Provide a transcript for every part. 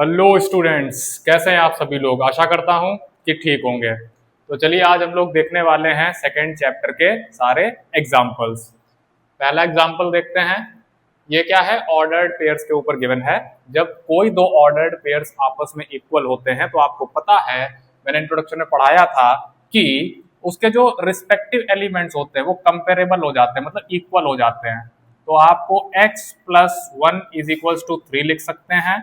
Hello students, कैसे हैं आप सभी लोग। आशा करता हूं कि ठीक होंगे। तो चलिए आज हम लोग देखने वाले हैं सेकंड चैप्टर के सारे एग्जाम्पल्स। पहला एग्जाम्पल देखते हैं। ये क्या है, ऑर्डर्ड पेयर्स के ऊपर गिवन है। जब कोई दो ऑर्डर्ड पेयर्स आपस में इक्वल होते हैं तो आपको पता है, मैंने इंट्रोडक्शन में पढ़ाया था कि उसके जो रिस्पेक्टिव एलिमेंट्स होते हैं वो कंपेरेबल हो जाते हैं, मतलब इक्वल हो जाते हैं। तो आपको x plus 1 is equals to 3 लिख सकते हैं,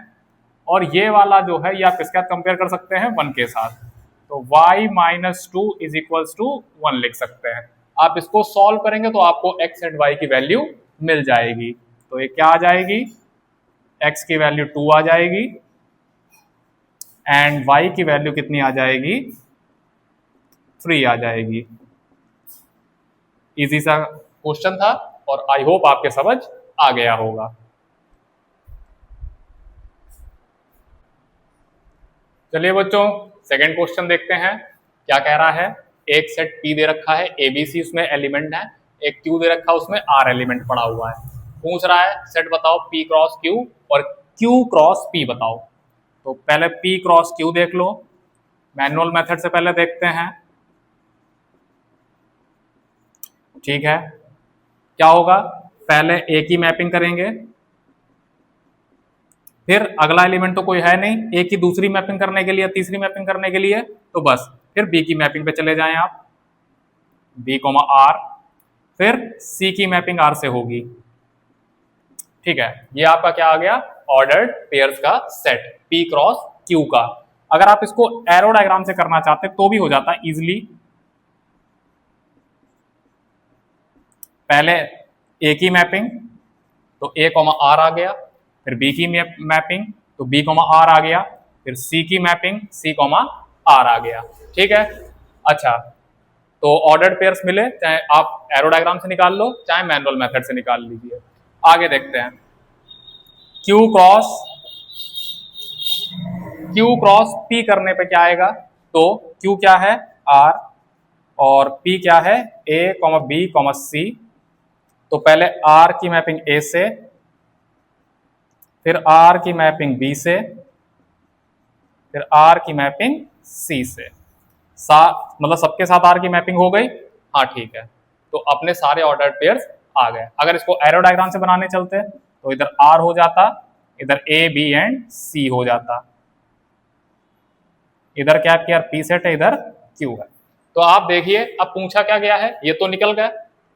और ये वाला जो है ये आप किसके साथ कंपेयर कर सकते हैं, 1 के साथ। तो y minus two is equals to 1 लिख सकते हैं। आप इसको सॉल्व करेंगे तो आपको x एंड y की वैल्यू मिल जाएगी। तो ये क्या आ जाएगी, x की वैल्यू 2 आ जाएगी एंड y की वैल्यू कितनी आ जाएगी, 3 आ जाएगी। इजी सा क्वेश्चन था और आई होप आपके समझ आ गया होगा। चलिए बच्चों, सेकंड क्वेश्चन देखते हैं क्या कह रहा है। एक सेट P दे रखा है, ABC उसमें एलिमेंट है, एक Q दे रखा है उसमें R एलिमेंट पड़ा हुआ है। पूछ रहा है सेट बताओ P क्रॉस Q और Q क्रॉस P बताओ। तो पहले P क्रॉस Q देख लो, मैनुअल मेथड से पहले देखते हैं। ठीक है, क्या होगा, पहले A की मैपिंग करेंगे, फिर अगला एलिमेंट तो कोई है नहीं, ए की दूसरी मैपिंग करने के लिए, तीसरी मैपिंग करने के लिए, तो बस फिर बी की मैपिंग पे चले जाएं आप, बी कोमा आर, फिर सी की मैपिंग आर से होगी। ठीक है, ये आपका क्या आ गया, ऑर्डर्ड पेयर्स का सेट पी क्रॉस क्यू का। अगर आप इसको एरो डायग्राम से करना चाहते तो भी हो जाता है इजिली। पहले ए की मैपिंग तो ए कोमा आर आ गया, फिर बी की मैपिंग तो बी कोमा आर आ गया, फिर सी की मैपिंग सी कोमा आर आ गया। ठीक है, अच्छा, तो ऑर्डर्ड पेयर्स मिले, चाहे आप एरो डायग्राम से निकाल लो चाहे मैनुअल मेथड से निकाल लीजिए। आगे देखते हैं, क्यू क्रॉस पी करने पे क्या आएगा। तो क्यू क्या है, आर, और पी क्या है, ए कॉमा बी कॉमा सी। तो पहले आर की मैपिंग ए से, फिर आर की मैपिंग बी से, फिर आर की मैपिंग सी से। मतलब सबके साथ आर की मैपिंग हो गई। हाँ ठीक है, तो अपने सारे ऑर्डर्ड पेयर्स आ गए। अगर इसको एरो डायग्राम से बनाने चलते तो इधर आर हो जाता, इधर ए बी एंड सी हो जाता, इधर क्या किया, पी सेट है, इधर क्यू है। तो आप देखिए अब पूछा क्या गया है, ये तो निकल गए,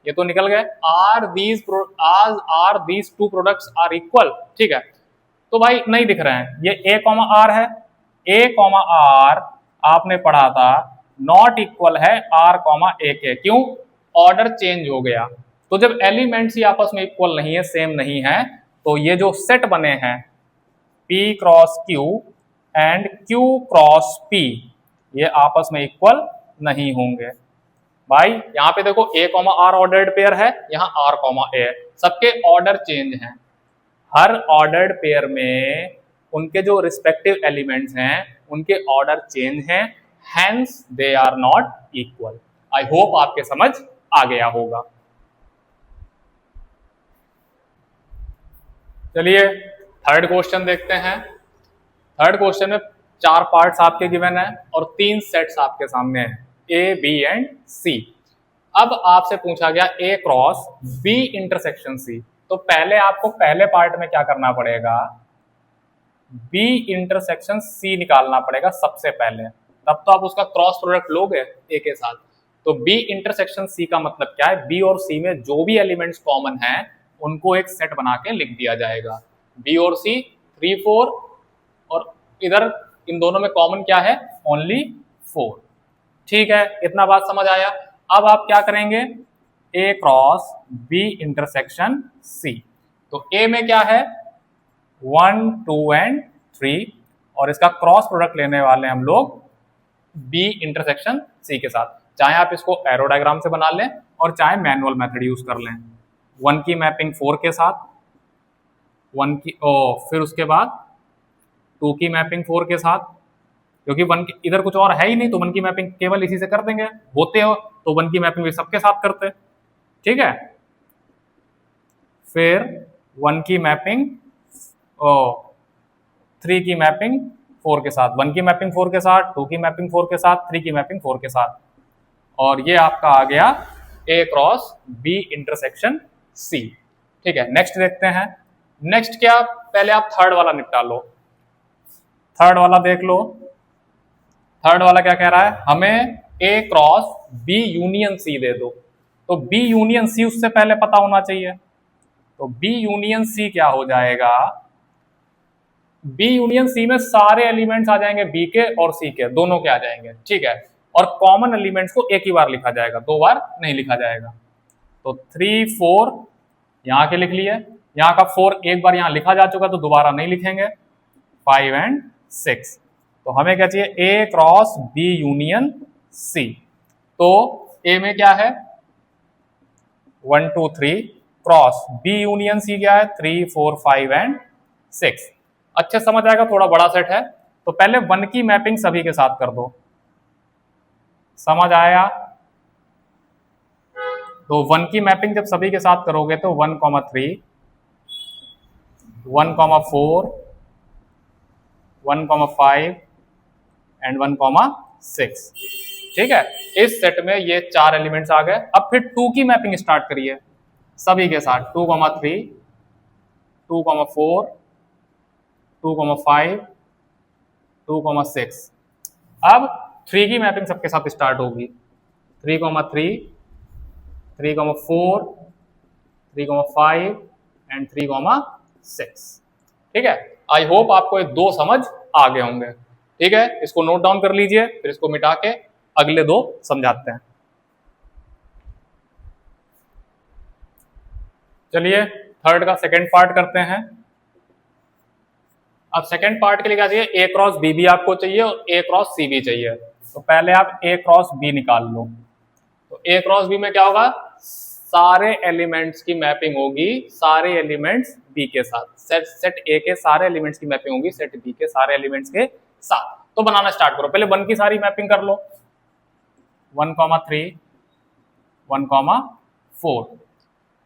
ये तो निकल गए। Are these two products are equal. ठीक है, तो भाई नहीं दिख रहे हैं, ये ए कॉमा आर है, ए कॉमा आर आपने पढ़ा था नॉट इक्वल है आर कॉमा ए के। क्यों, ऑर्डर चेंज हो गया। तो जब एलिमेंट्स ही आपस में इक्वल नहीं है, सेम नहीं है, तो ये जो सेट बने हैं P cross Q and Q cross P, ये आपस में इक्वल नहीं होंगे। भाई यहाँ पे देखो A comma R ordered pair है, यहाँ R कॉमा A है, सबके ऑर्डर चेंज हैं। हर ऑर्डर्ड पेयर में उनके जो रिस्पेक्टिव एलिमेंट्स हैं उनके ऑर्डर चेंज हैं, hence they are not equal. I hope आपके समझ आ गया होगा। चलिए थर्ड क्वेश्चन देखते हैं। थर्ड क्वेश्चन में 4 पार्ट्स आपके गिवन है और 3 सेट्स आपके सामने हैं, ए बी एंड सी। अब आपसे पूछा गया ए क्रॉस बी इंटरसेक्शन सी। तो पहले आपको पहले पार्ट में क्या करना पड़ेगा, बी इंटरसेक्शन सी निकालना पड़ेगा सबसे पहले, तब तो आप उसका क्रॉस प्रोडक्ट लोगे ए के साथ। तो बी इंटरसेक्शन सी का मतलब क्या है, बी और सी में जो भी एलिमेंट्स कॉमन हैं उनको एक सेट बना के लिख दिया जाएगा। बी और सी 3 4, और इधर इन दोनों में कॉमन क्या है, ओनली 4। ठीक है, इतना बात समझ आया। अब आप क्या करेंगे, ए क्रॉस बी इंटरसेक्शन सी। तो ए में क्या है, 1 2 एंड 3, और इसका क्रॉस प्रोडक्ट लेने वाले हम लोग बी इंटरसेक्शन सी के साथ। चाहे आप इसको एरो डायग्राम से बना लें और चाहे मैनुअल मेथड यूज कर लें। 1 की मैपिंग 4 के साथ, 1 की फिर उसके बाद 2 की मैपिंग 4 के साथ, क्योंकि 1 की इधर कुछ और है ही नहीं, तो 1 की मैपिंग केवल इसी से कर देंगे। होते हो तो 1 की मैपिंग भी सबके साथ करते। ठीक है, फिर 1 की मैपिंग 3 की मैपिंग 4 के साथ, 1 की मैपिंग 4 के साथ, 2 की मैपिंग 4 के साथ, 3 की मैपिंग 4 के साथ, और ये आपका आ गया A cross B intersection C। ठीक है, नेक्स्ट देखते हैं। नेक्स्ट क्या, पहले आप थर्ड वाला निपटा लो। थर्ड वाला देख लो। थर्ड वाला क्या कह रहा है, हमें A cross B union C दे दो। तो B यूनियन C उससे पहले पता होना चाहिए। तो B यूनियन C क्या हो जाएगा, B यूनियन C में सारे एलिमेंट्स आ जाएंगे, B के और C के दोनों के आ जाएंगे। ठीक है, और कॉमन एलिमेंट्स को एक ही बार लिखा जाएगा, 2 बार नहीं लिखा जाएगा। तो 3 4 यहाँ के लिख लिए, यहाँ का 4 एक बार यहाँ लिखा जा चुका तो दोबारा नहीं लिखेंगे। 5 एंड 6, तो हमें क्या चाहिए, A cross B union C। तो A में क्या है 1 2 3 क्रॉस B यूनियन C क्या है 3 4 5 एंड 6। अच्छे समझ आएगा, थोड़ा बड़ा सेट है। तो पहले 1 की मैपिंग सभी के साथ कर दो, समझ आया। तो 1 की मैपिंग जब सभी के साथ करोगे तो 1 3 1 4 1 5 एंड 1 6। ठीक है, इस सेट में ये 4 एलिमेंट्स आ गए। अब फिर 2 की मैपिंग स्टार्ट करिए सभी के साथ, 2 3 2 4 2 5 2 6। अब 3 की मैपिंग सबके साथ स्टार्ट होगी, 3 3 3 4 3 5 एंड 3 6। ठीक है, आई होप आपको ये 2 समझ आ गए होंगे। ठीक है, इसको नोट डाउन कर लीजिए, फिर इसको मिटा के अगले 2 समझाते हैं। चलिए थर्ड का सेकंड पार्ट करते हैं। अब सेकंड पार्ट के लिए क्या चाहिए, A क्रॉस B भी आपको चाहिए और A क्रॉस C भी चाहिए। तो पहले आप A क्रॉस B निकाल लो। तो A क्रॉस B में क्या होगा, सारे एलिमेंट्स की मैपिंग होगी सारे एलिमेंट्स B के साथ। सेट A के सारे एलिमेंट्स की मैपिंग होगी सेट B के सारे एलिमेंट्स के साथ। तो बनाना स्टार्ट करो, पहले 1 की सारी मैपिंग कर लो, 1 3 1 4,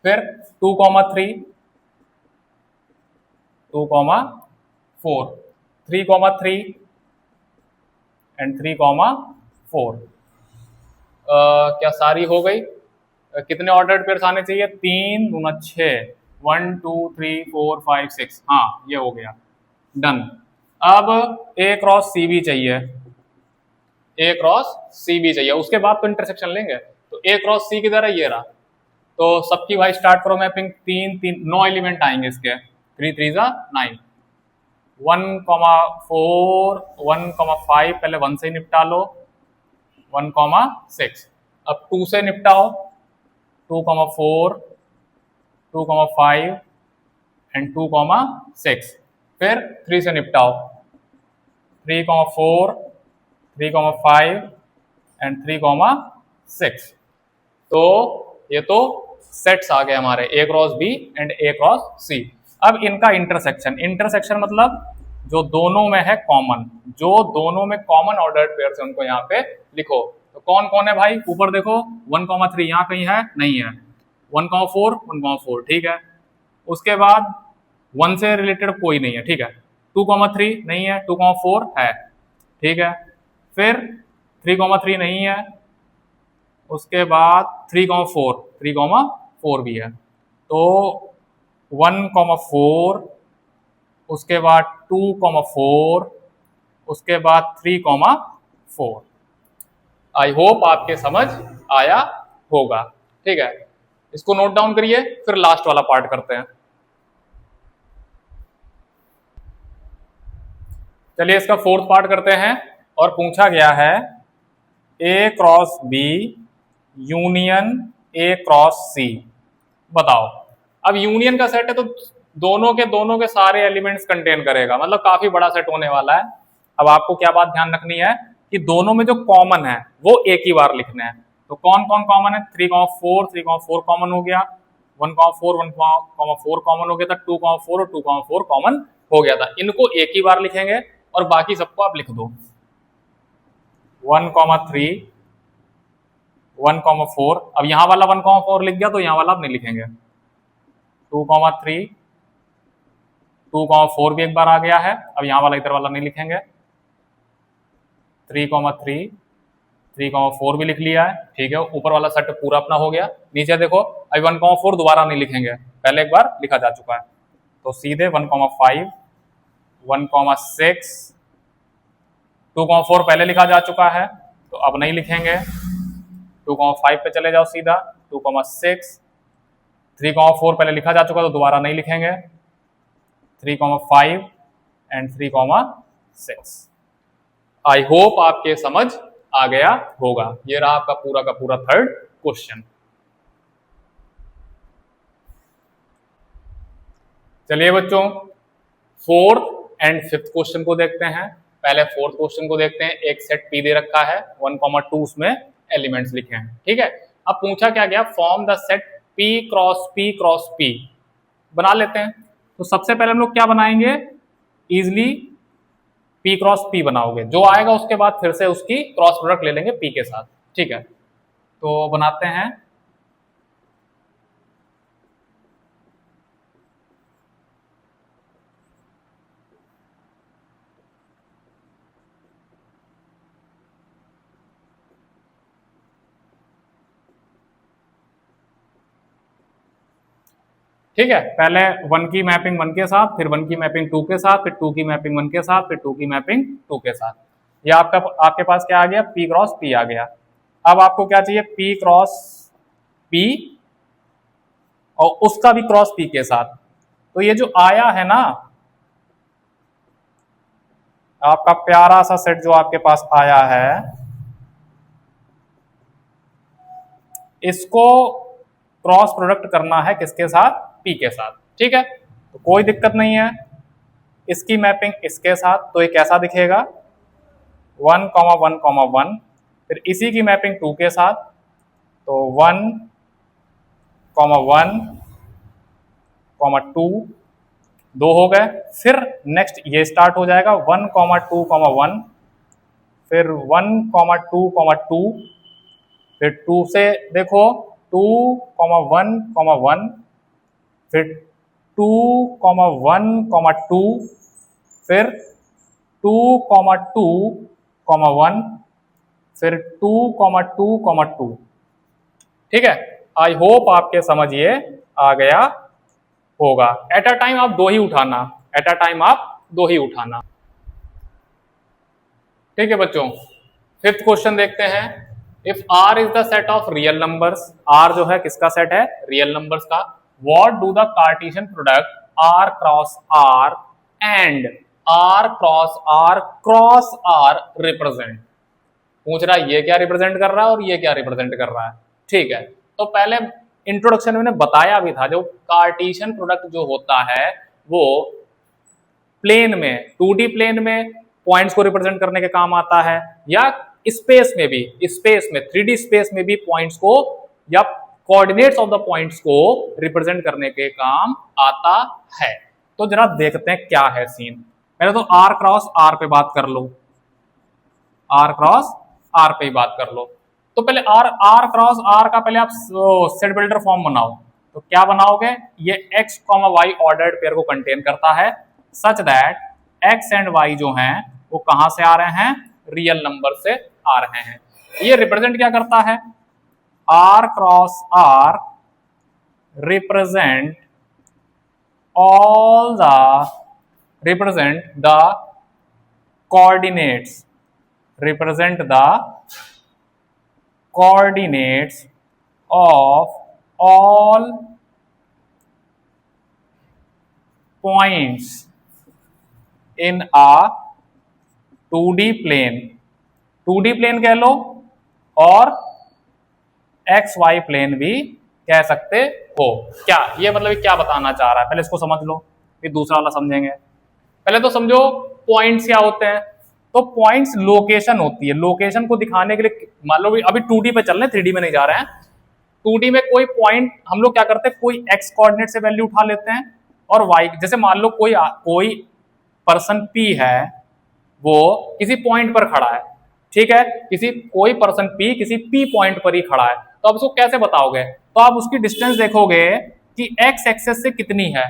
फिर 2 3 2 4 3 3 एंड 3 4। क्या सारी हो गई? कितने ऑर्डर्ड पेयर्स आने चाहिए, 3 दूना 6, 1 2 3 4 5 6। हाँ ये हो गया, डन। अब A क्रॉस C भी चाहिए, A क्रॉस C भी चाहिए, उसके बाद तो इंटरसेक्शन लेंगे। तो A क्रॉस C किधर है, ये रहा। तो सबकी भाई स्टार्ट करो मैपिंग, 9 एलिमेंट आएंगे इसके, 3 3 9, 1 4 1 5 पहले 1 से निपटा लो, 1 6। अब 2 से निपटाओ, 2 4 2 5 एंड 2 6। फिर 3 से निपटाओ, 3 4 3 5 एंड 3 6। तो ये तो सेट्स आ गए हमारे A cross B and A cross C। अब इनका इंटरसेक्शन, इंटरसेक्शन मतलब जो दोनों में है कॉमन, जो दोनों में कॉमन ऑर्डर्ड पेयर्स है उनको यहाँ पे लिखो। तो कौन कौन है भाई, ऊपर देखो 1 3 यहाँ कहीं है, नहीं है। 1 4 1 4, ठीक है। उसके बाद 1 से रिलेटेड कोई नहीं है, ठीक है। 2 3 नहीं है, 2 4 है, ठीक है। फिर 3 3 नहीं है, उसके बाद 3 4 भी है। तो 1 4, उसके बाद 2 4, उसके बाद 3 4। आई होप आपके समझ आया होगा, ठीक है। इसको नोट डाउन करिए, फिर लास्ट वाला पार्ट करते हैं। चलिए इसका फोर्थ पार्ट करते हैं। और पूछा गया है A cross B union A cross C, बताओ। अब यूनियन का सेट है तो दोनों के सारे एलिमेंट्स कंटेन करेगा, मतलब काफी बड़ा सेट होने वाला है। अब आपको क्या बात ध्यान रखनी है कि दोनों में जो कॉमन है वो एक ही बार लिखना है। तो कौन कौन कॉमन है, 3 4 कॉमन हो गया, 1 4 1 4 कॉमन हो गया था, 2 4 और 2 4 कॉमन हो गया था। इनको एक ही बार लिखेंगे और बाकी सबको आप लिख दो। 1 3 1 4, अब यहां वाला 1 4 लिख गया तो यहां वाला आप नहीं लिखेंगे। 2 3 2,4 भी एक बार आ गया है। अब यहाँ वाला इधर वाला नहीं लिखेंगे। 3,3 3,4 भी लिख लिया है, ठीक है। ऊपर वाला सेट पूरा अपना हो गया। नीचे देखो अभी 1,4 दोबारा नहीं लिखेंगे, पहले एक बार लिखा जा चुका है, तो सीधे 1,5 1,6 2,4 पहले लिखा जा चुका है तो अब नहीं लिखेंगे। 2,5 पे चले जाओ सीधा, 2,6 3,4 पहले लिखा जा चुका तो दोबारा नहीं लिखेंगे। 3,5 एंड 3,6। आई होप आपके समझ आ गया होगा। ये रहा आपका पूरा का पूरा थर्ड क्वेश्चन। चलिए बच्चों, फोर्थ एंड फिफ्थ क्वेश्चन को देखते हैं। पहले फोर्थ क्वेश्चन को देखते हैं। एक सेट पी दे रखा है, 1,2 उसमें एलिमेंट्स लिखे हैं, ठीक है। अब पूछा क्या गया, form the set P cross P cross P। बना लेते हैं। तो सबसे पहले हम लोग क्या बनाएंगे, इजिली P क्रॉस P बनाओगे, जो आएगा उसके बाद फिर से उसकी क्रॉस प्रोडक्ट ले लेंगे P के साथ, ठीक है। तो बनाते हैं। ठीक है, पहले 1 की मैपिंग 1 के साथ, फिर 1 की मैपिंग 2 के साथ, फिर 2 की मैपिंग 1 के साथ, फिर 2 की मैपिंग 2 के साथ। ये आपके पास क्या आ गया, P क्रॉस P आ गया। अब आपको क्या चाहिए, P क्रॉस P और उसका भी क्रॉस P के साथ। तो ये जो आया है ना आपका प्यारा सा सेट जो आपके पास आया है, इसको क्रॉस प्रोडक्ट करना है किसके साथ, P के साथ, ठीक है। तो कोई दिक्कत नहीं है। इसकी मैपिंग इसके साथ, तो ये कैसा दिखेगा, 1, 1, 1। फिर इसी की मैपिंग 2 के साथ, तो 1, 1, 2, 2 हो गए। फिर नेक्स्ट ये स्टार्ट हो जाएगा 1, 2, 1, फिर 1, 2, 2, फिर 2 से देखो 2, 1, 1, फिर 2, 1, 2, फिर 2, 2, 1, फिर 2, 2, 2, ठीक है। आई होप आपके समझ ये आ गया होगा। एट अ टाइम आप 2 ही उठाना, एट अ टाइम आप 2 ही उठाना, ठीक है बच्चों। फिफ्थ क्वेश्चन देखते हैं। If R is the set of real numbers, R जो है किसका सेट है, रियल नंबर्स का। What do the Cartesian product R cross R and R cross R cross R represent. पूछ रहा है ये क्या रिप्रेजेंट कर रहा है और ये क्या रिप्रेजेंट कर रहा है, ठीक है। तो पहले इंट्रोडक्शन में मैंने बताया भी था, जो कार्टेशियन प्रोडक्ट जो होता है वो प्लेन में, 2D प्लेन में पॉइंट्स को रिप्रेजेंट करने के काम आता है, या स्पेस में भी, स्पेस में 3D स्पेस में भी पॉइंट्स को या कोऑर्डिनेट्स ऑफ द पॉइंट्स को रिप्रेजेंट करने के काम आता है। तो जरा देखते हैं क्या है सीन। पहले तो R क्रॉस R पे बात कर लो, R क्रॉस R पे ही बात कर लो। तो पहले R क्रॉस R का पहले आप सेट बिल्डर फॉर्म बनाओ। तो क्या बनाओगे, ये x, y ऑर्डर्ड पेयर को कंटेन करता है, such that x and y जो हैं वो कहां से आ रहे हैं, रियल नंबर से आ रहे हैं। ये रिप्रेजेंट क्या करता है, R cross R represent all the represent the coordinates of all points in a 2D plane, 2D plane कह लो और XY प्लेन भी कह सकते हो। क्या ये मतलब क्या बताना चाह रहा है, पहले इसको समझ लो फिर दूसरा वाला समझेंगे। पहले तो समझो पॉइंट्स क्या होते हैं। तो पॉइंट्स लोकेशन होती है, लोकेशन को दिखाने के लिए, मान लो अभी 2D पे चल रहे हैं, 3D में नहीं जा रहे हैं। 2D में कोई पॉइंट हम लोग क्या करते हैं, कोई x कोऑर्डिनेट से वैल्यू उठा लेते हैं और y, जैसे मान लो कोई पर्सन P है, वो किसी पॉइंट पर खड़ा है, ठीक है, कोई पर्सन P किसी P पॉइंट पर ही खड़ा है। तो आप उसको कैसे बताओगे, तो आप उसकी डिस्टेंस देखोगे कि x एक्सेस से कितनी है,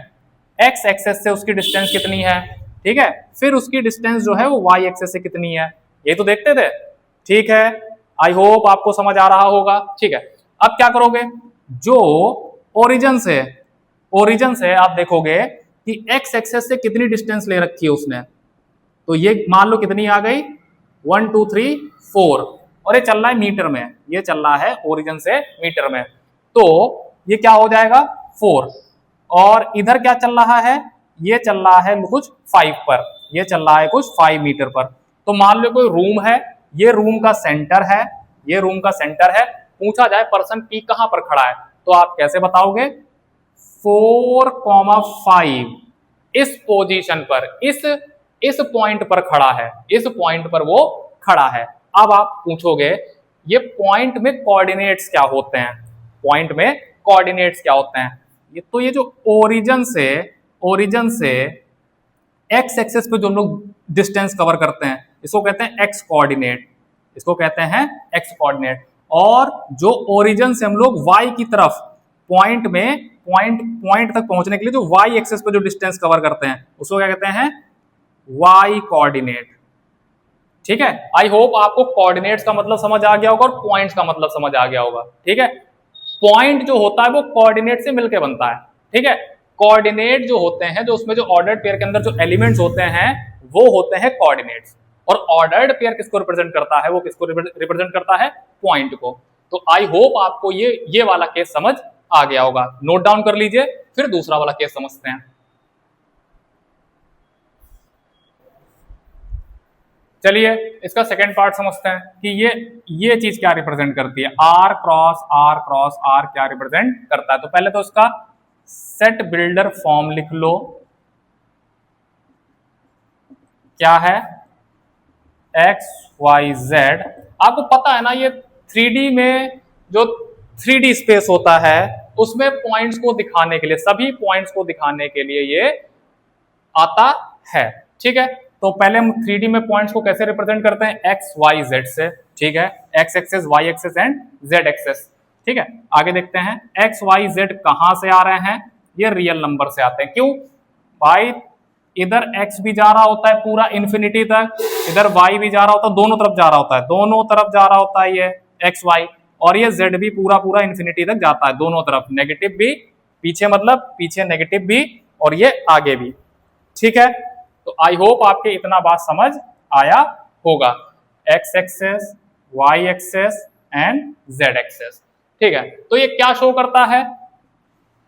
एक्स एक्सेस से उसकी डिस्टेंस कितनी है, ठीक है, फिर उसकी डिस्टेंस जो है वो वाई एक्सेस से कितनी है, ये तो देखते थे। ठीक है, आई होप आपको समझ आ रहा होगा। ठीक है, अब क्या करोगे, जो ओरिजिन से आप देखोगे कि एक्स एक्सेस से कितनी डिस्टेंस ले रखी है उसने, तो ये मान लो कितनी आ गई 1 2 3 4, और ये चल रहा है मीटर में, ये चल रहा है ओरिजिन से मीटर में, तो ये क्या हो जाएगा 4, और इधर क्या चल रहा है, ये चल रहा है कुछ 5 पर, ये चल रहा है कुछ 5 मीटर पर। तो मान लो कोई रूम है, ये रूम का सेंटर है, ये रूम का सेंटर है, पूछा जाए पर्सन पी कहां पर खड़ा है, तो आप कैसे बताओगे 4,5 इस पोजीशन पर, इस पॉइंट पर खड़ा है, इस पॉइंट पर वो खड़ा है। अब आप पूछोगे ये पॉइंट में कोऑर्डिनेट्स क्या होते हैं, पॉइंट में कोऑर्डिनेट्स क्या होते हैं, ये तो ये जो ओरिजिन से एक्स एक्सेस पे जो हम लोग डिस्टेंस कवर करते हैं इसको कहते हैं एक्स कोऑर्डिनेट, इसको कहते हैं एक्स कोऑर्डिनेट। और जो ओरिजिन से हम लोग वाई की तरफ पॉइंट तक पहुंचने के लिए जो वाई एक्सेस पे जो डिस्टेंस कवर करते हैं उसको क्या कहते हैं वाई कोऑर्डिनेट। ठीक है, आई होप आपको कोऑर्डिनेट्स का मतलब समझ आ गया होगा और पॉइंट्स का मतलब समझ आ गया होगा। ठीक है, पॉइंट जो होता है वो कोऑर्डिनेट से मिलकर बनता है। ठीक है, कोऑर्डिनेट जो होते हैं, जो उसमें जो ऑर्डर्ड पेयर के अंदर जो एलिमेंट्स होते हैं वो होते हैं कोऑर्डिनेट्स, और ऑर्डर्ड पेयर किसको रिप्रेजेंट करता है, वो किसको रिप्रेजेंट करता है पॉइंट को। तो आई होप आपको ये वाला केस समझ आ गया होगा, नोट डाउन कर लीजिए, फिर दूसरा वाला केस समझते हैं। चलिए इसका सेकंड पार्ट समझते हैं कि ये चीज क्या रिप्रेजेंट करती है, आर क्रॉस आर क्या रिप्रेजेंट करता है। तो पहले तो इसका सेट बिल्डर फॉर्म लिख लो, क्या है एक्स वाई जेड। आपको पता है ना ये 3D में जो 3D स्पेस होता है उसमें पॉइंट्स को दिखाने के लिए, सभी पॉइंट्स को दिखाने के लिए ये आता है। ठीक है, तो पहले हम 3D में पॉइंट्स को कैसे रिप्रेजेंट करते हैं, एक्स वाई जेड से। ठीक है, X axis Y axis and Z axis. ठीक है, आगे देखते हैं एक्स वाई जेड कहां से आ रहे हैं, ये रियल नंबर से आते हैं। क्यों भाई, इधर x भी जा रहा होता है पूरा इन्फिनिटी तक, इधर y भी जा रहा होता है, दोनों तरफ जा रहा होता है, दोनों तरफ जा रहा होता है ये एक्स वाई, और ये z भी पूरा इन्फिनिटी तक जाता है दोनों तरफ, नेगेटिव भी पीछे, मतलब पीछे नेगेटिव भी और ये आगे भी। ठीक है, तो आई होप आपके इतना बात समझ आया होगा, x axis Y axis and Z axis. ठीक है, तो ये क्या शो करता है,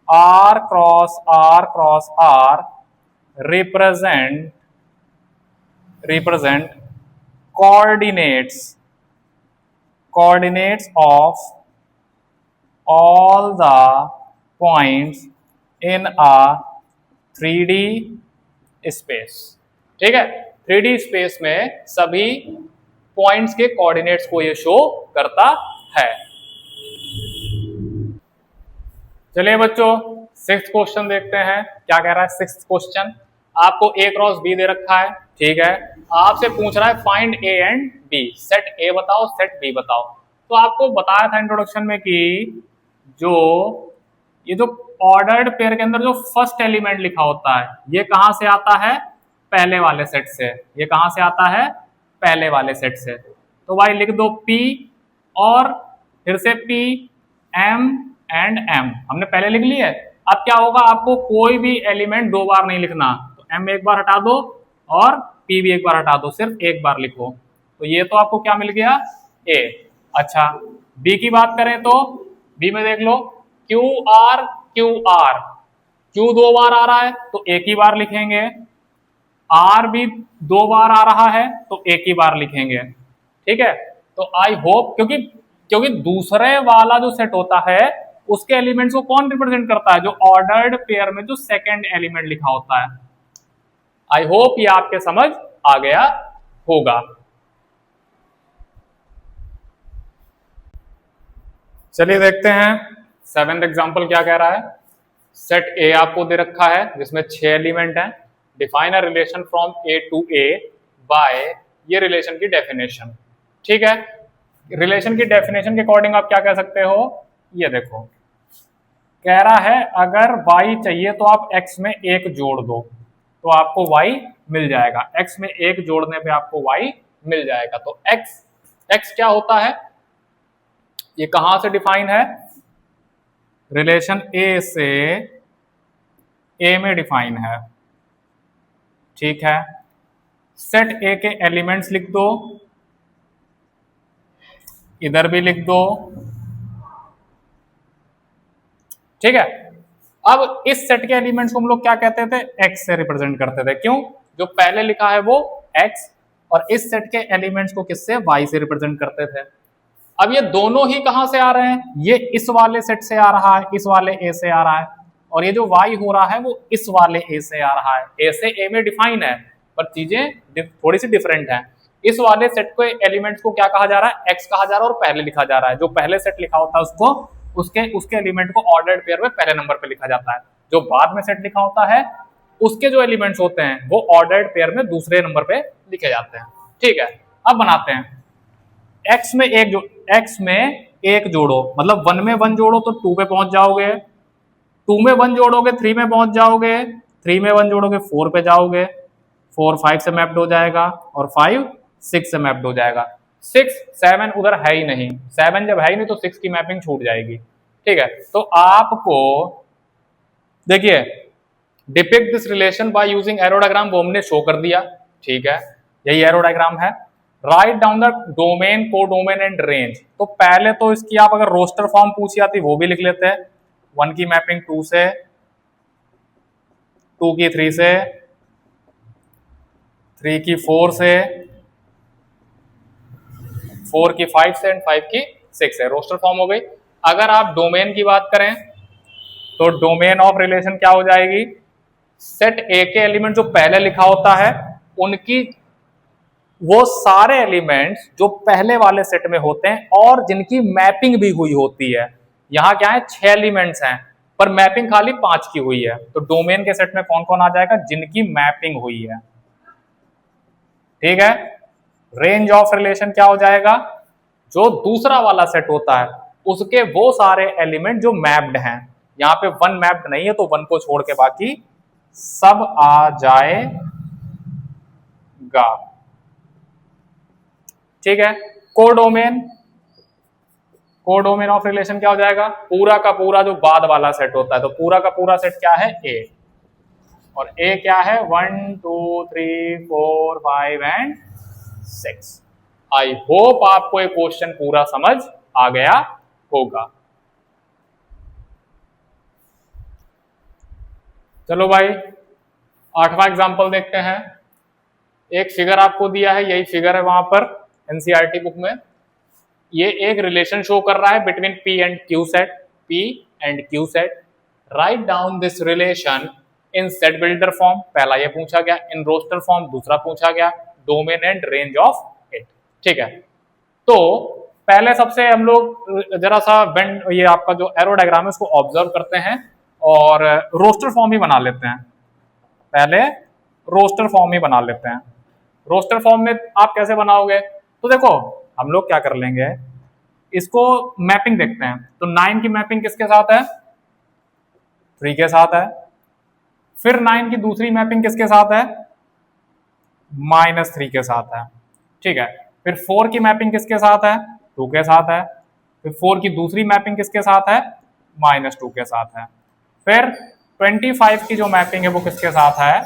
R cross R represent coordinates of all the points in a 3D space। ठीक है, 3D स्पेस में सभी पॉइंट्स के कोऑर्डिनेट्स को ये शो करता है। चलिए बच्चों 6th क्वेश्चन देखते हैं क्या कह रहा है। 6th क्वेश्चन, आपको A क्रॉस B दे रखा है, ठीक है, आपसे पूछ रहा है find A and B, set A बताओ सेट B बताओ। तो आपको बताया था इंट्रोडक्शन में कि ये जो ऑर्डर्ड पेयर के अंदर जो फर्स्ट एलिमेंट लिखा होता है ये कहां से आता है, पहले वाले सेट से। ये कहां से आता है, पहले वाले सेट से। तो भाई लिख दो P और फिर से P M एंड M, हमने पहले लिख ली है। अब क्या होगा, आपको कोई भी एलिमेंट 2 बार नहीं लिखना, तो M एक बार हटा दो और P भी एक बार हटा दो, सिर्फ एक बार लिखो। तो ये तो आपको क्या मिल गया A। अच्छा B की बात करें तो B में देख लो Q R Q 2 बार आ रहा है तो एक ही बार लिखेंगे, R भी 2 बार आ रहा है तो एक ही बार लिखेंगे। ठीक है, तो आई होप क्योंकि दूसरे वाला जो सेट होता है उसके एलिमेंट्स को कौन रिप्रेजेंट करता है, जो ऑर्डर्ड पेयर में जो सेकंड एलिमेंट लिखा होता है। आई होप ये आपके समझ आ गया होगा। चलिए देखते हैं 7th एग्जांपल क्या कह रहा है। सेट A आपको दे रखा है जिसमें 6 एलिमेंट हैं। Define a relation from A to A by, ये रिलेशन की डेफिनेशन। ठीक है, रिलेशन की डेफिनेशन के अकॉर्डिंग आप क्या कह सकते हो, ये देखो कह रहा है अगर y चाहिए तो आप x में एक जोड़ दो तो आपको y मिल जाएगा, x में एक जोड़ने पे आपको y मिल जाएगा। तो x क्या होता है, ये कहां से डिफाइन है, रिलेशन a से a में डिफाइन है, ठीक है। सेट a के एलिमेंट्स लिख दो, इधर भी लिख दो, ठीक है। अब इस सेट के एलिमेंट्स को हम लोग क्या कहते थे, x से रिप्रेजेंट करते थे, क्यों, जो पहले लिखा है वो x, और इस सेट के एलिमेंट्स को किससे, y से रिप्रेजेंट करते थे। अब ये दोनों ही कहां से आ रहे हैं, ये इस वाले सेट से आ रहा है, इस वाले a से आ रहा है, और ये जो y हो रहा है वो इस वाले a से आ रहा है। a से a में डिफाइन है पर चीजें थोड़ी सी डिफरेंट है। इस वाले सेट को एलिमेंट्स को क्या कहा जा रहा है, x कहा जा रहा है, और पहले लिखा जा रहा है। जो पहले सेट लिखा होता है उसको उसके एलिमेंट को ऑर्डर्ड पेयर में पहले नंबर पे लिखा जाता है। जो बाद में सेट लिखा होता है उसके जो एलिमेंट्स होते हैं वो ऑर्डर्ड पेयर में दूसरे नंबर पे लिखे जाते हैं, ठीक है। अब बनाते हैं, x में एक जोड़ो, मतलब 1 में 1 जोड़ो तो 2 पे पहुंच जाओगे, 2 में 1 जोड़ोगे 3 में पहुंच जाओगे, 3 में 1 जोड़ोगे 4 पे जाओगे, 4 5 से मैप्ड हो जाएगा, और 5 6 से मैप्ड हो जाएगा। 6 7 उधर है ही नहीं, 7 जब है ही नहीं तो 6 की मैपिंग छूट जाएगी, ठीक है। तो आपको देखिए depict this relation by using arrow diagram, वो हमने शो कर दिया, ठीक है, यही एरो डायग्राम है। राइट डाउन द डोमेन, को डोमेन एंड रेंज। तो पहले तो इसकी आप अगर रोस्टर फॉर्म पूछी आती वो भी लिख लेते हैं, 1 की मैपिंग 2 से, 2 की 3 से, 3 की 4 से, 4 की 5 से, एंड 5 की 6 से, रोस्टर फॉर्म हो गई। अगर आप डोमेन की बात करें तो डोमेन ऑफ रिलेशन क्या हो जाएगी, सेट ए के एलिमेंट जो पहले लिखा होता है उनकी वो सारे एलिमेंट्स जो पहले वाले सेट में होते हैं और जिनकी मैपिंग भी हुई होती है। यहां क्या है, 6 एलिमेंट्स हैं पर मैपिंग खाली 5 की हुई है, तो डोमेन के सेट में कौन कौन आ जाएगा, जिनकी मैपिंग हुई है, ठीक है। रेंज ऑफ रिलेशन क्या हो जाएगा, जो दूसरा वाला सेट होता है उसके वो सारे एलिमेंट जो मैप्ड हैं। यहां पे 1 मैप्ड नहीं है तो 1 को छोड़ के बाकी सब आ जाएगा, ठीक है। कोडोमेन, कोडोमेन ऑफ रिलेशन क्या हो जाएगा, पूरा का पूरा जो बाद वाला सेट होता है, तो पूरा का पूरा सेट क्या है, ए, और ए क्या है, 1 2 3 4 5 एंड 6। आई होप आपको ये क्वेश्चन पूरा समझ आ गया होगा। चलो भाई 8वां एग्जांपल देखते हैं। एक फिगर आपको दिया है, यही फिगर है वहां पर एनसीईआरटी बुक में। ये एक रिलेशन शो कर रहा है between P and Q set, P and Q set. Write down this relation in set builder form, पहला ये पूछा गया, इन रोस्टर फॉर्म दूसरा पूछा गया, domain and range of it, ठीक है। तो पहले सबसे हम लोग जरा सा वेंड, ये आपका जो एरो डायग्राम है उसको ऑब्जर्व करते हैं और रोस्टर फॉर्म ही बना लेते हैं। पहले रोस्टर फॉर्म ही बना लेते हैं। रोस्टर फॉर्म में आप कैसे बनाओगे, तो देखो हम लोग क्या कर लेंगे, इसको मैपिंग देखते हैं। तो 9 की मैपिंग किसके साथ है, 3 के साथ है। फिर 9 की दूसरी मैपिंग किसके साथ है, -3 के साथ है, ठीक है। फिर 4 की मैपिंग किसके साथ है, 2 के साथ है। फिर 4 की दूसरी मैपिंग किसके साथ है, -2 के साथ है। फिर 25 की जो मैपिंग है वो किसके साथ है,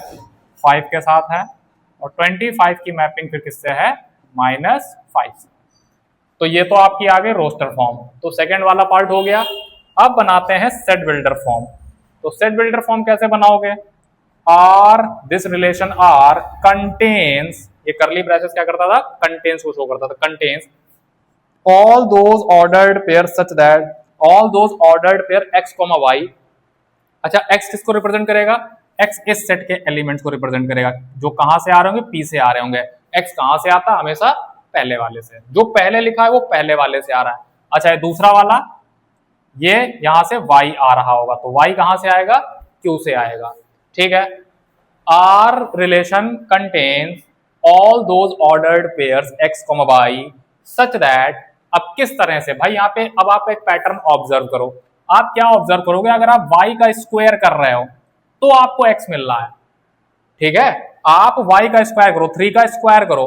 5 के साथ है। और 25 की मैपिंग फिर किससे है, -5। तो ये तो आपकी आ गई रोस्टर फॉर्म। तो सेकंड वाला पार्ट हो गया। अब बनाते हैं सेट बिल्डर फॉर्म। तो सेट बिल्डर फॉर्म कैसे बनाओगे, R this relation R contains, ये करली ब्रैकेट्स क्या करता था, कंटेन्स को शो करता था, contains all those ordered pairs such that all those ordered pair x, y। अच्छा x किसको रिप्रेजेंट करेगा, x इस सेट के एलिमेंट्स को रिप्रेजेंट करेगा जो कहां से आ रहे होंगे, p से आ रहे होंगे। x कहां से आता है, हमेशा पहले वाले से, जो पहले लिखा है वो पहले वाले से आ रहा है। अच्छा ये दूसरा वाला, ये यहां से y आ रहा होगा, तो y कहां से आएगा, q से आएगा, ठीक है। R relation contains all those ordered pairs x, y such that, अब किस तरह से भाई, यहाँ पे अब आप एक पैटर्न ऑब्जर्व करो। आप क्या ऑब्जर्व करोगे, अगर आप y का स्क्वायर कर रहे हो तो आपको x मिल रहा है, ठीक है। आप y का स्क्वायर करो, 3 का स्क्वायर करो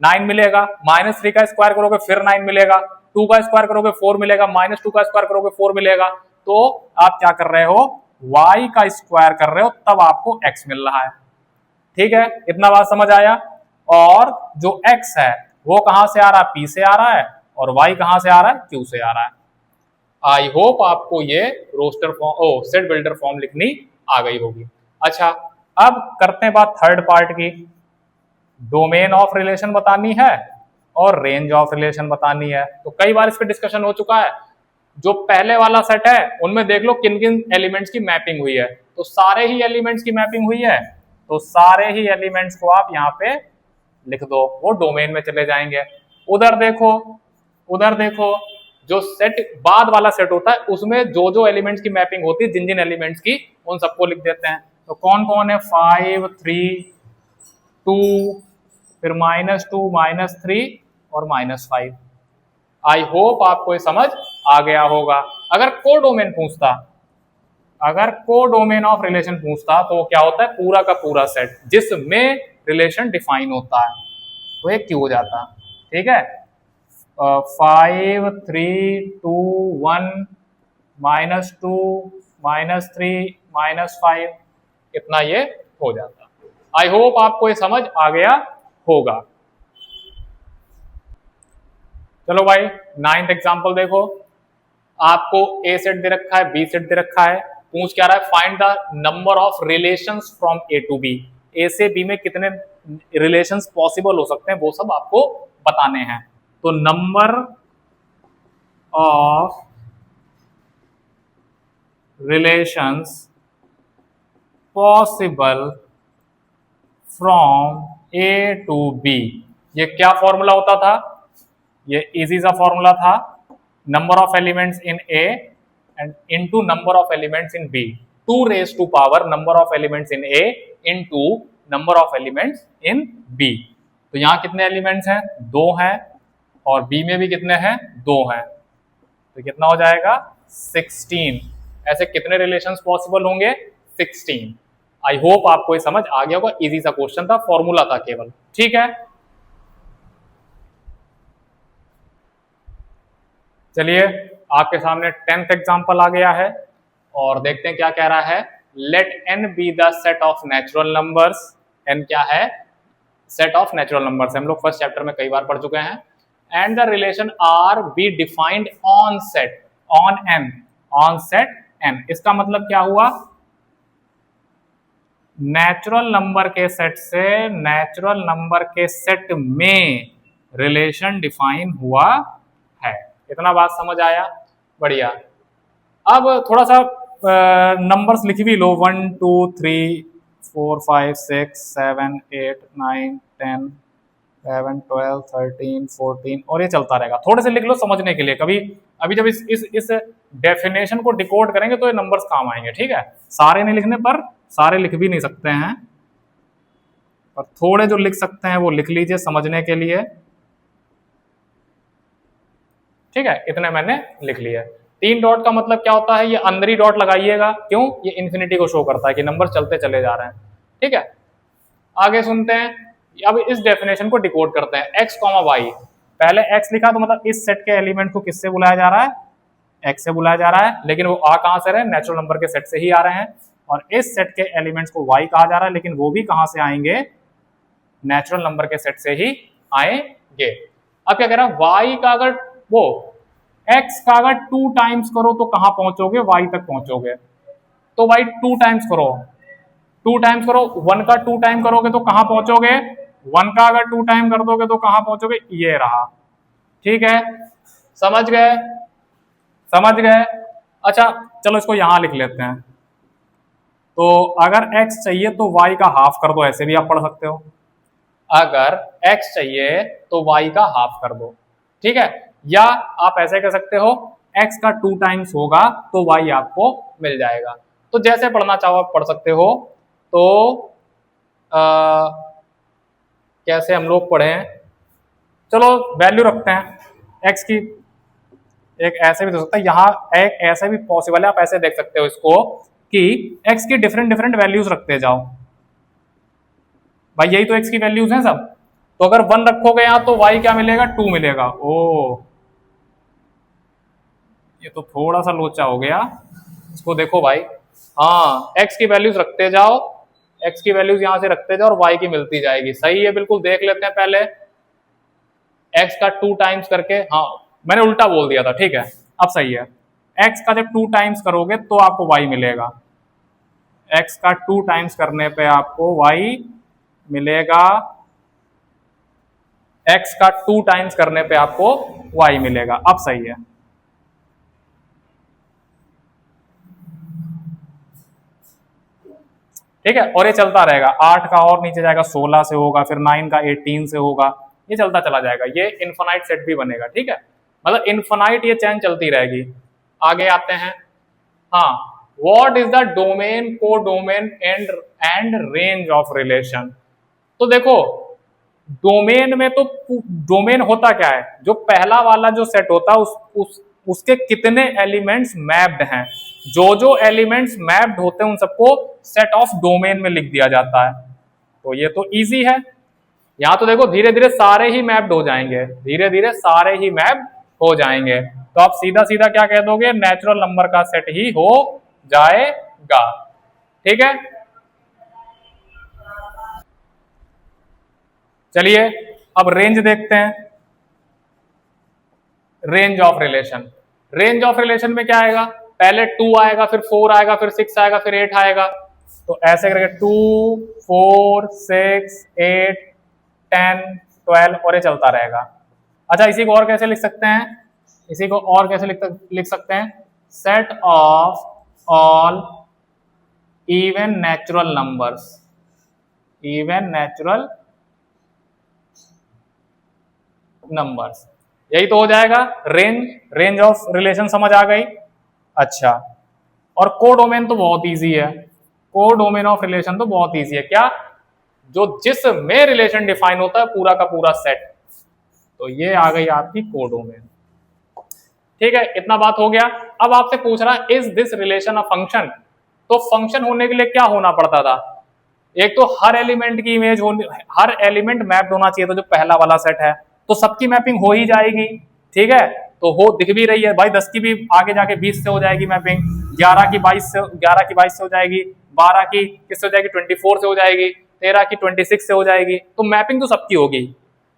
9 मिलेगा, -3 का स्क्वायर करोगे फिर 9 मिलेगा, 2 का स्क्वायर करोगे 4 मिलेगा, -2 का स्क्वायर करोगे 4 मिलेगा। तो आप क्या कर रहे हो, y का स्क्वायर कर रहे हो तब आपको x मिल रहा है, ठीक है। इतना बात समझ आया। और जो x है वो कहां से आ रहा है, p से आ रहा है, और y कहां से आ रहा है, q से आ रहा है। आई होप आपको ये roster form set builder form लिखनी आ गई होगी। अच्छा, अब करते हैं बात थर्ड पार्ट की। डोमेन ऑफ रिलेशन बतानी है और रेंज ऑफ रिलेशन बतानी है। तो कई बार इस पे डिस्कशन हो चुका है। जो पहले वाला सेट है उनमें देख लो किन किन एलिमेंट्स की मैपिंग हुई है, तो सारे ही एलिमेंट्स की मैपिंग हुई है, तो सारे ही एलिमेंट्स को आप यहाँ पे लिख दो, वो डोमेन में चले जाएंगे। उधर देखो, उधर देखो, जो सेट बाद वाला सेट होता है उसमें जो जो एलिमेंट्स की मैपिंग होती है, जिन जिन एलिमेंट्स की, उन सबको लिख देते हैं। तो कौन कौन है, 5 3 2, फिर -2 -3 और -5। आई होप आपको ये समझ आ गया होगा। अगर कोडोमेन पूछता, अगर कोडोमेन ऑफ रिलेशन पूछता तो क्या होता है, पूरा का पूरा सेट जिसमें रिलेशन डिफाइन होता है, तो ये क्यों हो जाता, ठीक है। 5 3 2 1 -2 -3 -5, इतना ये हो जाता। आई होप आपको ये समझ आ गया होगा। चलो भाई, 9th एग्जांपल देखो। आपको ए सेट दे रखा है, बी सेट दे रखा है, पूछ क्या रहा है, find the number of relations from A to B. A से बी में कितने रिलेशंस पॉसिबल हो सकते हैं वो सब आपको बताने हैं। तो number of relations possible from A to B, ये क्या फॉर्मूला होता था, ये इजी सा फॉर्मूला था, number of elements in A and into number of elements in B, 2 raise to power number of elements in A into number of elements in B. तो यहां कितने एलिमेंट्स हैं, 2 हैं, और बी में भी कितने हैं, 2 हैं, तो कितना हो जाएगा 16। ऐसे कितने रिलेशंस पॉसिबल होंगे, 16। आई होप आपको ये समझ आ गया होगा, इजी सा क्वेश्चन था, फॉर्मूला था केवल, ठीक है। चलिए आपके सामने 10th एग्जांपल आ गया है और देखते हैं क्या कह रहा है। Let n be the set of natural numbers. n क्या है, सेट ऑफ नेचुरल नंबर्स, हम लोग फर्स्ट चैप्टर में कई बार पढ़ चुके हैं। And the relation R be defined on set, on n, on set n। इसका मतलब क्या हुआ, नेचुरल नंबर के सेट से नेचुरल नंबर के सेट में रिलेशन डिफाइन हुआ है। इतना बात समझ आया, बढ़िया। अब थोड़ा सा नंबर्स लिख भी लो, 1 2 3 4 5 6 7 8 9 10 11 12 13 14, और ये चलता रहेगा। थोड़े से लिख लो समझने के लिए, कभी अभी जब इस डेफिनेशन को डिकोड करेंगे तो ये नंबर्स काम आएंगे, ठीक है। सारे नहीं लिखने पर, सारे लिख भी नहीं सकते हैं, पर थोड़े जो लिख सकते हैं वो लिख लीजिए समझने के लिए, ठीक है। इतने मैंने लिख लिया। 3 डॉट का मतलब क्या होता है, ये अंदर ही डॉट लगाइएगा, क्यों, ये इन्फिनिटी को शो करता है कि नंबर चलते चले जा रहे हैं, ठीक है। आगे सुनते हैं, अब इस डेफिनेशन को डिकोड करते हैं। x, y, पहले x लिखा तो मतलब इस सेट के एलिमेंट को किससे बुलाया जा रहा है, x से बुलाया जा रहा है, लेकिन वो आ कहां से रहे, नेचुरल नंबर के सेट से ही आ रहे हैं। और इस सेट के एलिमेंट्स को y कहा जा रहा है, लेकिन वो भी कहां से आएंगे, नेचुरल नंबर के सेट से ही आएंगे। अब क्या कह रहा है, y का अगर वो x का अगर 2 टाइम्स करो तो कहां पहुंचोगे, y तक पहुंचोगे। तो भाई 2 टाइम्स करो, 2 टाइम्स करो, 1 का 2 टाइम करोगे तो कहां पहुंचोगे, 1 का अगर 2 टाइम कर दोगे तो कहां पहुंचोगे, ये रहा, ठीक है। समझ गए, समझ गए। अच्छा चलो इसको यहां लिख लेते हैं। तो अगर x चाहिए तो y का हाफ कर दो, ऐसे भी आप पढ़ सकते हो। अगर x चाहिए तो y का हाफ कर दो, ठीक है। या आप ऐसे कह सकते हो, x का 2 टाइम्स होगा तो y आपको मिल जाएगा। तो जैसे पढ़ना चाहो आप पढ़ सकते हो। तो कैसे हम लोग पढ़े, चलो वैल्यू रखते हैं x की, एक ऐसे भी हो सकता है, यहाँ एक ऐसे भी पॉसिबल है, आप ऐसे देख सकते हो इसको कि x की डिफरेंट डिफरेंट वैल्यूज रखते जाओ। भाई यही तो x की वैल्यूज हैं सब, तो अगर 1 रखोगे यहाँ तो y क्या मिलेगा, 2 मिलेगा। ओ ये तो थोड़ा सा लोचा हो गया, इसको देखो भाई। हाँ x की वैल्यूज रखते जाओ, x की वैल्यूज यहां से रखते जाओ और y की मिलती जाएगी। सही है, बिल्कुल देख लेते हैं पहले x का 2 टाइम्स करके। हाँ मैंने उल्टा बोल दिया था, ठीक है अब सही है। x का जब 2 टाइम्स करोगे तो आपको y मिलेगा, x का 2 टाइम्स करने पे आपको y मिलेगा, x का 2 टाइम्स करने पे आपको y मिलेगा। अब सही है। ठीक है, और ये चलता रहेगा, 8 का और नीचे जाएगा 16 से होगा, फिर 9 का 18 से होगा, ये चलता चला जाएगा। ये इनफाइनाइट सेट भी बनेगा, ठीक है, मतलब इनफाइनाइट ये चेन चलती रहेगी। आगे आते हैं। हाँ, व्हाट इज द डोमेन, को domain and range of relation. तो देखो डोमेन में तो डोमेन होता क्या है, जो पहला वाला जो सेट होता है उसके कितने एलिमेंट्स मैप्ड हैं, जो जो एलिमेंट्स मैप्ड होते हैं उन सबको सेट ऑफ डोमेन में लिख दिया जाता है। तो ये तो इजी है। यहाँ तो देखो धीरे धीरे सारे ही मैप्ड हो जाएंगे, धीरे धीरे सारे ही मैप्ड हो जाएंगे, तो आप सीधा सीधा क्या कह दोगे, नेचुरल नंबर का सेट ही हो जाएगा। ठीक है, चलिए अब रेंज देखते हैं। Range of relation, range of relation में क्या आएगा, पहले 2 आएगा, फिर 4 आएगा, फिर 6 आएगा, फिर 8 आएगा। तो ऐसे करके 2 4 6 8 10 12 और ये चलता रहेगा। अच्छा इसी को और कैसे लिख सकते हैं, इसी को और कैसे लिख सकते हैं, set of all even natural numbers, even natural numbers, यही तो हो जाएगा रेंज। रेंज ऑफ रिलेशन समझ आ गई। अच्छा, और कोडोमेन तो बहुत इजी है, कोडोमेन ऑफ रिलेशन तो बहुत इजी है। क्या, जो जिसमें रिलेशन डिफाइन होता है पूरा का पूरा सेट, तो ये आ गई आपकी कोडोमेन। ठीक है, इतना बात हो गया। अब आपसे पूछ रहा है is this relation a function, तो फंक्शन होने के लिए क्या होना पड़ता था, एक तो हर एलिमेंट की इमेज होनी, हर एलिमेंट मैप्ड होना चाहिए था जो पहला वाला सेट है, तो सबकी मैपिंग हो ही जाएगी। ठीक है, तो हो दिख भी रही है भाई, 10 की भी आगे जाके 20 से हो जाएगी मैपिंग, 11 की 22 से, 11 की 22 से हो जाएगी, 12 की किससे हो जाएगी, 24 से हो जाएगी, 13 की 26 से हो जाएगी, तो मैपिंग तो सबकी होगी,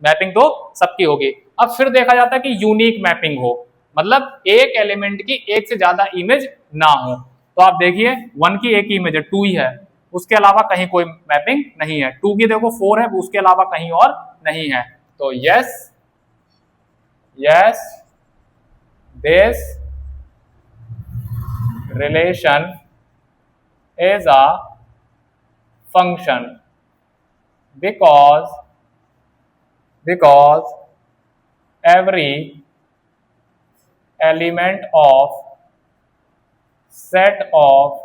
मैपिंग तो सबकी होगी। अब फिर देखा जाता है कि यूनिक मैपिंग हो, मतलब एक एलिमेंट की एक से ज्यादा इमेज ना हो। तो आप देखिए 1 की एक ही इमेज है, 2 ही है, उसके अलावा कहीं कोई मैपिंग नहीं है। 2 की देखो 4 है, उसके अलावा कहीं और नहीं है। तो yes yes this relation is a function because every element of set of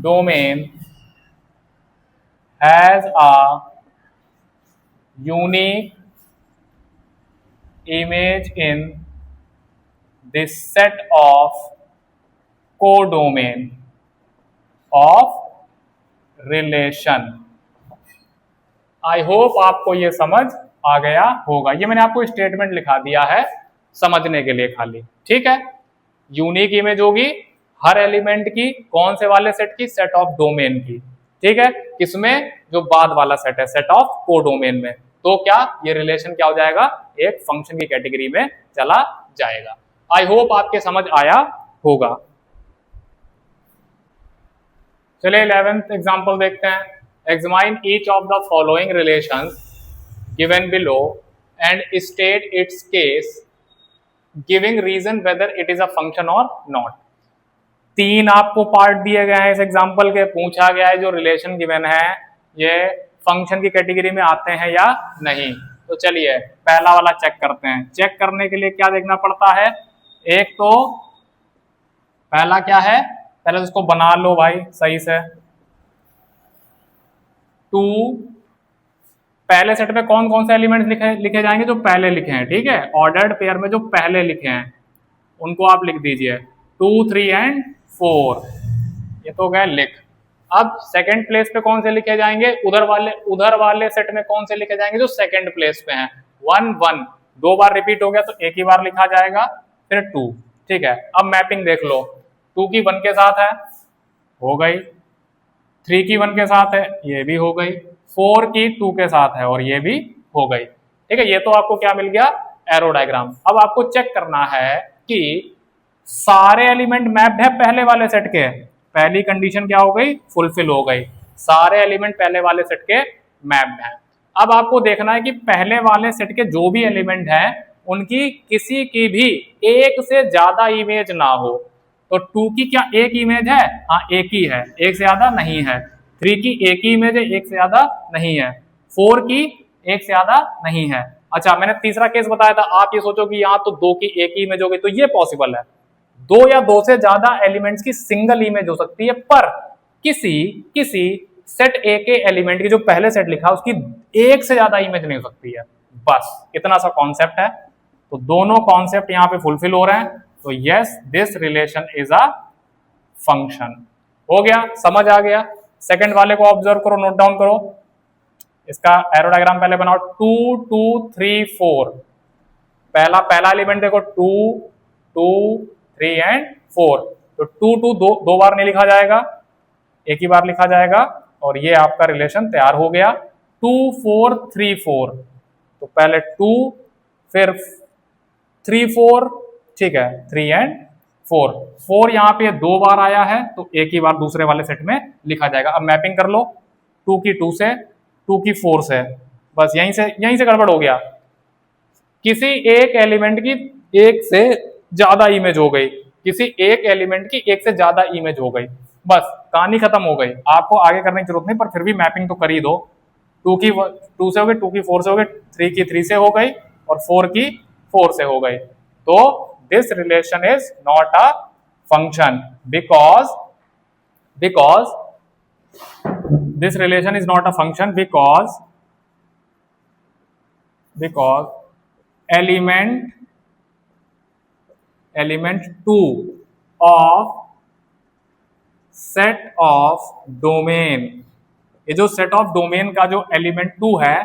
domain has a unique image in this set of codomain of relation। I hope आपको ये समझ आ गया होगा, ये मैंने आपको स्टेटमेंट लिखा दिया है समझने के लिए खाली। ठीक है, यूनिक इमेज होगी हर एलिमेंट की, कौन से वाले सेट की, सेट ऑफ डोमेन की। ठीक है, किसमें, जो बाद वाला सेट है, सेट ऑफ कोडोमेन में। तो क्या ये रिलेशन क्या हो जाएगा, एक फंक्शन की कैटेगरी में चला जाएगा। आई होप आपके समझ आया होगा। चलिए 11th एग्जांपल देखते हैं। Examine each of the following relations given below and state its case giving reason whether it is a function or not. 3 आपको पार्ट दिए गए हैं इस एग्जांपल के, पूछा गया है जो रिलेशन गिवन है ये फंक्शन की कैटेगरी में आते हैं या नहीं। तो चलिए पहला वाला चेक करते हैं। चेक करने के लिए क्या देखना पड़ता है, एक तो पहला क्या है, पहले उसको बना लो भाई सही से। 2 पहले सेट में कौन कौन से एलिमेंट्स लिखे जाएंगे, जो पहले लिखे हैं। ठीक है, ऑर्डर्ड पेयर में जो पहले लिखे हैं, उनको आप लिख दीजिए 2, 3 एंड 4। ये तो गए लिख। अब सेकंड प्लेस पे कौन से लिखे जाएंगे? उधर वाले सेट में कौन से लिखे जाएंगे जो सेकंड प्लेस पे हैं? 1, 1 दो बार रिपीट हो गया तो एक ही बार लिखा जाएगा, फिर 2। ठीक है, अब मैपिंग देख लो। 2 की 1 के साथ है, हो गई। 3 की 1 के साथ है, ये भी हो गई। 4 की 2 के साथ है और ये भी हो गई। ठीक है, ये तो आपको क्या मिल गया? Arrow diagram. अब आपको चेक करना है कि सारे एलिमेंट मैप्ड है पहले वाले सेट के। पहली कंडीशन क्या हो गई? फुलफिल हो गई, सारे एलिमेंट पहले वाले सेट के मैप्ड हैं। अब आपको देखना है कि पहले वाले सेट के जो भी एलिमेंट हैं उनकी किसी की भी एक से ज्यादा इमेज ना हो। तो 2 की क्या एक इमेज है? हाँ, एक ही है, एक से ज्यादा नहीं है। 3 की एक ही इमेज है, एक से ज्यादा नहीं है। 4 की एक से ज्यादा नहीं है। अच्छा, मैंने तीसरा केस बताया था, आप ये सोचो कि यहाँ तो 2 की एक ही इमेज हो गई, तो ये पॉसिबल है। 2 या 2 से ज्यादा एलिमेंट्स की सिंगल इमेज हो सकती है, पर किसी सेट ए के एलिमेंट की जो पहले सेट लिखा उसकी एक से ज्यादा इमेज नहीं हो सकती है। बस इतना सा कॉन्सेप्ट है। तो दोनों कॉन्सेप्ट यहाँ पे फुलफिल हो रहे हैं। तो yes, this relation is a function. हो गया, समझ आ गया। सेकंड वाले को ऑब्जर्व करो, नोट डाउन करो। इसका एरो डायग्राम पहले बनाओ। 2, 2, 3, 4। पहला एलिमेंट देखो 2, 2, 3 एंड 4। तो 2, 2 दो बार नहीं लिखा जाएगा, एक ही बार लिखा जाएगा और ये आपका रिलेशन तैयार हो गया। 2, 4, 3, 4। तो पहले 2, फिर 3, 4। ठीक है, 3 एंड 4। 4 यहाँ पे 2 बार आया है तो एक ही बार दूसरे वाले सेट में लिखा जाएगा। अब मैपिंग कर लो। 2 की 2 से, 2 की 4 से। बस यहीं से गड़बड़ हो गया। किसी एक एलिमेंट की एक से ज्यादा इमेज हो गई, किसी एक एलिमेंट की एक से ज्यादा इमेज हो गई, बस कहानी खत्म हो गई। आपको आगे करने की जरूरत नहीं, पर फिर भी मैपिंग तो कर ही दो। 2 की 2 से हो गई, 2 की 4 से हो गई, 3 की 3 से हो गई और 4 की 4 से हो गई। तो this relation is not a function because this relation is not a function because element 2 of set of domain, ये जो सेट ऑफ डोमेन का जो एलिमेंट 2 है,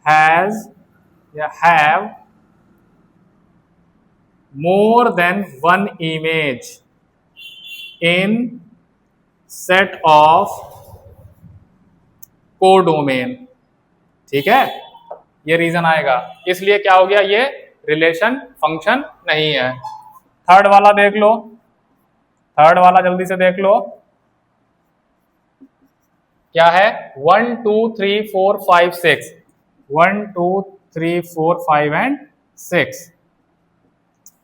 हैज या have more than one image in set of codomain. ठीक है, ये reason आएगा, इसलिए क्या हो गया, ये रिलेशन फंक्शन नहीं है। थर्ड वाला देख लो, थर्ड वाला जल्दी से देख लो क्या है। 1, 2, 3, 4, 5, 6। 1, 2, 3, 4, 5 एंड 6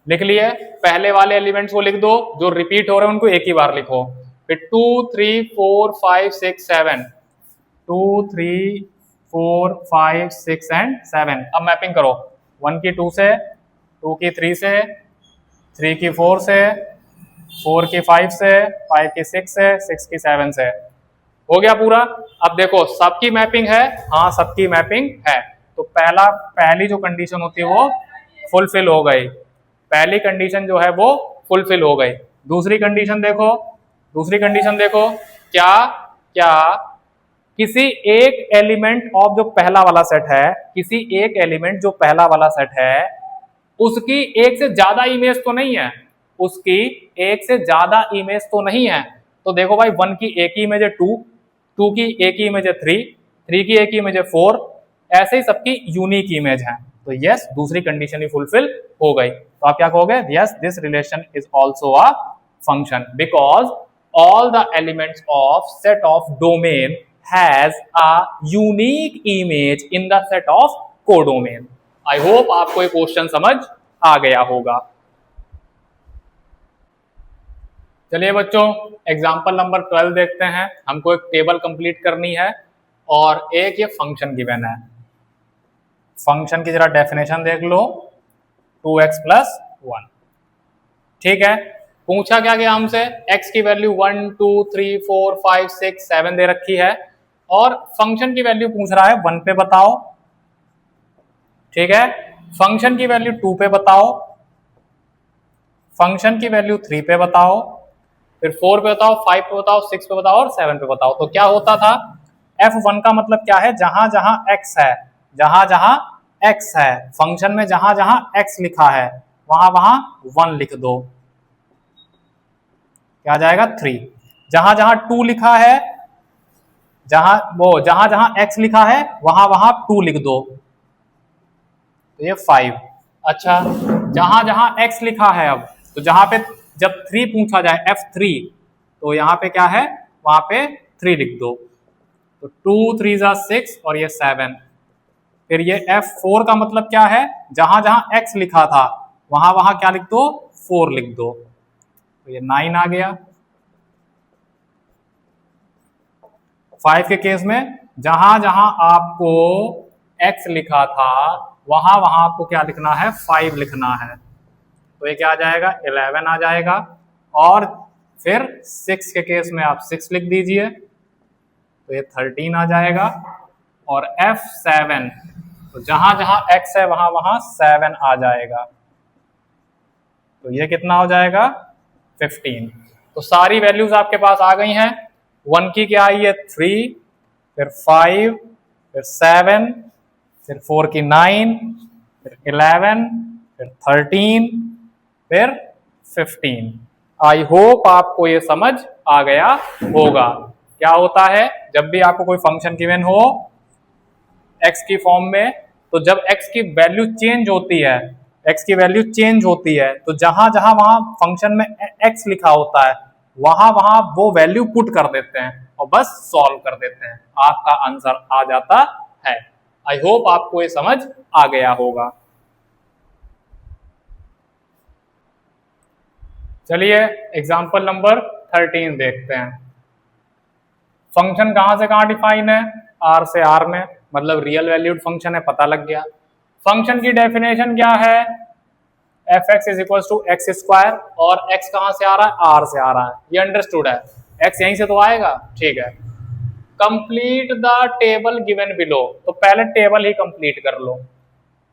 लिख लिए। पहले वाले एलिमेंट्स को लिख दो, जो रिपीट हो रहे हैं उनको एक ही बार लिखो। फिर 2, 3, 4, 5, 6, 7। 2, 3, 4, 5, 6 एंड 7। अब मैपिंग करो। 1 की 2 से, 2 की 3 से, 3 की 4 से, 4 की 5 से, 5 की 6 से, 6 की 7 से। हो गया पूरा। अब देखो सबकी मैपिंग है, हाँ सबकी मैपिंग है। तो पहली जो कंडीशन होती है वो फुलफिल हो गई, पहली कंडीशन जो है वो फुलफिल हो गई। दूसरी कंडीशन देखो, दूसरी कंडीशन देखो क्या क्या किसी एक एलिमेंट ऑफ जो पहला वाला सेट है, किसी एक एलिमेंट जो पहला वाला सेट है उसकी एक से ज्यादा इमेज तो नहीं है, उसकी एक से ज्यादा इमेज तो नहीं है। तो देखो भाई 1 की एक ही इमेज है 2, 2 की एक ही इमेज है 3, 3 की एक ही इमेज है 4, ऐसे ही सबकी यूनिक इमेज है। तो यस, दूसरी कंडीशन ही फुलफिल हो गई। तो आप क्या कहोगे, yes this relation is also a function because all the elements of set of domain has a unique image in the set of codomain. I hope आपको ये क्वेश्चन समझ आ गया होगा। चलिए बच्चों, एग्जाम्पल नंबर 12 देखते हैं। हमको एक टेबल कंप्लीट करनी है और एक ये फंक्शन गिवन है। फंक्शन की जरा डेफिनेशन देख लो, 2x + 1। ठीक है, पूछा क्या गया हमसे, x की वैल्यू 1, 2, 3, 4, 5, 6, 7 दे रखी है और फंक्शन की वैल्यू पूछ रहा है 1 पे बताओ। ठीक है, फंक्शन की वैल्यू 2 पे बताओ। फंक्शन की वैल्यू 3 पे बताओ, फिर 4 पे बताओ, 5 पे बताओ, 6 पे बताओ और 7 पे बताओ। तो क्या होता था, f1 का मतलब क्या है, जहां जहां x है, जहां जहां x है फंक्शन में, जहां जहां x लिखा है वहां वहां 1 लिख दो, क्या आ जाएगा 3। जहां जहां 2 लिखा है, जहां जहां x लिखा है वहां वहां 2 लिख दो, तो ये 5। अच्छा, जहां जहां x लिखा है, अब तो जहां पे जब 3 पूछा जाए f3, तो यहां पे क्या है, वहां पे 3 लिख दो, तो 2 3 6 और ये 7। फिर ये f4 का मतलब क्या है, जहां जहां x लिखा था वहां वहां क्या लिख दो, 4 लिख दो, तो ये 9 आ गया। 5 के केस में जहां जहां आपको x लिखा था वहां वहां आपको क्या लिखना है, 5 लिखना है, तो ये क्या आ जाएगा, 11 आ जाएगा। और फिर 6 के केस में आप 6 लिख दीजिए, तो ये 13 आ जाएगा। और f7, तो जहां जहां x है वहां वहां 7 आ जाएगा, तो ये कितना हो जाएगा, 15। तो सारी वैल्यूज आपके पास आ गई हैं। 1 की क्या आई है, 3, फिर 5, फिर 7, फिर 4 की 9, फिर 11, फिर 13, फिर 15। आई होप आपको ये समझ आ गया होगा। क्या होता है, जब भी आपको कोई फंक्शन गिवन हो x की फॉर्म में, तो जब x की वैल्यू चेंज होती है, x की वैल्यू चेंज होती है, तो जहां जहां वहां फंक्शन में x लिखा होता है वहां वहां वो वैल्यू पुट कर देते हैं और बस सॉल्व कर देते हैं, आपका आंसर आ जाता है। आई होप आपको ये समझ आ गया होगा। चलिए एग्जाम्पल नंबर 13 देखते हैं। फंक्शन कहां से कहां डिफाइन है, आर से आर में, मतलब रियल वैल्यूड फंक्शन है, पता लग गया। फंक्शन की डेफिनेशन क्या है, f x is equal to x square, और एक्स कहां से आ रहा है, आर से आ रहा है, ये अंडरस्टूड है, एक्स यहीं से तो आएगा, ठीक है। Complete the table given below, तो पहले टेबल ही कंप्लीट कर लो।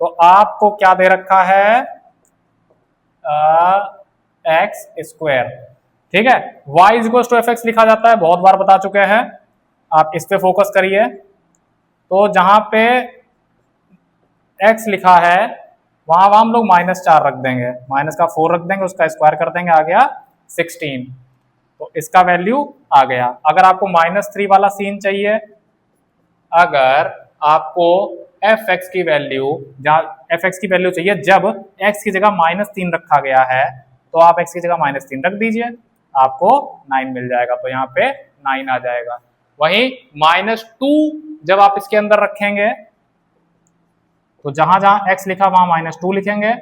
तो आपको क्या दे रखा है, एक्स स्क्वायर, ठीक है। Y is equal to f x लिखा जाता है, बहुत बार बता चुके हैं, आप इस पे फोकस करिए। तो जहां पे x लिखा है वहां हम लोग -4 रख देंगे, माइनस का 4 रख देंगे, उसका स्क्वायर कर देंगे, आ गया 16। तो इसका वैल्यू आ गया। अगर आपको -3 वाला सीन चाहिए, अगर आपको एफ एक्स की वैल्यू, जहां एफ एक्स की वैल्यू चाहिए जब x की जगह -3 रखा गया है, तो आप x की जगह -3 रख दीजिए, आपको 9 मिल जाएगा, तो यहाँ पे 9 आ जाएगा। वहीं -2 जब आप इसके अंदर रखेंगे, तो जहां जहां x लिखा वहां -2 लिखेंगे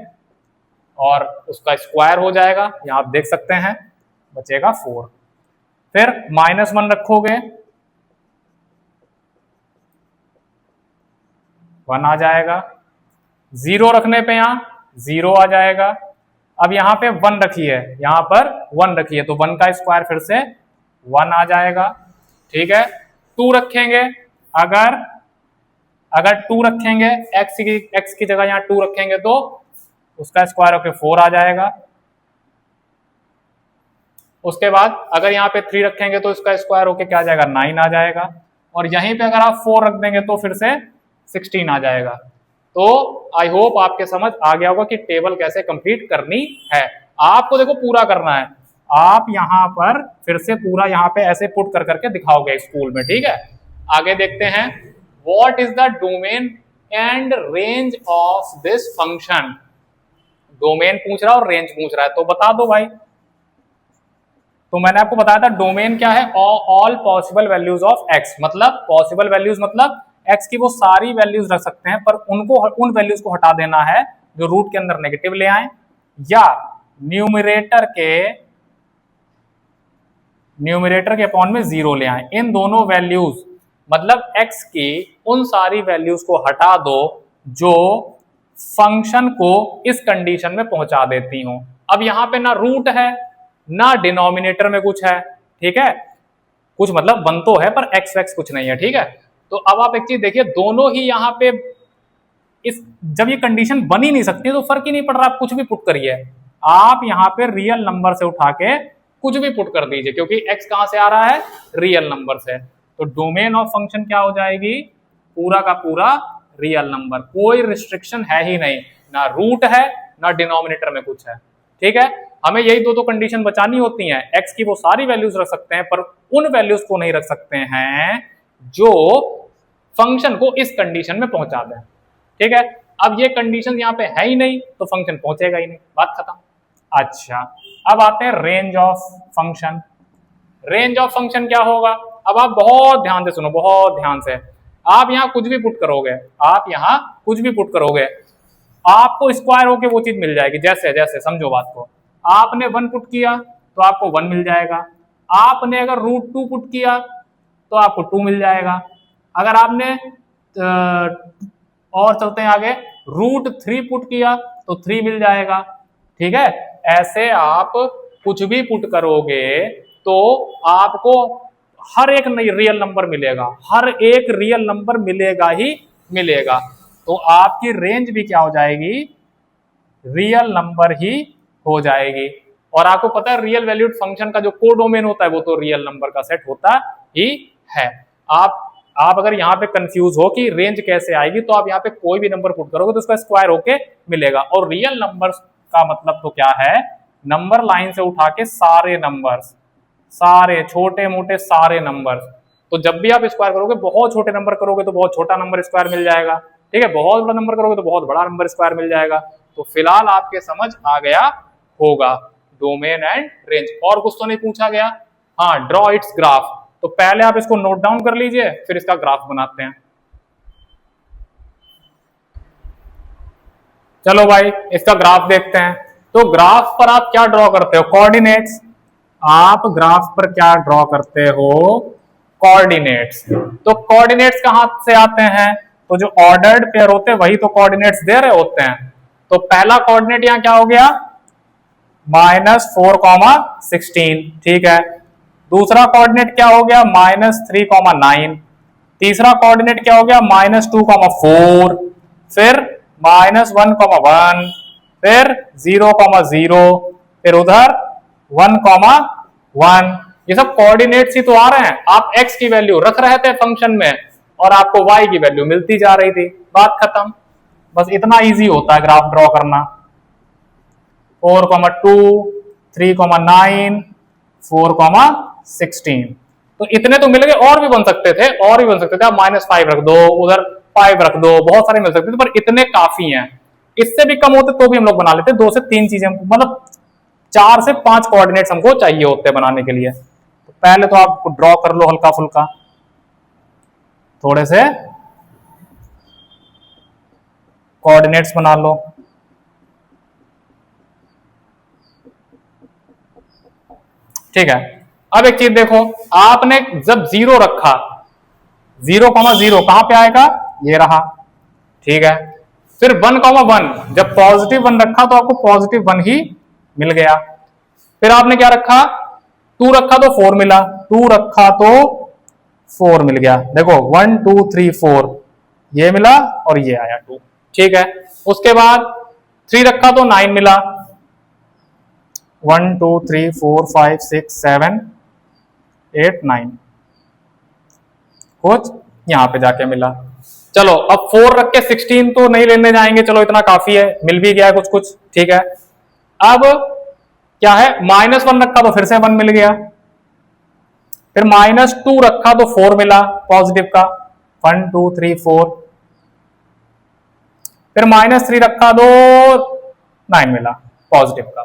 और उसका स्क्वायर हो जाएगा, यहां आप देख सकते हैं, बचेगा 4। फिर -1 रखोगे, 1 आ जाएगा। 0 रखने पे यहां 0 आ जाएगा। अब यहां पे 1 रखिए, यहां पर 1 रखिए, तो 1 का स्क्वायर फिर से 1 आ जाएगा, ठीक है। 2 रखेंगे, अगर 2 रखेंगे, x की जगह यहां 2 रखेंगे, तो उसका स्क्वायर होके 4 आ जाएगा। उसके बाद अगर यहाँ पे 3 रखेंगे तो इसका स्क्वायर होके क्या आ जाएगा, 9 आ जाएगा। और यहीं पे अगर आप 4 रख देंगे तो फिर से 16 आ जाएगा। तो आई होप आपके समझ आ गया होगा कि टेबल कैसे कंप्लीट करनी है। आपको देखो पूरा करना है, आप यहाँ पर फिर से पूरा यहाँ पे ऐसे पुट कर करके दिखाओगे स्कूल में, ठीक है। आगे देखते हैं, what is the domain and range of this function. Domain पूछ रहा है और रेंज पूछ रहा है, तो बता दो भाई। तो मैंने आपको बताया था डोमेन क्या है, all possible values of x, मतलब पॉसिबल वैल्यूज मतलब एक्स की वो सारी वैल्यूज रख सकते हैं, पर उनको उन वैल्यूज को हटा देना है जो रूट के अंदर नेगेटिव ले आए, या न्यूमरेटर के अपॉन में 0 ले आए। इन दोनों वैल्यूज मतलब एक्स की उन सारी वैल्यूज को हटा दो जो फंक्शन को इस कंडीशन में पहुंचा देती हूं। अब यहां पे ना रूट है ना डिनोमिनेटर में कुछ है, ठीक है, कुछ मतलब 1 तो है पर एक्स वैक्स कुछ नहीं है, ठीक है। तो अब आप एक चीज देखिए, दोनों ही यहाँ पे जब ये कंडीशन बन ही नहीं सकती तो फर्क ही नहीं पड़ रहा, आप कुछ भी पुट करिए, आप यहाँ पे रियल नंबर से उठा के कुछ भी पुट कर दीजिए, क्योंकि x कहां से आ रहा है, रियल नंबर से। तो डोमेन ऑफ फंक्शन क्या हो जाएगी, पूरा का पूरा रियल नंबर, कोई रिस्ट्रिक्शन है ही नहीं, ना रूट है ना डिनोमिनेटर में कुछ है। ठीक है, हमें यही दो कंडीशन बचानी होती हैं। x की वो सारी वैल्यूज रख सकते हैं, पर उन वैल्यूज को नहीं रख सकते हैं जो फंक्शन को इस कंडीशन में पहुंचा दें। ठीक है, अब ये कंडीशन यहाँ पे है ही नहीं तो फंक्शन पहुंचेगा ही नहीं, बात खत्म। अच्छा, अब आते हैं range of function. Range of function क्या होगा, अब आप बहुत ध्यान से सुनो, बहुत ध्यान से। आप यहाँ कुछ भी पुट करोगे, आप यहाँ कुछ भी पुट करोगे, आपको स्क्वायर होके वो चीज मिल जाएगी। जैसे जैसे समझो बात को, आपने 1 पुट किया तो आपको 1 मिल जाएगा, आपने अगर √2 पुट किया तो आपको 2 मिल जाएगा, अगर आपने और चलते हैं आगे, √3 पुट किया तो 3 मिल जाएगा। ठीक है, ऐसे आप कुछ भी पुट करोगे तो आपको हर एक नई रियल नंबर मिलेगा, हर एक रियल नंबर मिलेगा ही मिलेगा। तो आपकी रेंज भी क्या हो जाएगी, रियल नंबर ही हो जाएगी। और आपको पता है रियल वैल्यूड फंक्शन का जो कोडोमेन होता है वो तो रियल नंबर का सेट होता ही है। आप अगर यहाँ पे कंफ्यूज हो कि रेंज कैसे आएगी, तो आप यहाँ पे कोई भी नंबर पुट करोगे तो उसका स्क्वायर होके मिलेगा। और रियल नंबर का मतलब तो क्या है, नंबर लाइन से उठा के सारे नंबर्स, सारे छोटे मोटे सारे नंबर्स। तो जब भी आप स्क्वायर करोगे, बहुत छोटे नंबर करोगे तो बहुत छोटा नंबर स्क्वायर मिल जाएगा, ठीक है, बहुत बड़ा नंबर करोगे तो बहुत बड़ा नंबर स्क्वायर मिल जाएगा। तो फिलहाल आपके समझ आ गया होगा डोमेन एंड रेंज। और कुछ तो नहीं पूछा गया। हाँ, ड्रॉ इट्स ग्राफ। तो पहले आप इसको नोट डाउन कर लीजिए, फिर इसका ग्राफ बनाते हैं। चलो भाई, इसका ग्राफ देखते हैं। तो ग्राफ पर आप क्या ड्रॉ करते हो, कोऑर्डिनेट्स। आप ग्राफ पर क्या ड्रॉ करते हो, कोऑर्डिनेट्स। तो कोऑर्डिनेट्स कहां से आते हैं, तो जो ऑर्डर्ड पेयर होते हैं वही तो कोऑर्डिनेट्स दे रहे होते हैं। तो पहला कोऑर्डिनेट यहां क्या हो गया, -4,16। ठीक है, दूसरा कोऑर्डिनेट क्या हो गया, -3,9। तीसरा कोऑर्डिनेट क्या हो गया, -2,4। फिर -1,1, फिर 0,0, फिर उधर 1,1। ये सब कोऑर्डिनेट्स ही तो आ रहे हैं। आप x की वैल्यू रख रहे थे फंक्शन में और आपको y की वैल्यू मिलती जा रही थी, बात खत्म। बस इतना इजी होता है ग्राफ ड्रॉ करना। 4,2, 3,9, 4,16। तो इतने तो मिल गए, और भी बन सकते थे, और भी बन सकते थे। आप -5 रख दो, उधर 5 रख दो, बहुत सारे मिल सकते थे, पर इतने काफी हैं। इससे भी कम होते तो भी हम लोग बना लेते। 2 से 3 चीजें, मतलब 4 से 5 कोऑर्डिनेट्स हमको चाहिए होते हैं बनाने के लिए। तो पहले तो आप ड्रॉ कर लो हल्का फुल्का, थोड़े से कोऑर्डिनेट्स बना लो। ठीक है, अब एक चीज देखो, आपने जब 0 रखा, 0,0 कहां पे आएगा, ये रहा। ठीक है, फिर 1,1, जब +1 रखा तो आपको +1 ही मिल गया। फिर आपने क्या रखा, 2 रखा तो 4 मिला, 2 रखा तो 4 मिल गया। देखो 1 2 3 4 ये मिला और ये आया 2। ठीक है, उसके बाद 3 रखा तो 9 मिला, 1 2 3 4 5 6 7 8 9, कुछ यहां पे जाके मिला। चलो अब 4 रख के 16 तो नहीं लेने जाएंगे, चलो इतना काफी है, मिल भी गया कुछ कुछ। ठीक है, अब क्या है, -1 रखा तो फिर से 1 मिल गया, फिर -2 रखा तो 4 मिला पॉजिटिव का, 1 2 3 4, फिर -3 रखा तो 9 मिला पॉजिटिव का।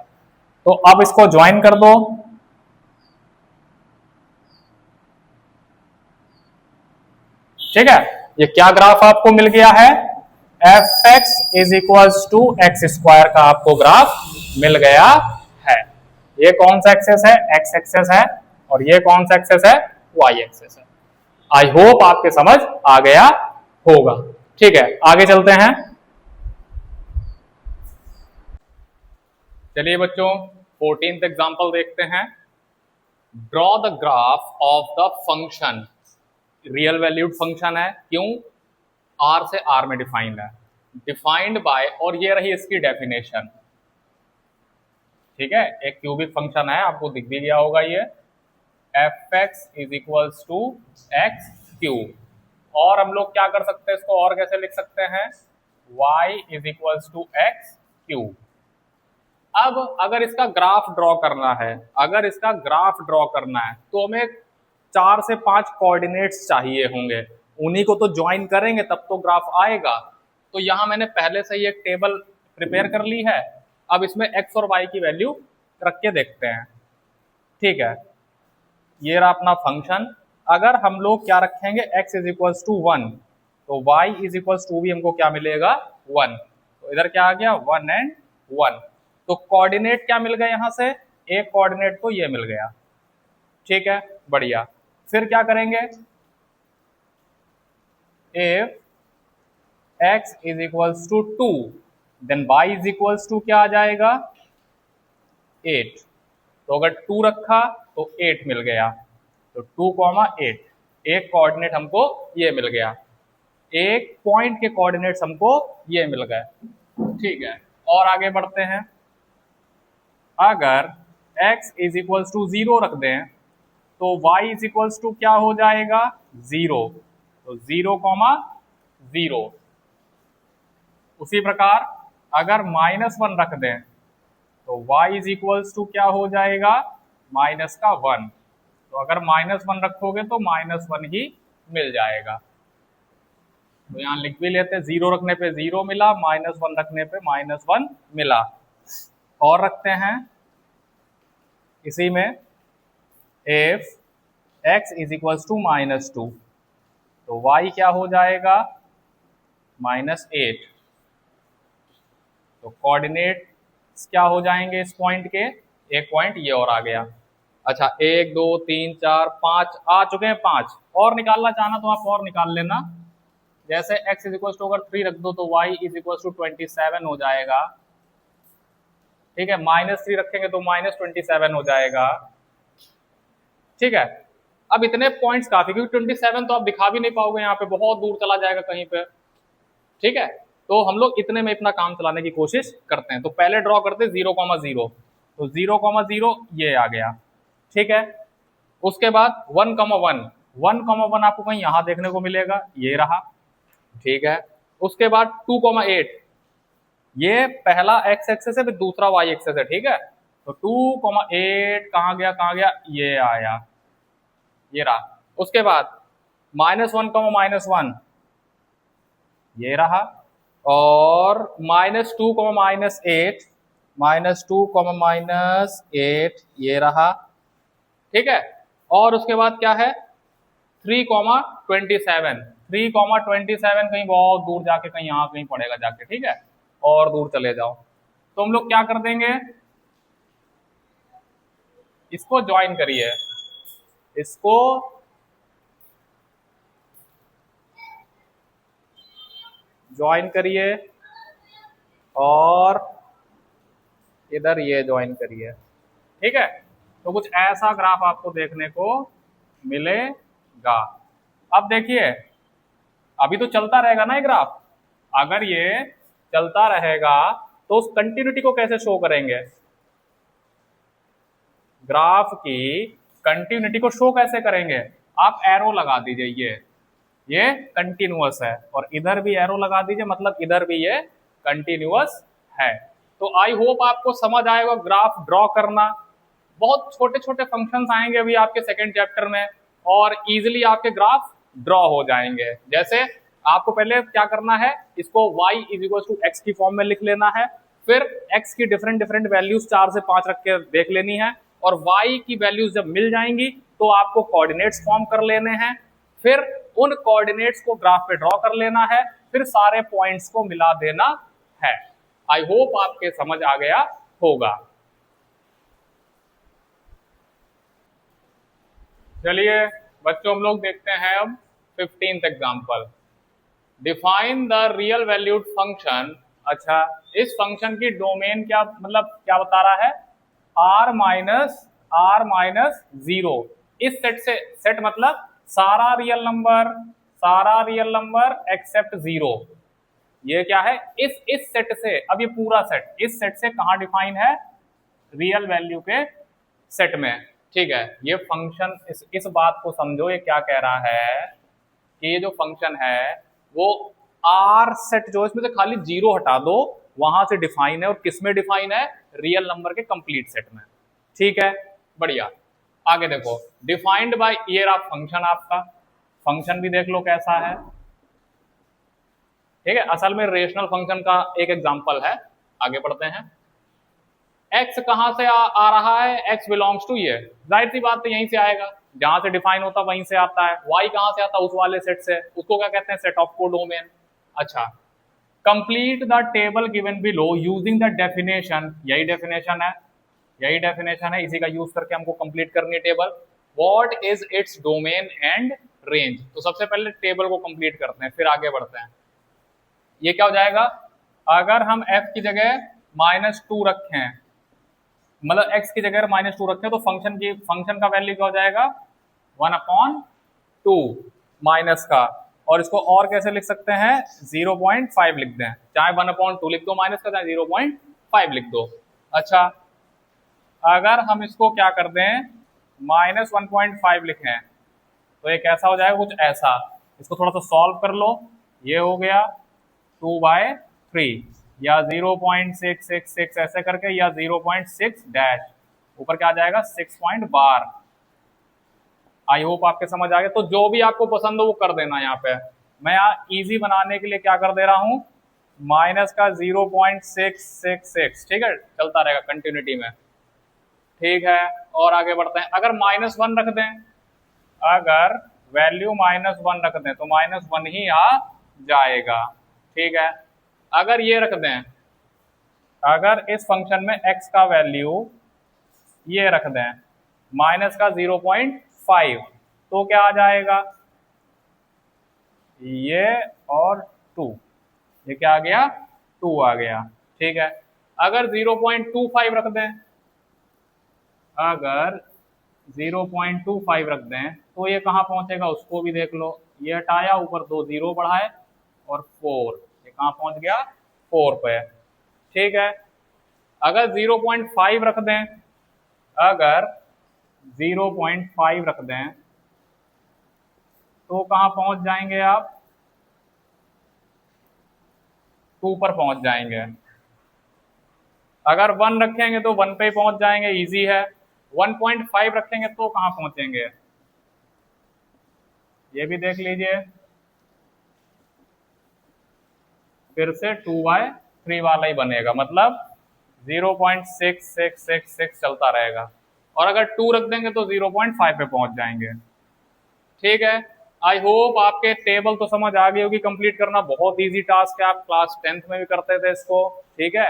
तो अब इसको ज्वाइन कर दो। ठीक है, ये क्या ग्राफ आपको मिल गया है, fx = x² का आपको ग्राफ मिल गया है। ये कौन सा एक्सेस है, x एक्सेस है, और ये कौन सा एक्सेस है, y एक्सेस है। आई होप आपके समझ आ गया होगा। ठीक है, आगे चलते हैं। चलिए बच्चों, 14th एग्जाम्पल देखते हैं। Draw the graph of the function, real valued function है, क्यों, r से r में डिफाइंड है, डिफाइंड बाय, और ये रही इसकी डेफिनेशन, ठीक है, एक क्यूबिक फंक्शन है, आपको दिख भी गया होगा ये f x is equals to x cube. और हम लोग क्या कर सकते हैं इसको, और कैसे लिख सकते हैं, y is equals to x cube. अब अगर इसका ग्राफ ड्रॉ करना है, अगर इसका ग्राफ ड्रॉ करना है तो हमें 4 से 5 कोऑर्डिनेट्स चाहिए होंगे, उन्हीं को तो ज्वाइन करेंगे तब तो ग्राफ आएगा। तो यहां मैंने पहले से ही एक टेबल प्रिपेयर कर ली है, अब इसमें x और y की वैल्यू रख के देखते हैं। ठीक है, ये रहा अपना फंक्शन। अगर हम लोग क्या रखेंगे, x इज इक्वल्स टू 1 तो y इज इक्वल्स टू भी हमको क्या मिलेगा 1, तो इधर क्या आ गया 1 एंड 1। तो कोऑर्डिनेट क्या मिल गया यहां से, एक कोऑर्डिनेट तो ये मिल गया। ठीक है, बढ़िया। फिर क्या करेंगे, if x is equals to 2 then y is equals to क्या आ जाएगा 8। तो अगर 2 रखा तो 8 मिल गया, तो 2,8 एक कोऑर्डिनेट हमको ये मिल गया, एक पॉइंट के कोऑर्डिनेट्स हमको ये मिल गए। ठीक है, और आगे बढ़ते हैं। अगर x इज इक्वल्स टू 0 रख दें तो y इज इक्वल्स टू क्या हो जाएगा 0, तो 0,0। उसी प्रकार अगर -1 रख दें तो y इज इक्वल्स टू क्या हो जाएगा -1। तो अगर -1 रखोगे तो -1 ही मिल जाएगा। तो यहाँ लिख भी लेते हैं, 0 रखने पे 0 मिला, -1 रखने पे -1 मिला। और रखते हैं इसी में, if x is equals to -2 तो y क्या हो जाएगा -8। तो कोऑर्डिनेट क्या हो जाएंगे इस पॉइंट के, एक पॉइंट ये और आ गया। अच्छा, 1 2 3 4 5 आ चुके हैं, 5 और निकालना चाहना तो आप और निकाल लेना। जैसे x इज इक्वल टू अगर 3 रख दो तो y इज इक्वल टू 27 हो जाएगा। ठीक है, -3 रखेंगे तो -27 हो जाएगा। ठीक है, अब इतने पॉइंट्स काफी, क्योंकि 27 तो आप दिखा भी नहीं पाओगे, यहाँ पे बहुत दूर चला जाएगा कहीं पे। ठीक है, तो हम लोग इतने में अपना काम चलाने की कोशिश करते हैं। तो पहले ड्रॉ करते हैं 0,0, तो 0,0 ये आ गया। ठीक है, उसके बाद 1,1, 1,1 आपको कहीं यहाँ देखने को मिलेगा, ये रहा। ठीक है, उसके बाद 2,8, ये पहला x एक्सेस है फिर दूसरा y एक्सेस है। ठीक है, तो 2,8 कहाँ गया, कहाँ गया, ये आया, ये रहा। उसके बाद -1,-1 ये रहा, और -2,-8, -2,-8 ये रहा। ठीक है, और उसके बाद क्या है 3,27, 3,27 कहीं बहुत दूर जाके कहीं यहाँ कहीं पड़ेगा जाके। ठीक है, और दूर चले जाओ तो हम लोग क्या कर देंगे, इसको ज्वाइन करिए, इसको ज्वाइन करिए और इधर ये ज्वाइन करिए। ठीक है, तो कुछ ऐसा ग्राफ आपको देखने को मिलेगा। अब देखिए, अभी तो चलता रहेगा ना ये ग्राफ, अगर ये चलता रहेगा तो उस कंटिन्यूटी को कैसे शो करेंगे, ग्राफ की कंटिन्यूटी को शो कैसे करेंगे, आप एरो लगा दीजिए, ये कंटिन्यूअस है, और इधर भी एरो लगा दीजिए, मतलब इधर भी ये कंटिन्यूअस है। तो आई होप आपको समझ आएगा ग्राफ ड्रॉ करना। बहुत छोटे छोटे फंक्शंस आएंगे अभी आपके सेकंड चैप्टर में, और इजीली आपके ग्राफ ड्रॉ हो जाएंगे। जैसे आपको पहले क्या करना है, इसको y is equal to x की फॉर्म में लिख लेना है, फिर x की डिफरेंट डिफरेंट वैल्यूज 4 से 5 रख के देख लेनी है, और y की वैल्यूज जब मिल जाएंगी तो आपको कोऑर्डिनेट्स फॉर्म कर लेने हैं, फिर उन कोऑर्डिनेट्स को ग्राफ पे ड्रॉ कर लेना है, फिर सारे पॉइंट्स को मिला देना है। आई होप आपके समझ आ गया होगा। चलिए बच्चों, हम लोग देखते हैं अब 15th example, define the real valued function. अच्छा, इस फंक्शन की डोमेन क्या, मतलब क्या बता रहा है, r माइनस 0। इस सेट से, सेट मतलब सारा रियल नंबर एक्सेप्ट 0। ये क्या है, इस सेट से, अब ये पूरा सेट इस सेट से कहां डिफाइन है, रियल वैल्यू के सेट में। ठीक है, ये फंक्शन इस बात को समझो, ये क्या कह रहा है कि ये जो फंक्शन है वो आर सेट जो इसमें से खाली जीरो हटा दो वहां से डिफाइन है, और किस में डिफाइन है? रियल नंबर के कंप्लीट सेट में। ठीक है, बढ़िया। आगे देखो, डिफाइंड बाय ये रहा फंक्शन, आपका फंक्शन भी देख लो कैसा है। ठीक है, असल में रेशनल फंक्शन का एक एग्जांपल है। आगे बढ़ते हैं। x कहां से आ रहा है? x बिलोंग्स टू ये, जाहिर सी बात है यहीं से आएगा, जहां से डिफाइन होता वहीं से आता है। y कहां से आता है? उस वाले सेट से, उसको क्या कहते हैं? Set of codomain. अच्छा, complete the table given below using the definition, यही डेफिनेशन है, यही डेफिनेशन है, इसी का यूज करके हमको कंप्लीट करनी है table. What is its domain and range? तो सबसे पहले टेबल को कंप्लीट करते हैं, फिर आगे बढ़ते हैं। ये क्या हो जाएगा? अगर हम f की जगह -2 रखें, मतलब x की जगह -2 रखें, तो फंक्शन का वैल्यू क्या हो जाएगा? 1/2 माइनस का, और इसको और कैसे लिख सकते हैं? 0.5 लिख दें, चाहे 1/2 लिख दो माइनस का, चाहे 0.5 लिख दो। अच्छा, अगर हम इसको क्या कर दें, -1.5 लिखें, तो ये कैसा हो जाएगा? कुछ ऐसा। इसको थोड़ा सा सॉल्व कर लो, ये हो गया 2/3, या 0.666 ऐसे करके, या 0.6 डैश, ऊपर क्या आ जाएगा? 6 पॉइंट बार। आई होप आपके समझ आ गया। तो जो भी आपको पसंद हो वो कर देना। यहाँ पे मैं यहाँ इजी बनाने के लिए क्या कर दे रहा हूँ, माइनस का 0.666, ठीक है, चलता रहेगा कंटिन्यूटी में। ठीक है, और आगे बढ़ते हैं। अगर -1 रख दें, अगर वैल्यू -1 रख दें तो -1 ही आ जाएगा। ठीक है, अगर ये रख दें, अगर इस फंक्शन में x का वैल्यू ये रख दें माइनस का 0.5, तो क्या आ जाएगा? ये और 2, ये क्या आ गया? 2 आ गया। ठीक है, अगर 0.25 रख दें, अगर 0.25 रख दें तो ये कहाँ पहुंचेगा? उसको भी देख लो, ये हटाया, ऊपर 2 0 बढ़ाए, और 4, ये कहाँ पहुंच गया? 4 पे। ठीक है, अगर 0.5 रख दें, अगर 0.5 रख दें तो कहाँ पहुंच जाएंगे आप? 2 पर पहुंच जाएंगे। अगर 1 रखेंगे तो 1 पे ही पहुंच जाएंगे, इजी है। 1.5 रखेंगे तो कहाँ पहुंचेंगे? ये भी देख लीजिए, फिर से 2/3 वाला ही बनेगा, मतलब 0.6666 चलता रहेगा, और अगर 2 रख देंगे तो 0.5 पे पहुंच जाएंगे। ठीक है, आई होप आपके टेबल तो समझ आ गई होगी। कंप्लीट करना बहुत इजी टास्क है, आप क्लास 10th में भी करते थे इसको। ठीक है,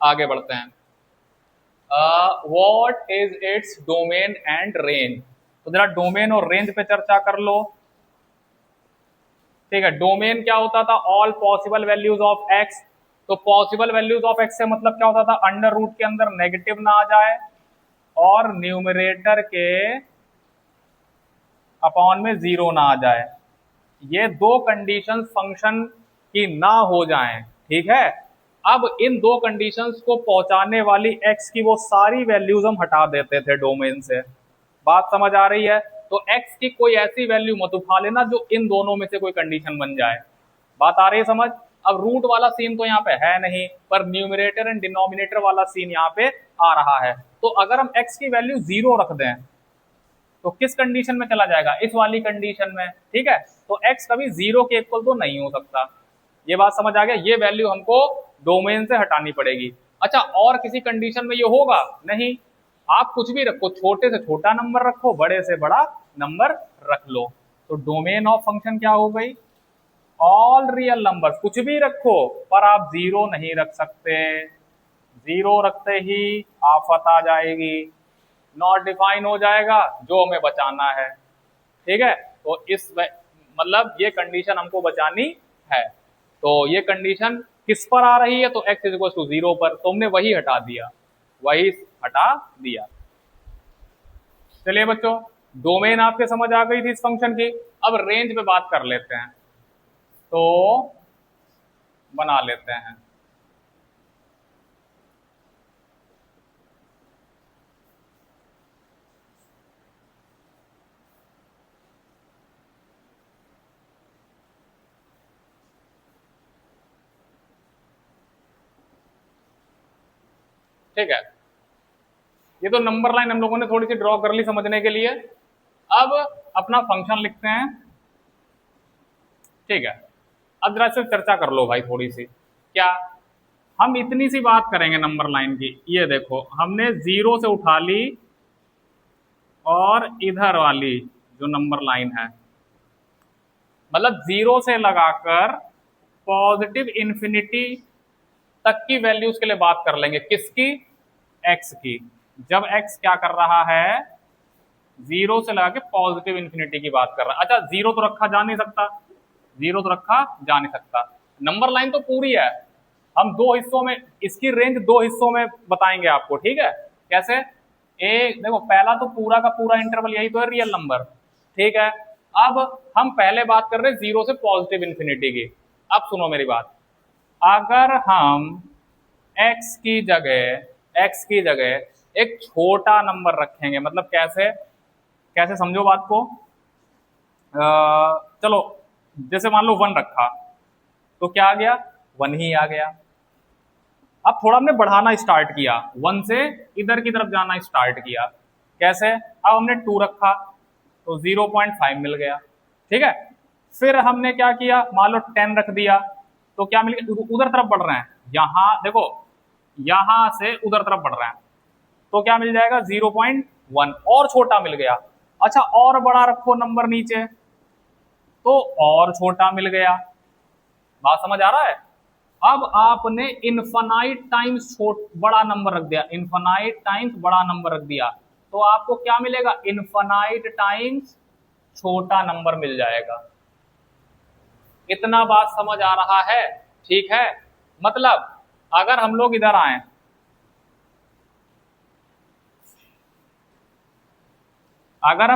आगे बढ़ते हैं। What is its domain and range? तो जरा डोमेन और रेंज पे चर्चा कर लो। ठीक है, डोमेन क्या होता था? All possible values of x. तो पॉसिबल वैल्यूज ऑफ एक्स से मतलब क्या होता था? अंडर रूट के अंदर नेगेटिव ना आ जाए, और न्यूमरेटर के अपॉन में 0 ना आ जाए। ये दो कंडीशंस फंक्शन की ना हो जाएं। ठीक है, अब इन दो कंडीशंस को पहुंचाने वाली x की वो सारी वैल्यूज हम हटा देते थे डोमेन से। बात समझ आ रही है? तो x की कोई ऐसी वैल्यू मत उठा लेना जो इन दोनों में से कोई कंडीशन बन जाए। बात आ रही है समझ? अब रूट वाला सीन तो यहाँ पे है नहीं, पर न्यूमरेटर एंड डिनोमिनेटर वाला सीन यहाँ पे आ रहा है। तो अगर हम x की वैल्यू 0 रख दें तो किस कंडीशन में चला जाएगा? इस वाली कंडीशन में। ठीक है, तो x कभी 0 के इक्वल तो नहीं हो सकता। ये बात समझ आ गया? ये वैल्यू हमको डोमेन से हटानी पड़ेगी। अच्छा, और किसी कंडीशन में ये होगा? नहीं। आप कुछ भी रखो, छोटे से छोटा नंबर रखो, बड़े से बड़ा नंबर रख लो। तो डोमेन ऑफ फंक्शन क्या हो गई? All real numbers. कुछ भी रखो, पर आप 0 नहीं रख सकते। 0 रखते ही आफत आ जाएगी, नॉट डिफाइन हो जाएगा, जो हमें बचाना है। ठीक है, तो मतलब ये कंडीशन हमको बचानी है। तो ये कंडीशन किस पर आ रही है? तो x इज इक्वल टू 0 पर, तो हमने वही हटा दिया, वही हटा दिया। चलिए बच्चों, डोमेन आपके समझ आ गई थी इस फंक्शन की। अब रेंज पे बात कर लेते हैं, तो बना लेते हैं। ठीक है, ये तो नंबर लाइन हम लोगों ने थोड़ी सी ड्रॉ कर ली समझने के लिए। अब अपना फंक्शन लिखते हैं, ठीक है। अब जरा से चर्चा कर लो भाई थोड़ी सी, क्या हम इतनी सी बात करेंगे नंबर लाइन की। ये देखो हमने जीरो से उठा ली और इधर वाली जो नंबर लाइन है, मतलब जीरो से लगाकर पॉजिटिव इंफिनिटी तक की वैल्यूज के लिए बात कर लेंगे। किसकी? एक्स की। जब एक्स क्या कर रहा है, जीरो से लगा के पॉजिटिव इंफिनिटी की बात कर रहा है। अच्छा, जीरो तो रखा जा नहीं सकता, जीरो तो रखा जा नहीं सकता। नंबर लाइन तो पूरी है, हम दो हिस्सों में, इसकी रेंज दो हिस्सों में बताएंगे आपको, ठीक है। कैसे? एक देखो, पहला तो पूरा का पूरा इंटरवल यही तो है रियल नंबर, ठीक है। अब हम पहले बात कर रहे हैं जीरो से पॉजिटिव इंफिनिटी की। अब सुनो मेरी बात, अगर हम x की जगह एक छोटा नंबर रखेंगे, मतलब कैसे? कैसे समझो बात को। चलो, जैसे मान लो 1 रखा, तो क्या आ गया? 1 ही आ गया। अब थोड़ा हमने बढ़ाना स्टार्ट किया, 1 से इधर की तरफ जाना स्टार्ट किया। कैसे? अब हमने 2 रखा तो 0.5 मिल गया, ठीक है। फिर हमने क्या किया, मान लो 10 रख दिया तो क्या मिल गया? उधर तरफ बढ़ रहे हैं, यहां देखो, यहां से उधर तरफ बढ़ रहे हैं तो क्या मिल जाएगा? 0.1 और छोटा मिल गया। अच्छा, और बड़ा रखो नंबर नीचे तो और छोटा मिल गया। बात समझ आ रहा है? अब आपने इनफाइनाइट टाइम्स बड़ा नंबर रख दिया, इनफाइनाइट टाइम्स बड़ा नंबर रख दिया तो आपको क्या मिलेगा? इनफाइनाइट टाइम्स छोटा नंबर मिल जाएगा। इतना बात समझ आ रहा है? ठीक है। मतलब अगर हम लोग इधर आए, अगर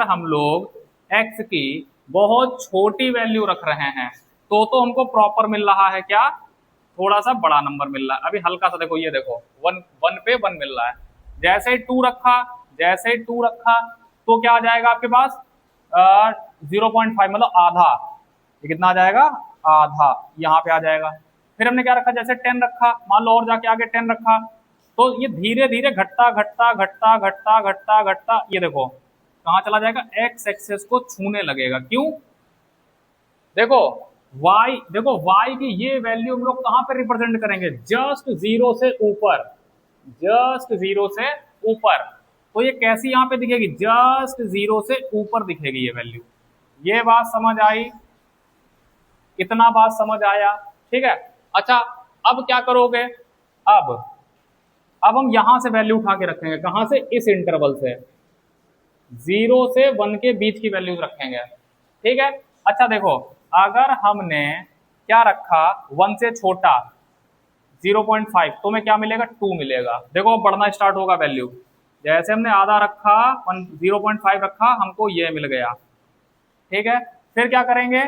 हम लोग x की बहुत छोटी वैल्यू रख रहे हैं तो हमको प्रॉपर मिल रहा है क्या? थोड़ा सा बड़ा नंबर मिल रहा है। अभी हल्का सा देखो, ये देखो 1 पे 1 मिल रहा है। जैसे 2 रखा तो क्या आ जाएगा आपके पास? 0.5 मतलब आधा। ये कितना आ जाएगा? आधा, यहाँ पे आ जाएगा। फिर हमने क्या रखा? जैसे 10 रखा, मान लो और जाके आगे 10 रखा तो ये धीरे धीरे घटता घटता घटता घटता घटता घटता, ये देखो कहाँ चला जाएगा? एक्स एक्सेस को छूने लगेगा। क्यों? देखो y की ये वैल्यू हम लोग कहां पर रिप्रेजेंट करेंगे? जस्ट जीरो से ऊपर, जस्ट जीरो से ऊपर। तो ये कैसी यहां पे दिखेगी? जस्ट जीरो से ऊपर दिखेगी ये वैल्यू। ये बात समझ आई? इतना बात समझ आया? ठीक है। अच्छा, अब क्या करोगे? अब हम यहां से वैल्यू उठा के रखेंगे। कहां से? इस इंटरवल से, 0 से 1 के बीच की वैल्यूज रखेंगे, ठीक है। अच्छा देखो, अगर हमने क्या रखा? 1 से छोटा 0.5 तो हमें क्या मिलेगा? 2 मिलेगा। देखो अब बढ़ना स्टार्ट होगा वैल्यू। जैसे हमने आधा रखा, 0.5 रखा, हमको ये मिल गया, ठीक है। फिर क्या करेंगे?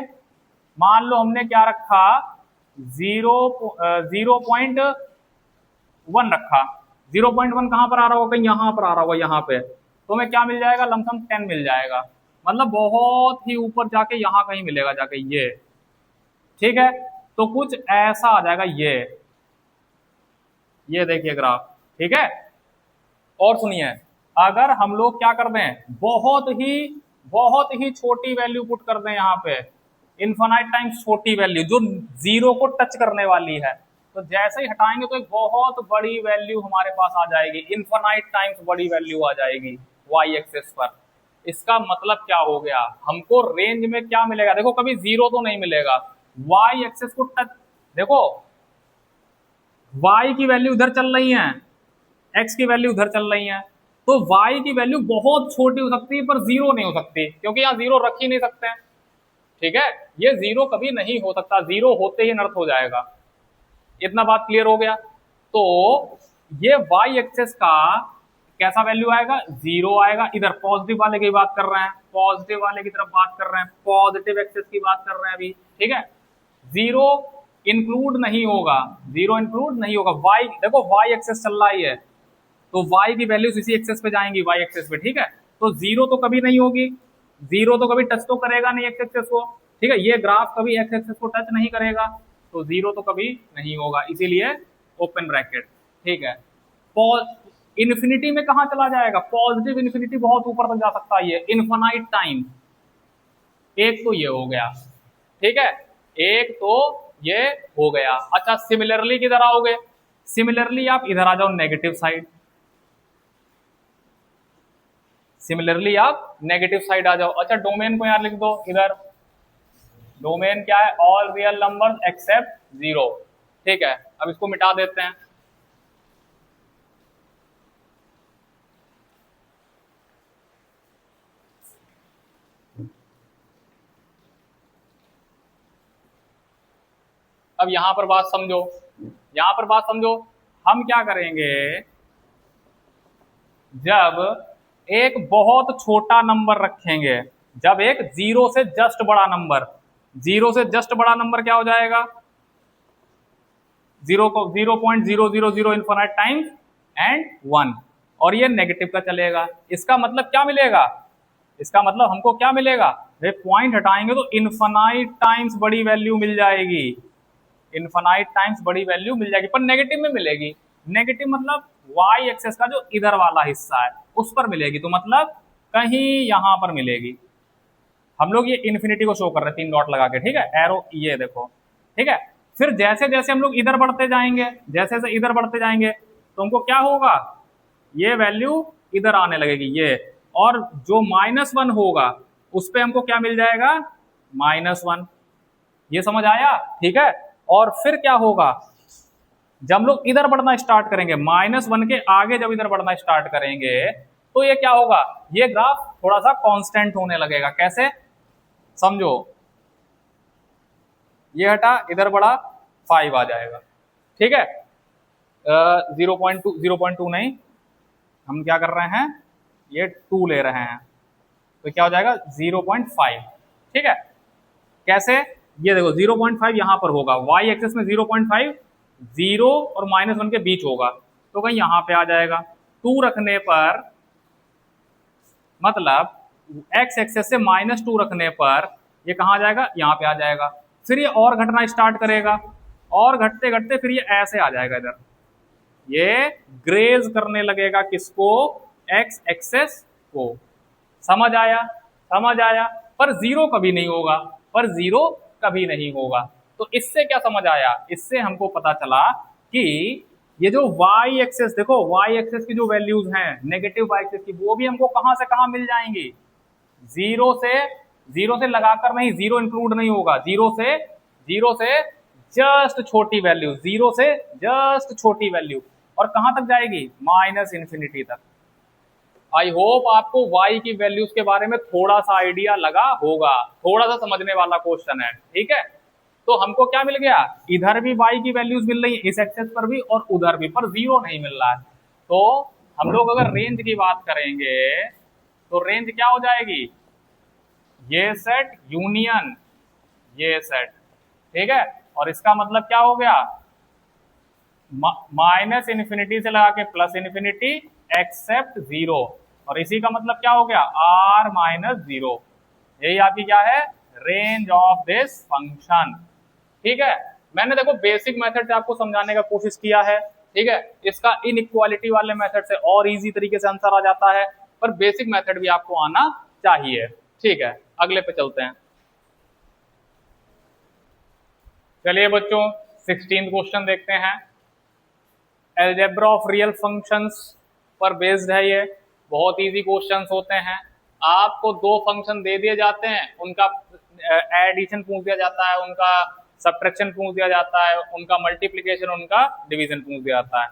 मान लो हमने क्या रखा? 0.1 रखा। 0.1 कहां पर आ रहा होगा? यहां पर आ रहा होगा, यहाँ पे। तो हमें क्या मिल जाएगा? लमसम 10 मिल जाएगा। मतलब बहुत ही ऊपर जाके यहां कहीं मिलेगा जाके ये, ठीक है। तो कुछ ऐसा आ जाएगा ये देखिए ग्राफ, ठीक है। और सुनिए, अगर हम लोग क्या कर दें? बहुत ही छोटी वैल्यू पुट कर दें यहाँ पे, इनफाइनाइट टाइम्स छोटी वैल्यू जो जीरो को टच करने वाली है, तो जैसे ही हटाएंगे तो एक बहुत बड़ी वैल्यू हमारे पास आ जाएगी, इनफाइनाइट टाइम्स बड़ी वैल्यू आ जाएगी वाई एक्सेस पर। इसका मतलब क्या हो गया? हमको रेंज में क्या मिलेगा? देखो कभी जीरो तो नहीं मिलेगा, वाई एक्सेस को टच, देखो y की वैल्यू उधर चल रही है, x की वैल्यू उधर चल रही है, तो y की वैल्यू बहुत छोटी हो सकती है पर जीरो नहीं हो सकती, क्योंकि यहाँ जीरो रख ही नहीं सकते हैं, ठीक है। ये जीरो कभी नहीं हो सकता, जीरो होते ही नर्थ हो जाएगा। इतना बात क्लियर हो गया? तो ये y एक्सेस का कैसा वैल्यू आएगा? जीरो आएगा। इधर पॉजिटिव वाले की बात कर रहे हैं, पॉजिटिव वाले की तरफ बात कर रहे हैं, पॉजिटिव एक्सेस की बात कर रहे हैं अभी, ठीक है। जीरो इंक्लूड नहीं होगा, जीरो इंक्लूड नहीं होगा। y देखो y एक्सेस चल रहा ही है तो y की वैल्यूज इसी एक्सेस पे जाएंगी, y एक्सेस पे, ठीक है। तो जीरो तो कभी नहीं होगी, जीरो तो कभी टच तो करेगा नहीं x एक्सेस को, ठीक है। ये ग्राफ कभी x एक्सेस को टच नहीं करेगा तो जीरो तो कभी नहीं होगा, इसीलिए ओपन ब्रैकेट। ठीक है। इन्फिनिटी में कहाँ चला जाएगा, पॉजिटिव इन्फिनिटी बहुत ऊपर तक जा सकता है, ये इन्फिनाइट टाइम। एक तो ये हो गया, ठीक है, एक तो ये हो गया। अच्छा सिमिलरली किधर आओगे, सिमिलरली आप इधर आ जाओ नेगेटिव साइड, सिमिलरली आप नेगेटिव साइड आ जाओ। अच्छा डोमेन को यहां लिख दो, इधर डोमेन क्या है, all real numbers except zero. ठीक है, अब इसको मिटा देते हैं। अब यहां पर बात समझो, यहां पर बात समझो, हम क्या करेंगे, जब एक बहुत छोटा नंबर रखेंगे, जब एक जीरो से जस्ट बड़ा नंबर, जीरो से जस्ट बड़ा नंबर क्या हो जाएगा, 0.000 इन्फिनाइट टाइम्स एंड 1, और ये नेगेटिव का चलेगा। इसका मतलब क्या मिलेगा, इसका मतलब हमको क्या मिलेगा, पॉइंट हटाएंगे तो इन्फिनाइट टाइम्स बड़ी वैल्यू मिल जाएगी, इन्फिनाइट टाइम्स बड़ी वैल्यू मिल जाएगी, पर नेगेटिव में मिलेगी। नेगेटिव मतलब वाई एक्सेस का जो इधर वाला हिस्सा है उस पर मिलेगी, तो मतलब कहीं यहां पर मिलेगी। हम लोग ये इन्फिनिटी को शो कर रहे हैं 3 डॉट लगा के, ठीक है, एरो ये देखो, ठीक है। फिर जैसे जैसे हम लोग इधर बढ़ते जाएंगे, जैसे जैसे इधर बढ़ते जाएंगे तो हमको क्या होगा, ये वैल्यू इधर आने लगेगी ये, और जो -1 होगा उस पे हमको क्या मिल जाएगा, -1। ये समझ आया, ठीक है। और फिर क्या होगा, जब हम लोग इधर बढ़ना स्टार्ट करेंगे, -1 के आगे जब इधर बढ़ना स्टार्ट करेंगे तो ये क्या होगा, ये ग्राफ थोड़ा सा कांस्टेंट होने लगेगा। कैसे, समझो, ये हटा इधर बढ़ा 5 आ जाएगा, ठीक है। 0.2 नहीं, हम क्या कर रहे हैं, ये 2 ले रहे हैं, तो क्या हो जाएगा 0.5, ठीक है। कैसे, ये देखो 0.5 यहां पर होगा, y एक्सेस में 0.5 0 और -1 के बीच होगा, तो कहीं यहां पे आ जाएगा। 2 रखने पर मतलब x एक्सेस से -2 रखने पर ये कहां आ जाएगा, यहां पे आ जाएगा। फिर ये और घटना स्टार्ट करेगा, और घटते घटते फिर ये ऐसे आ जाएगा इधर, ये ग्रेज करने लगेगा किसको, x एक्सेस को। समझ आया, समझ आया। पर जीरो कभी नहीं होगा, पर जीरो कभी नहीं होगा। तो इससे क्या समझ आया, इससे हमको पता चला कि ये जो y एक्सेस, देखो y एक्सेस की जो वैल्यूज हैं नेगेटिव y एक्सेस की, वो भी हमको कहां से कहां मिल जाएंगी, जीरो से लगाकर नहीं, जीरो इंक्लूड नहीं होगा, जीरो से जस्ट छोटी वैल्यू, जीरो से जस्ट छोटी वैल्यू, और कहां तक जाएगी, -इन्फिनिटी तक। आई होप आपको y की वैल्यूज के बारे में थोड़ा सा आइडिया लगा होगा, थोड़ा सा समझने वाला क्वेश्चन है, ठीक है। तो हमको क्या मिल गया, इधर भी y की वैल्यूज मिल रही है इस एक्सेस पर भी और उधर भी, पर जीरो नहीं मिल रहा है। तो हम लोग अगर रेंज की बात करेंगे तो रेंज क्या हो जाएगी, ये सेट यूनियन ये सेट, ठीक है। और इसका मतलब क्या हो गया, -इन्फिनिटी से लगा के +इन्फिनिटी एक्सेप्ट 0, और इसी का मतलब क्या हो गया, r-0। यही आपकी क्या है, रेंज ऑफ दिस फंक्शन, ठीक है। मैंने देखो बेसिक मेथड से आपको समझाने का कोशिश किया है, ठीक है। इसका इनइक्वालिटी वाले मेथड से और इजी तरीके से आंसर आ जाता है, पर बेसिक मेथड भी आपको आना चाहिए, ठीक है। अगले पे चलते हैं। चलिए बच्चों 16th क्वेश्चन देखते हैं। अलजेब्रा ऑफ रियल फंक्शंस पर बेस्ड है ये, बहुत इजी क्वेश्चंस होते हैं। आपको 2 फंक्शन दे दिए जाते हैं, उनका एडिशन पूछ दिया जाता है, उनका सब्ट्रैक्शन पूछ दिया जाता है, उनका मल्टीप्लिकेशन, उनका डिवीजन पूछ दिया जाता है।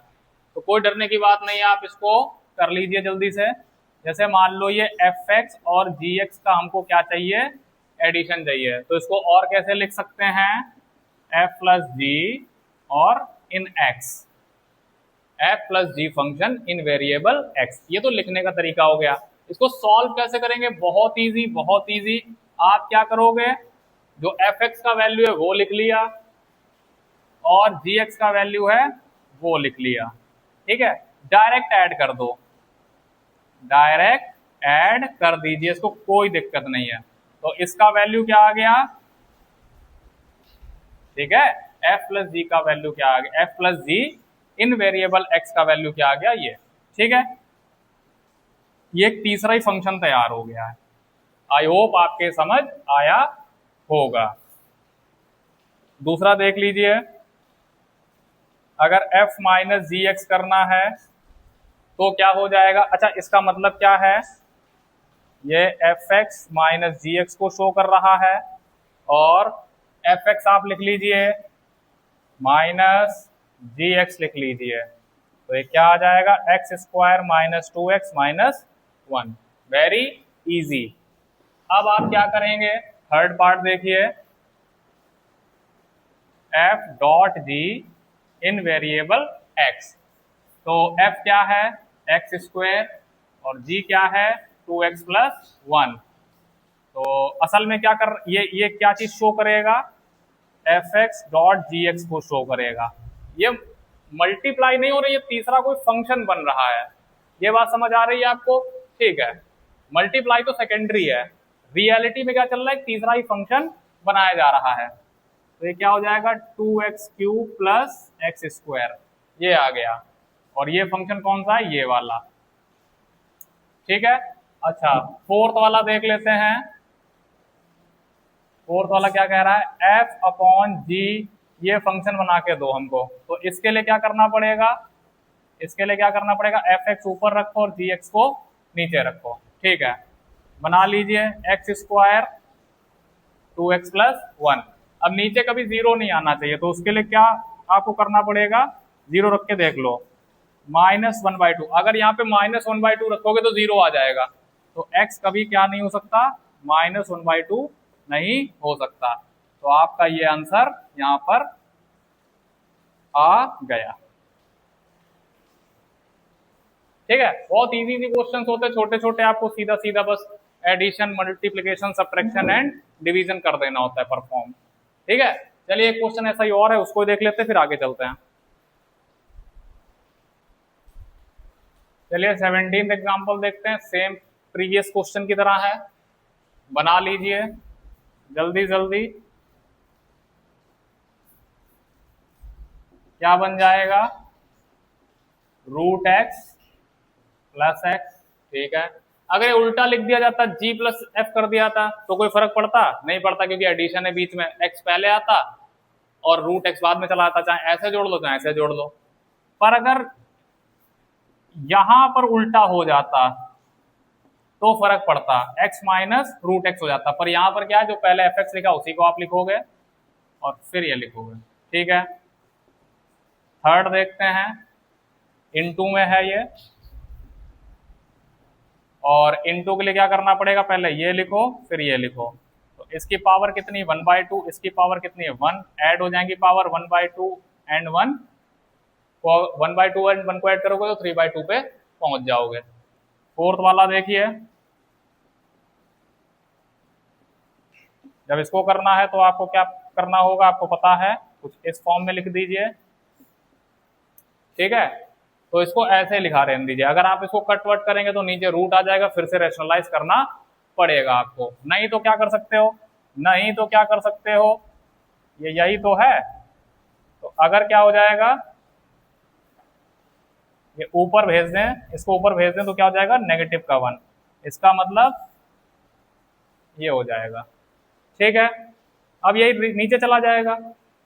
तो कोई डरने की बात नहीं है, आप इसको कर लीजिए जल्दी से। जैसे मान लो ये fx और gx का हमको क्या चाहिए, एडिशन चाहिए, तो इसको और कैसे लिख सकते हैं, f प्लस जी और in x, f plus g function in variable x, ये तो लिखने का तरीका हो गया। इसको सॉल्व कैसे करेंगे, बहुत इजी, बहुत इजी। आप क्या करोगे, जो fx का वैल्यू है वो लिख लिया और gx का वैल्यू है वो लिख लिया, ठीक है। डायरेक्ट ऐड कर दो, डायरेक्ट ऐड कर दीजिए इसको, कोई दिक्कत नहीं है। तो इसका वैल्यू क्या आ गया, ठीक है, f प्लस जी का वैल्यू क्या आ गया, f प्लस जी इन वेरिएबल x का वैल्यू क्या आ गया ये, ठीक है। ये एक तीसरा ही फंक्शन तैयार हो गया है। आई होप आपके समझ आया होगा। दूसरा देख लीजिए, अगर f माइनस जी एक्स करना है तो क्या हो जाएगा। अच्छा, इसका मतलब क्या है, ये एफ एक्स माइनस जी एक्स को शो कर रहा है और एफ एक्स आप लिख लीजिए माइनस जी एक्स लिख लीजिए, तो ये क्या आ जाएगा, x square minus two x minus one. Very easy. अब आप क्या करेंगे, थर्ड पार्ट देखिए, एफ डॉट जी इन वेरिएबल एक्स। तो एफ क्या है, एक्स स्क्वायर, और जी क्या है, टू एक्स प्लस वन। तो असल में क्या कर, ये क्या चीज शो करेगा, F x dot G x को शो करेगा। ये मल्टीप्लाई नहीं हो रही, ये तीसरा कोई फंक्शन बन रहा है। ये बात समझ आ रही है आपको, ठीक है। मल्टीप्लाई तो सेकेंडरी है, रियलिटी में क्या चल रहा है, तीसरा ही फंक्शन बनाया जा रहा है। तो ये क्या हो जाएगा, two x cube plus x square, ये आ गया। और ये फंक्शन कौन सा है, ये वाला, ठीक है। अच्छा, फोर्थ वाला देख लेते हैं। फोर्थ वाला क्या कह रहा है, एफ अपॉन जी, ये फंक्शन बना के दो हमको। तो इसके लिए क्या करना पड़ेगा, इसके लिए क्या करना पड़ेगा, एफ एक्स ऊपर रखो और जी एक्स को नीचे रखो, ठीक है। बना लीजिए x square two x plus one. अब नीचे कभी जीरो नहीं आना चाहिए, तो उसके लिए क्या आपको करना पड़ेगा, जीरो रख के देख लो, माइनस वन बाई टू। अगर यहाँ पे माइनस वन बाई टू रखोगे तो जीरो आ जाएगा, तो x कभी क्या नहीं हो सकता, माइनस वन बाई टू नहीं हो सकता। तो आपका ये आंसर यहाँ पर आ गया, ठीक है। बहुत इजी इजी क्वेश्चंस होते हैं, छोटे छोटे, आपको सीधा सीधा बस addition, multiplication, subtraction and division कर देना होता है परफॉर्म, ठीक है। चलिए एक क्वेश्चन ऐसा ही और है, उसको देख लेते हैं, फिर आगे चलते हैं। चलिए 17th एग्जाम्पल देखते हैं, सेम प्रीवियस क्वेश्चन की तरह है, बना लीजिए जल्दी जल्दी। क्या बन जाएगा, रूट एक्स प्लस एक्स, ठीक है। अगर ये उल्टा लिख दिया जाता, जी प्लस एफ कर दिया था, तो कोई फर्क पड़ता नहीं पड़ता, क्योंकि एडिशन है बीच में, एक्स पहले आता और रूट एक्स बाद में चला आता, चाहे ऐसे जोड़ लो चाहे ऐसे जोड़ लो। पर अगर यहां पर उल्टा हो जाता तो फर्क पड़ता, x माइनस रूट एक्स हो जाता। पर यहां पर क्या है, जो पहले एफ एक्स लिखा उसी को आप लिखोगे और फिर ये लिखोगे, ठीक है। थर्ड देखते हैं, इनटू में है ये, और इनटू के लिए क्या करना पड़ेगा, पहले ये लिखो फिर ये लिखो। तो इसकी पावर कितनी, वन बाई टू, इसकी पावर कितनी है, वन, ऐड हो जाएंगी power, one by two and one, one by two and one को ऐड करोगे तो थ्री बाई टू पे पहुंच जाओगे। फोर्थ वाला देखिए, जब इसको करना है तो आपको क्या करना होगा, आपको पता है, कुछ इस फॉर्म में लिख दीजिए, ठीक है। तो इसको ऐसे लिखा रहने दीजिए, अगर आप इसको कट वट करेंगे तो नीचे रूट आ जाएगा, फिर से रैशनलाइज करना पड़ेगा आपको। नहीं तो क्या कर सकते हो, नहीं तो क्या कर सकते हो, ये यही तो है। तो अगर क्या हो जाएगा, ये ऊपर भेज दें, इसको ऊपर भेज दें तो क्या हो जाएगा, नेगेटिव का वन, इसका मतलब ये हो जाएगा, ठीक है। अब यही नीचे चला जाएगा,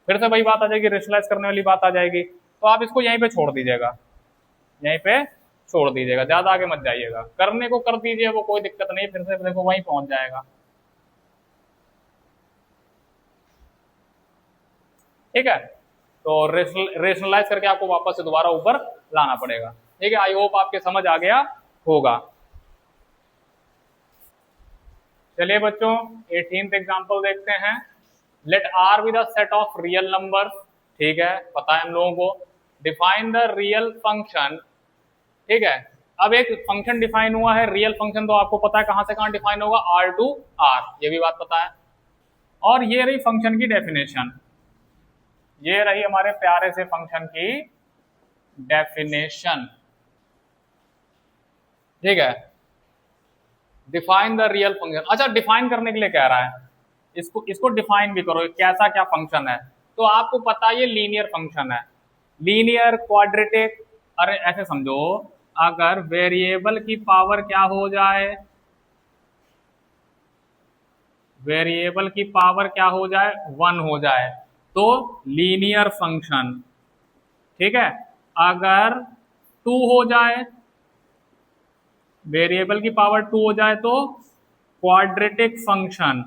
फिर से वही बात आ जाएगी, रेशनलाइज करने वाली बात आ जाएगी। तो आप इसको यहीं पे छोड़ दीजिएगा, यहीं पे छोड़ दीजिएगा, ज्यादा आगे मत जाइएगा, करने को कर दीजिए, वो कोई दिक्कत नहीं, फिर से देखो वहीं पहुंच जाएगा, ठीक है। तो रेशनलाइज करके आपको वापस से दोबारा ऊपर लाना पड़ेगा, ठीक है। आई होप आपके समझ आ गया होगा। चलिए बच्चों 18th एग्जाम्पल देखते हैं। Let R be the set of real numbers, ठीक है, पता है हम लोगों को। डिफाइन द रियल फंक्शन, ठीक है। अब एक फंक्शन डिफाइन हुआ है, रियल फंक्शन तो आपको पता है कहां से कहां डिफाइन होगा, आर टू आर, ये भी बात पता है। और ये रही फंक्शन की डेफिनेशन, ये रही हमारे प्यारे से फंक्शन की डेफिनेशन, ठीक है। डिफाइन द रियल फंक्शन, अच्छा डिफाइन करने के लिए कह रहा है, इसको डिफाइन भी करो, कैसा क्या फंक्शन है। तो आपको पता है ये लीनियर फंक्शन है, लीनियर, क्वाड्रेटिक, अरे ऐसे समझो, अगर वेरिएबल की पावर क्या हो जाए, वेरिएबल की पावर क्या हो जाए, 1 हो जाए, तो लीनियर फंक्शन। ठीक है, अगर 2 हो जाए, वेरिएबल की पावर 2 हो जाए तो क्वाड्रेटिक फंक्शन,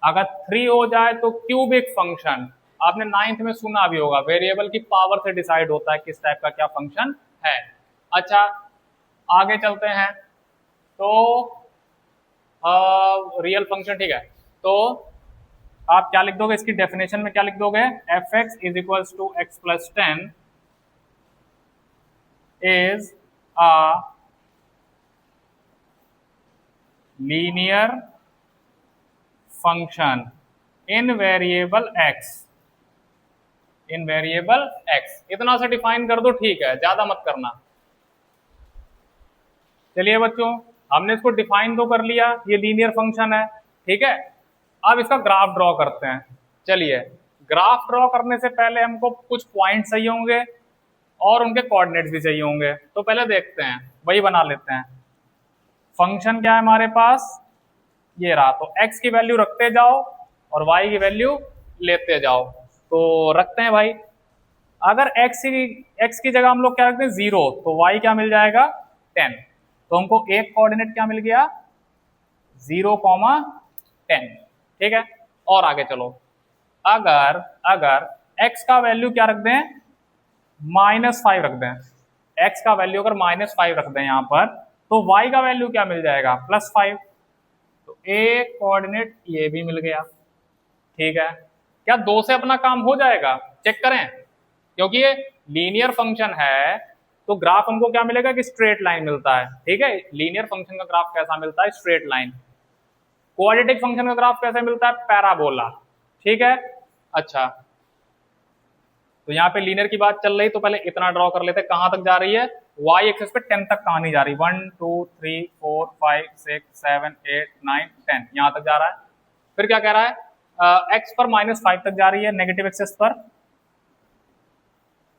अगर 3 हो जाए तो क्यूबिक फंक्शन। आपने 9th में सुना भी होगा, वेरिएबल की पावर से डिसाइड होता है किस टाइप का क्या फंक्शन है। अच्छा, आगे चलते हैं। तो रियल फंक्शन, ठीक है, तो आप क्या लिख दोगे इसकी डेफिनेशन में, क्या लिख दोगे, f x is equals to x plus 10 is a linear function in variable x, in variable x. इतना सा डिफाइन कर दो, ठीक है, ज्यादा मत करना। चलिए बच्चों, हमने इसको डिफाइन तो कर लिया, ये लीनियर फंक्शन है, ठीक है। अब इसका ग्राफ ड्रॉ करते हैं। चलिए, ग्राफ ड्रॉ करने से पहले हमको कुछ पॉइंट चाहिए होंगे और उनके कोऑर्डिनेट्स भी चाहिए होंगे, तो पहले देखते हैं, वही बना लेते हैं। फंक्शन क्या है हमारे पास, ये रहा, तो x की वैल्यू रखते जाओ और y की वैल्यू लेते जाओ। तो रखते हैं भाई, अगर x की जगह हम लोग क्या रखते हैं 0, तो y क्या मिल जाएगा 10। तो हमको एक कोऑर्डिनेट क्या मिल गया 0,10। ठीक है, और आगे चलो, अगर अगर x का वैल्यू क्या रख दें, -5 रख दें, x का वैल्यू अगर -5 रख दें यहाँ पर, तो y का वैल्यू क्या मिल जाएगा +5। तो एक कोऑर्डिनेट ये भी मिल गया। ठीक है, क्या 2 से अपना काम हो जाएगा, चेक करें, क्योंकि ये लीनियर फंक्शन है तो ग्राफ हमको क्या मिलेगा कि स्ट्रेट लाइन मिलता है। ठीक है, लीनियर फंक्शन का ग्राफ कैसा मिलता है, स्ट्रेट लाइन। क्वाड्रेटिक फंक्शन का ग्राफ कैसे मिलता है, पैराबोला। ठीक है, अच्छा, तो यहाँ पे लीनियर की बात चल रही, तो पहले इतना ड्रॉ कर लेते, कहां तक जा रही है, y एक्सिस पे 10 तक कहां नहीं जा रही, 1 2 3 4 5 6 7 8 9 10 यहां तक जा रहा है। फिर क्या कह रहा है, x पर -5 तक जा रही है, नेगेटिव एक्सिस पर।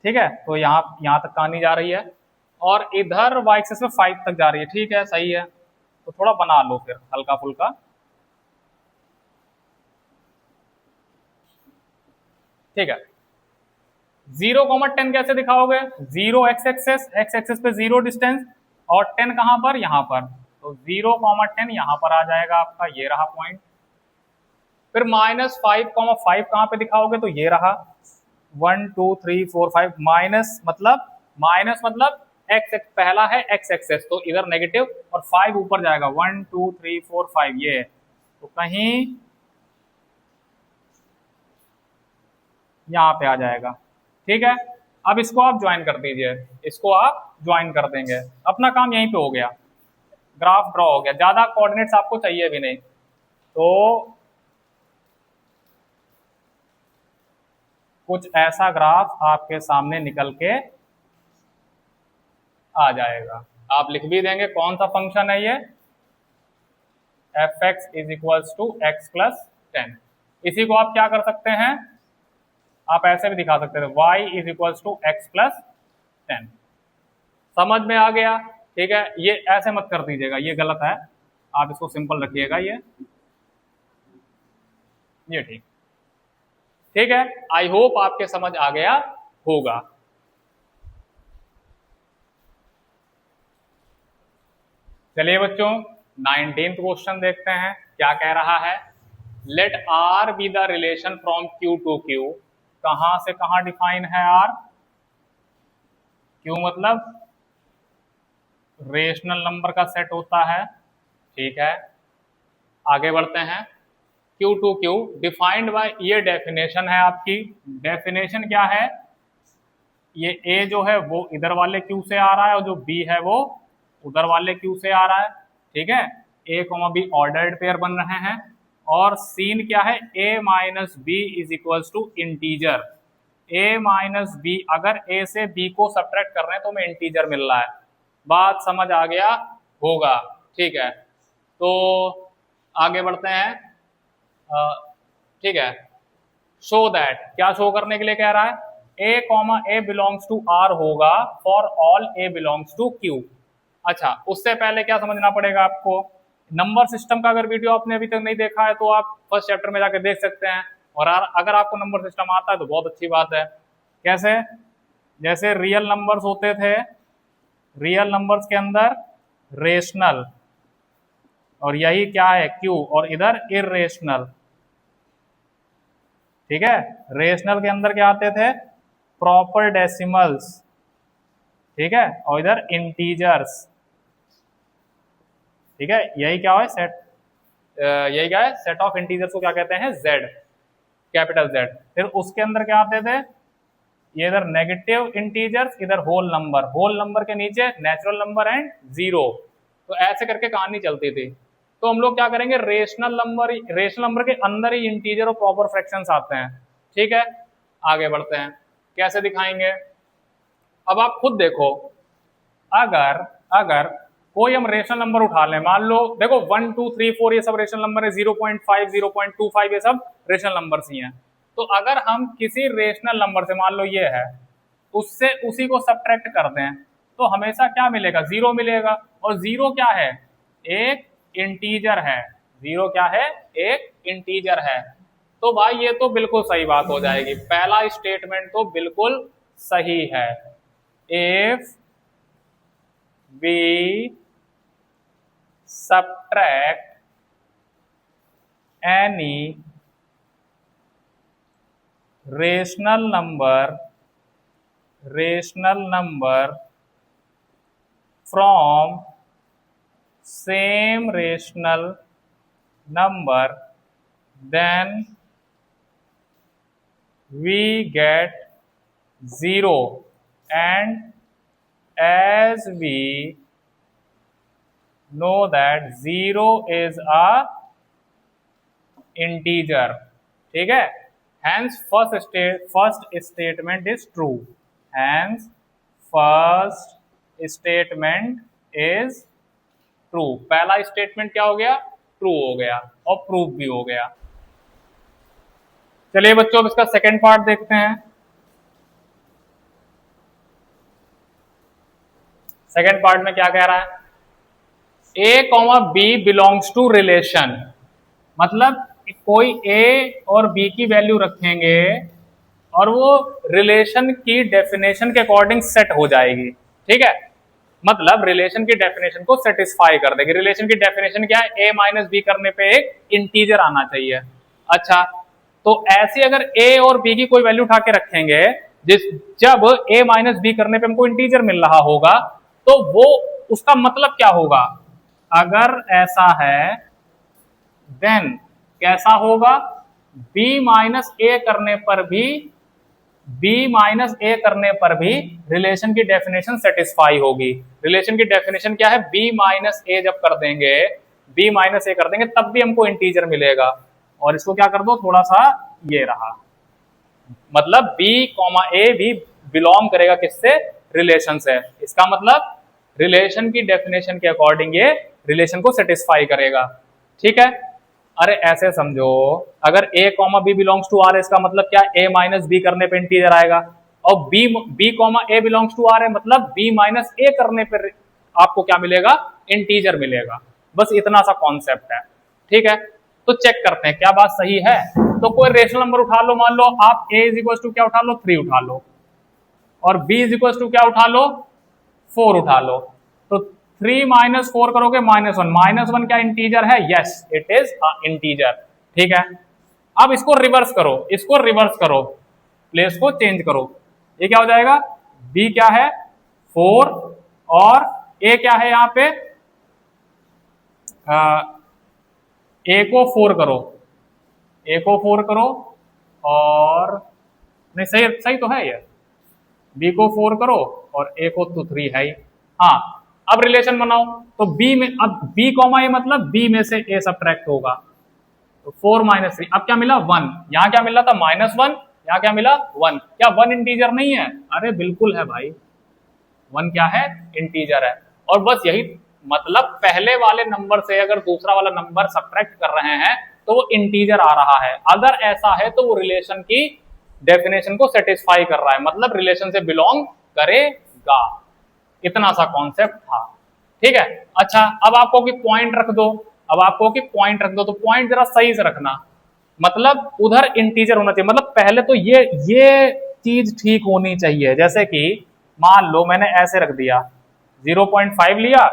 ठीक है, तो यहाँ तक कहां नहीं जा रही है, और इधर y एक्सिस में 5 तक जा रही है। ठीक है, सही है, तो थोड़ा बना लो फिर हल्का फुल्का। ठीक है, 0,10 कैसे दिखाओगे, 0 एक्स एक्सेस पे 0 डिस्टेंस, और 10 कहां पर, यहां पर, तो 0,10 यहां पर आ जाएगा आपका, ये रहा पॉइंट। फिर -5,5 कहां पे दिखाओगे, तो ये रहा 1 2 3 4 5, माइनस मतलब एक्स पहला है एक्स एक्सेस, तो इधर नेगेटिव, और 5 ऊपर जाएगा, 1 2 3 4 5 ये है, तो कहीं यहाँ पे आ जाएगा। ठीक है, अब इसको आप ज्वाइन कर दीजिए, इसको आप ज्वाइन कर देंगे, अपना काम यहीं पे हो गया, ग्राफ ड्रॉ हो गया, ज्यादा कोऑर्डिनेट्स आपको चाहिए भी नहीं। तो कुछ ऐसा ग्राफ आपके सामने निकल के आ जाएगा, आप लिख भी देंगे कौन सा फंक्शन है ये, f x is equals to x plus 10। इसी को आप क्या कर सकते हैं, आप ऐसे भी दिखा सकते थे, y is equals to x plus 10। समझ में आ गया। ठीक है, ये ऐसे मत कर दीजिएगा, ये गलत है, आप इसको सिंपल रखिएगा, ये ठीक। ठीक है, आई होप आपके समझ आ गया होगा। चलिए बच्चों, 19th क्वेश्चन देखते हैं क्या कह रहा है। Let R be the relation from Q to Q, कहां से कहां डिफाइन है आर, क्यू मतलब रेशनल नंबर का सेट होता है। ठीक है, आगे बढ़ते हैं, Q to Q defined by, ये डेफिनेशन है आपकी, डेफिनेशन क्या है, ये ए जो है वो इधर वाले क्यू से आ रहा है, और जो बी है वो उधर वाले क्यू से आ रहा है। ठीक है, A comma B ordered pair बन रहे हैं, और सीन क्या है, A minus B is equals to integer, A minus B, अगर ए से बी को सब्ट्रैक्ट कर रहे हैं तो हमें इंटीजर मिल रहा है। बात समझ आ गया होगा। ठीक है, तो आगे बढ़ते हैं। ठीक है, शो दैट, क्या शो करने के लिए कह रहा है, A comma A belongs to R होगा for all A belongs to Q. अच्छा, उससे पहले क्या समझना पड़ेगा आपको, नंबर सिस्टम का अगर वीडियो आपने अभी तक नहीं देखा है तो आप फर्स्ट चैप्टर में जाकर देख सकते हैं, और अगर आपको नंबर सिस्टम आता है तो बहुत अच्छी बात है। कैसे, जैसे रियल नंबर्स होते थे, रियल नंबर्स के अंदर रेशनल, और यही क्या है क्यू, और इधर इर्रेशनल। ठीक है, रेशनल के अंदर क्या आते थे, प्रॉपर डेसिमल्स, ठीक है, और इधर इंटीजर्स। ठीक है, यही क्या है सेट, यही क्या है सेट ऑफ इंटीजर्स को क्या कहते हैं, जेड, कैपिटल जेड। फिर उसके अंदर क्या आते थे, ये इधर नेगेटिव इंटीजर्स, इधर होल नंबर, होल नंबर के नीचे नेचुरल नंबर एंड जीरो। तो ऐसे करके कहानी चलती थी। तो हम लोग क्या करेंगे, रेशनल नंबर के अंदर ही इंटीजर और प्रॉपर फ्रैक्शंस आते हैं। ठीक है, आगे बढ़ते हैं, कैसे दिखाएंगे। अब आप खुद देखो, अगर कोई हम रेशनल नंबर उठा लें, मान लो देखो 1 2 3 4 ये सब रेशनल नंबर है, 0.5 0.25 ये सब रेशनल नंबर ही हैं। तो अगर हम किसी रेशनल नंबर से, मान लो ये है, उससे उसी को सब्ट्रैक्ट कर दें तो हमेशा क्या मिलेगा, जीरो मिलेगा। और जीरो क्या है, एक इंटीजर है। जीरो क्या है, एक इंटीजर है। तो भाई ये तो बिल्कुल सही बात हो जाएगी, पहला स्टेटमेंट तो बिल्कुल सही है। If we subtract any rational number from same rational number, then we get zero, and as we know that zero is a integer। ठीक है, hence first statement is true, hence first statement is true। पहला statement क्या हो गया, true हो गया, और proof भी हो गया। चलिए बच्चों, अब इसका सेकेंड पार्ट देखते हैं। सेकेंड पार्ट में क्या कह रहा है, A comma B belongs to relation, मतलब कोई ए और बी की वैल्यू रखेंगे और वो रिलेशन की डेफिनेशन के अकॉर्डिंग सेट हो जाएगी। ठीक है, मतलब रिलेशन की डेफिनेशन को सेटिस्फाई कर देगी। रिलेशन की डेफिनेशन क्या है, ए माइनस बी करने पे एक इंटीजर आना चाहिए। अच्छा, तो ऐसे अगर ए और बी की कोई वैल्यू उठा के रखेंगे, जब ए माइनस बी करने पे हमको इंटीजर मिल रहा होगा, तो वो उसका मतलब क्या होगा, अगर ऐसा है देन कैसा होगा, b माइनस ए करने पर भी रिलेशन की डेफिनेशन सेटिस्फाई होगी। रिलेशन की डेफिनेशन क्या है, b माइनस ए जब कर देंगे, b माइनस ए कर देंगे तब भी हमको इंटीजर मिलेगा। और इसको क्या कर दो, थोड़ा सा ये रहा, मतलब b कॉमा ए भी बिलोंग करेगा किससे, रिलेशन से। इसका मतलब रिलेशन की डेफिनेशन के अकॉर्डिंग ये रिलेशन को सेटिस्फाई करेगा। ठीक है, अरे ऐसे समझो, अगर a comma B belongs to R, इसका मतलब क्या, a माइनस बी करने पे इंटीजर आएगा, और b comma A belongs to R है, मतलब b माइनस ए करने पे आपको क्या मिलेगा, इंटीजर मिलेगा। बस इतना सा कॉन्सेप्ट है। ठीक है, तो चेक करते हैं क्या बात सही है। तो कोई रेशनल नंबर उठा लो, मान लो आप a इज इक्वल टू क्या उठा लो, 3 उठा लो, और b इज इक्वल टू क्या उठा लो, 4 उठा लो। तो 3 माइनस 4 करोगे -1, -1 क्या इंटीजर है, यस इट इज इंटीजर। ठीक है, अब इसको रिवर्स करो, प्लेस को चेंज करो, ये क्या हो जाएगा, b क्या है 4, और a क्या है यहाँ पे, a को 4 करो, और नहीं सही तो है ये, b को 4 करो और a को तो 3 है ही। हाँ, अब रिलेशन बनाओ, तो b में, अब b कॉमा a मतलब b में से a सब्ट्रैक्ट होगा, तो 4 माइनस 3, अब क्या मिला 1, यहाँ क्या मिला था -1, यहाँ क्या मिला 1। क्या 1 इंटीजर नहीं है, अरे बिल्कुल है भाई, 1 क्या है, इंटीजर है। और बस यही मतलब, पहले वाले नंबर से अगर दूसरा वाला नंबर सब्ट्रैक्ट कर रहे हैं तो वो इंटीजर आ रहा है। अगर ऐसा है तो वो रिलेशन की डेफिनेशन को सेटिस्फाई कर रहा है, मतलब रिलेशन से बिलोंग करेगा। इतना सा कॉन्सेप्ट था, ठीक है। अच्छा, अब आपको कि पॉइंट रख दो, अब आपको कि पॉइंट रख दो, तो पॉइंट जरा सही से रखना, मतलब उधर इंटीजर होना चाहिए, मतलब पहले तो ये चीज ठीक होनी चाहिए। जैसे कि मान लो मैंने ऐसे रख दिया, 0.5 लिया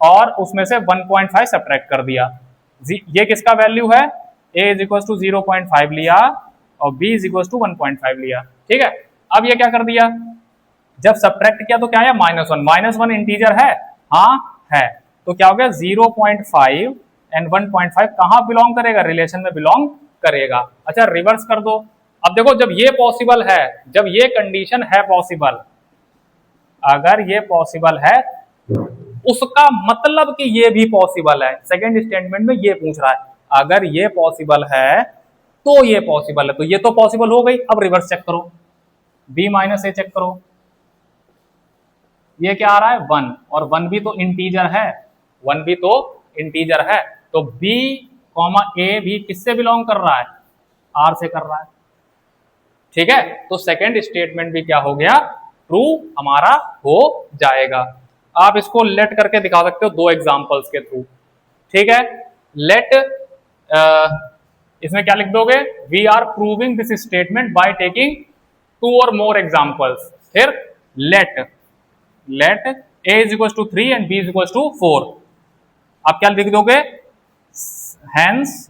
और उसमें से 1.5 सब्ट्रैक्ट कर दिया। ये किसका वैल्यू है, a इज इक्वल टू 0.5 लिया और b इज इक्वल टू 1.5 लिया, ठीक है। अब ये क्या कर दिया, जब सब्ट्रैक्ट किया तो क्या है, -1, -1 इंटीजर है, हाँ है, तो क्या हो गया 0.5 एंड 1.5 कहां बिलोंग करेगा, रिलेशन में बिलोंग करेगा। अच्छा, रिवर्स कर दो, अब देखो जब ये पॉसिबल है, जब ये कंडीशन है पॉसिबल, अगर ये पॉसिबल है उसका मतलब कि ये भी पॉसिबल है। सेकंड स्टेटमेंट में ये पूछ रहा है, अगर ये पॉसिबल है तो ये पॉसिबल है, तो ये तो पॉसिबल हो गई। अब रिवर्स चेक करो, b माइनस ए चेक करो, ये क्या आ रहा है 1, और 1 भी तो इंटीजर है, 1 भी तो इंटीजर है, तो b कॉमा ए भी किससे बिलोंग कर रहा है, r से कर रहा है, ठीक है। तो सेकंड स्टेटमेंट भी क्या हो गया, ट्रू हमारा हो जाएगा। आप इसको लेट करके दिखा सकते हो दो एग्जांपल्स के थ्रू, ठीक है। लेट इसमें क्या लिख दोगे, we are proving this statement by taking 2 or more examples. फिर let a is equal to 3 and b is equal to 4। आप क्या लिख दोगे, hence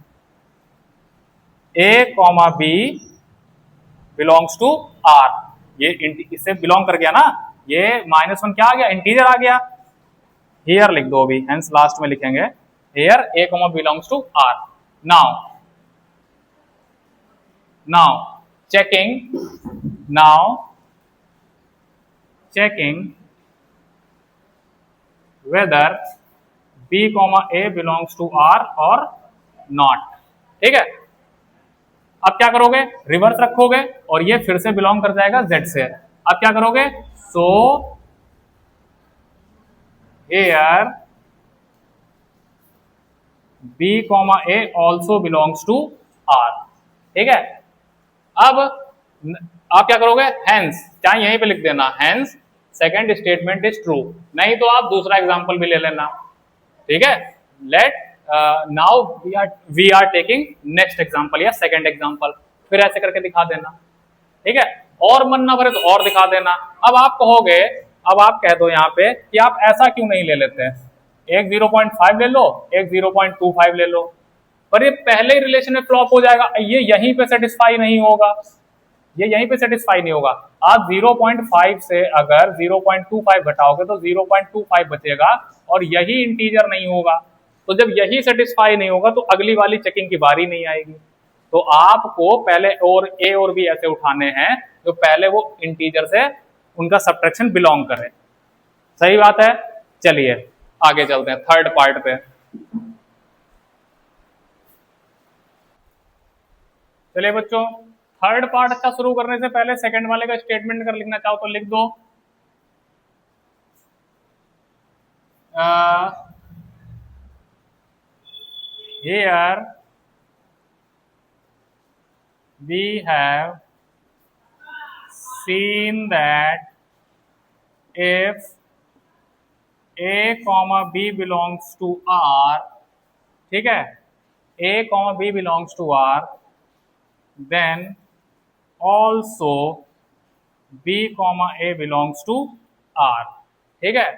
a comma b belongs to r। ये इससे बिलोंग कर गया ना, ये -1 क्या आ गया, इंटीजर आ गया। हियर लिख दो अभी, हेंस लास्ट में लिखेंगे, here a comma belongs to r। Now checking whether b comma a belongs to r or not, ठीक है। अब क्या करोगे, रिवर्स रखोगे और ये फिर से बिलोंग कर जाएगा z से। अब क्या करोगे, सो here b comma a also belongs to r, ठीक है। अब आप क्या करोगे, हेंस, चाहे यहीं पे लिख देना, hence second statement is true, नहीं तो आप दूसरा एग्जांपल भी ले लेना, ठीक है। Let now we are taking next example या सेकंड एग्जांपल, फिर ऐसे करके दिखा देना, ठीक है। और मन ना भरे तो और दिखा देना। अब आप कहोगे, अब आप कह दो यहाँ पे कि आप ऐसा क्यों नहीं ले लेते, एक 0.5 ले लो, एक 0.25 ले लो, पर ये पहले ही रिलेशन में फ्लॉप हो जाएगा, ये यहीं पे सेटिस्फाई नहीं होगा, ये यहीं पे सेटिस्फाई नहीं होगा। आप 0.5 से अगर 0.25 घटाओगे तो 0.25 बचेगा और यही इंटीजर नहीं होगा, तो जब यही सेटिस्फाई नहीं होगा तो अगली वाली चेकिंग की बारी नहीं आएगी। तो आपको पहले और ए और बी ऐसे उठाने हैं तो पहले वो इंटीजर से उनका सब्ट्रैक्शन बिलोंग करे, सही बात है। चलिए आगे चलते हैं थर्ड पार्ट पे। चलिए बच्चों, थर्ड पार्ट अच्छा शुरू करने से पहले सेकंड वाले का स्टेटमेंट अगर लिखना चाहो तो लिख दो। Here we have seen that if a comma b belongs to R, ठीक है, a comma b belongs to R, then also b comma a belongs to R, ठीक है।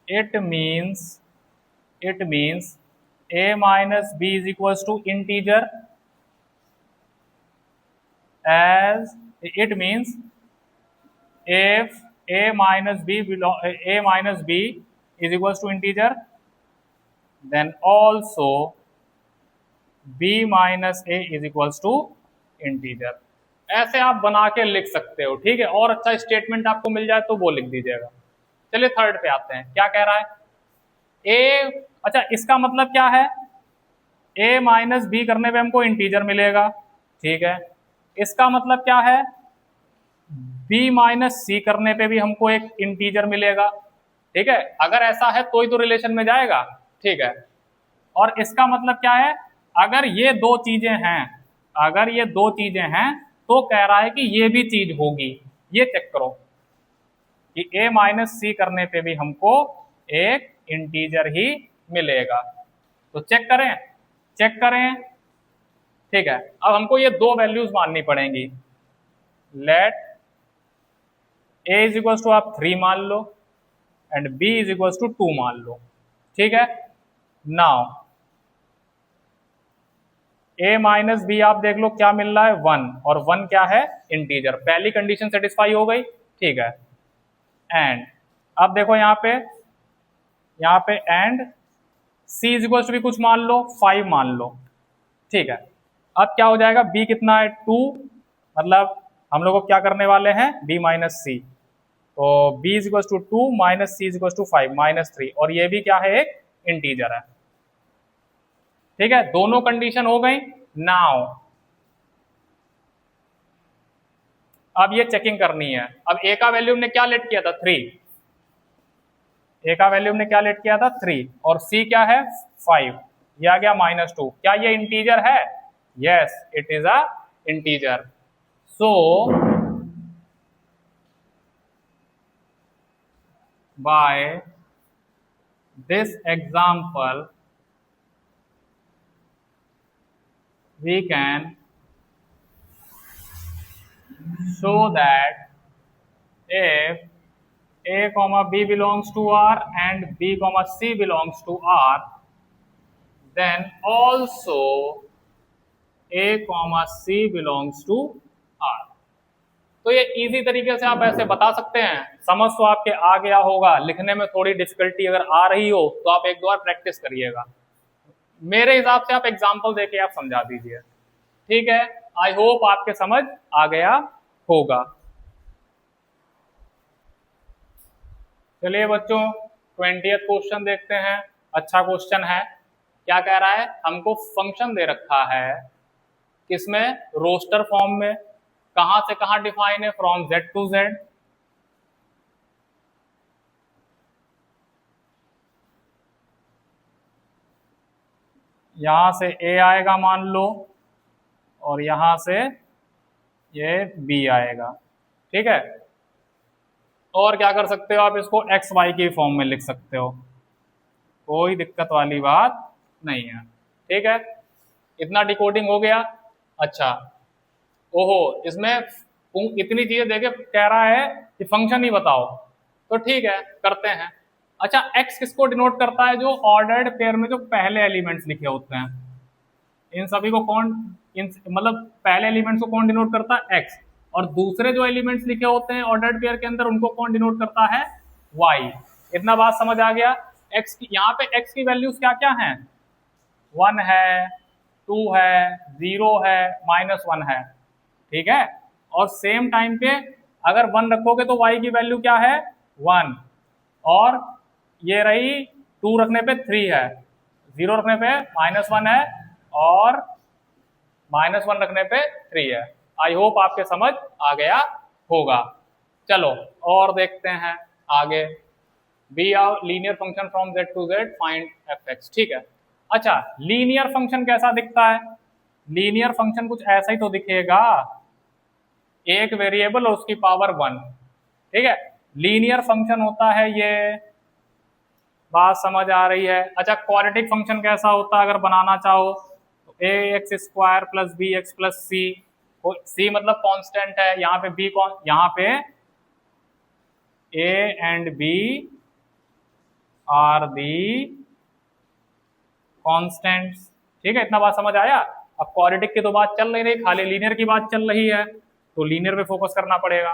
It means a minus b is equals to integer, as it means if a minus b is equals to integer, then also b minus a is equals to integer। ऐसे आप बना के लिख सकते हो, ठीक है। और अच्छा स्टेटमेंट आपको मिल जाए तो वो लिख दीजिएगा। चलिए थर्ड पे आते हैं, क्या कह रहा है, a, अच्छा इसका मतलब क्या है, a माइनस बी करने पे हमको इंटीजर मिलेगा, ठीक है। इसका मतलब क्या है, b माइनस सी करने पे भी हमको एक इंटीजर मिलेगा, ठीक है। अगर ऐसा है तो ही तो रिलेशन में जाएगा, ठीक है। और इसका मतलब क्या है, अगर ये दो चीजें हैं अगर ये दो चीजें हैं तो कह रहा है कि ये भी चीज होगी। ये चेक करो कि a माइनस सी करने पे भी हमको एक इंटीजर ही मिलेगा। तो चेक करें, चेक करें। ठीक है, अब हमको ये दो वैल्यूज माननी पड़ेंगी। Let a is equal to आप 3 मान लो and b is equal to 2 मान लो। ठीक है, नाउ a माइनस बी आप देख लो क्या मिल रहा है 1, और 1 क्या है इंटीजर। पहली कंडीशन सेटिस्फाई हो गई। ठीक है, एंड अब देखो यहाँ पे and c is equal to भी कुछ मान लो 5 मान लो। ठीक है, अब क्या हो जाएगा b कितना है 2, मतलब हम लोग को क्या करने वाले हैं b माइनस सी। तो b is equal to 2 minus c is equal to 5 minus 3, और ये भी क्या है एक इंटीजर है। ठीक है, दोनों कंडीशन हो गई। नाउ अब ये चेकिंग करनी है। अब a का वैल्यू हमने क्या लेट किया था 3, a का वैल्यू हमने क्या लेट किया था 3, और c क्या है 5, ये आ गया -2। क्या ये इंटीजर है? Yes, it is a integer. So by this example we can show that if a comma b belongs to R and b comma c belongs to R, then also a comma c belongs to R। तो ये easy तरीके से आप ऐसे बता सकते हैं। समझ तो आपके आ गया होगा, लिखने में थोड़ी डिफिकल्टी अगर आ रही हो तो आप एक दो बार प्रैक्टिस करिएगा। मेरे हिसाब से आप एग्जाम्पल देके आप समझा दीजिए। ठीक है, आई होप आपके समझ आ गया होगा। चलिए बच्चों 20th क्वेश्चन देखते हैं। अच्छा क्वेश्चन है। क्या कह रहा है, हमको फंक्शन दे रखा है किसमें, रोस्टर फॉर्म में। कहां से कहां डिफाइन है, फ्रॉम z टू z। यहां से a आएगा मान लो, और यहां से ये b आएगा। ठीक है, और क्या कर सकते हो आप, इसको एक्स वाई की फॉर्म में लिख सकते हो, कोई दिक्कत वाली बात नहीं है। ठीक है, इतना डिकोडिंग हो गया। अच्छा, ओहो, इसमें इतनी चीजें देके कह रहा है कि फंक्शन ही बताओ, तो ठीक है करते हैं। अच्छा, एक्स किसको डिनोट करता है, जो ऑर्डर्ड पेयर में जो पहले एलिमेंट्स लिखे होते हैं, इन सभी को कौन, मतलब पहले एलिमेंट्स को कौन डिनोट करता है, एक्स। और दूसरे जो एलिमेंट्स लिखे होते हैं ऑर्डर्ड पेयर के अंदर, उनको कौन डिनोट करता है, वाई। इतना बात समझ आ गया। एक्स की, यहाँ पे एक्स की वैल्यूज क्या क्या हैं, 1 है, 2 है, 0 है, -1 है। ठीक है, और सेम टाइम पे अगर 1 रखोगे तो y की वैल्यू क्या है 1, और ये रही 2 रखने पे 3 है, 0 रखने पे -1 है, और -1 रखने पे 3 है। आई होप आपके समझ आ गया होगा। चलो और देखते हैं आगे। Be r linear function from z to z, find fx। ठीक है, अच्छा लीनियर फंक्शन कैसा दिखता है, लीनियर फंक्शन कुछ ऐसा ही तो दिखेगा, एक वेरिएबल और उसकी पावर 1। ठीक है, लीनियर फंक्शन होता है ये, बात समझ आ रही है। अच्छा, क्वाड्रेटिक फंक्शन कैसा होता है अगर बनाना चाहो, तो A X square plus B X plus C, C मतलब कांस्टेंट है, यहाँ पे बी कौन, यहाँ पे A and B are the constants. ठीक है, इतना बात समझ आया। अब क्वाड्रेटिक की तो बात चल नहीं रही, खाली लीनियर की बात चल रही है, तो लीनियर पे फोकस करना पड़ेगा।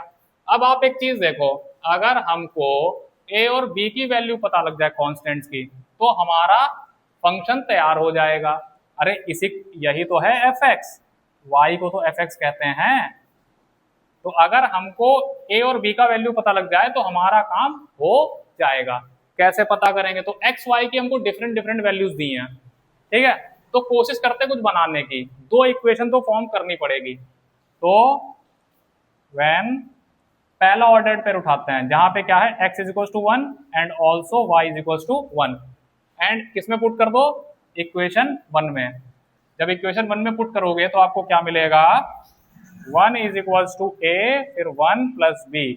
अब आप एक चीज देखो, अगर हमको a और b की वैल्यू पता लग जाए कांस्टेंट्स की, तो हमारा फंक्शन तैयार हो जाएगा। अरे इसी, यही तो है fx, y को तो fx कहते हैं। तो अगर हमको a और b का वैल्यू पता लग जाए तो हमारा काम हो जाएगा। कैसे पता करेंगे, तो x y की हमको डिफरेंट डिफरेंट वैल्यूज दी हैं। ठीक है, तो कोशिश करते कुछ बनाने की, दो इक्वेशन तो फॉर्म करनी पड़ेगी। तो व्हेन पहला ऑर्डर्ड पेयर उठाते हैं, जहां पे क्या है x is equal to 1 and also y is equal to 1, and किसमें पुट कर दो, इक्वेशन 1 में। जब इक्वेशन 1 में पुट करोगे तो आपको क्या मिलेगा, 1 इज इक्वल्स टू ए, फिर 1 प्लस बी,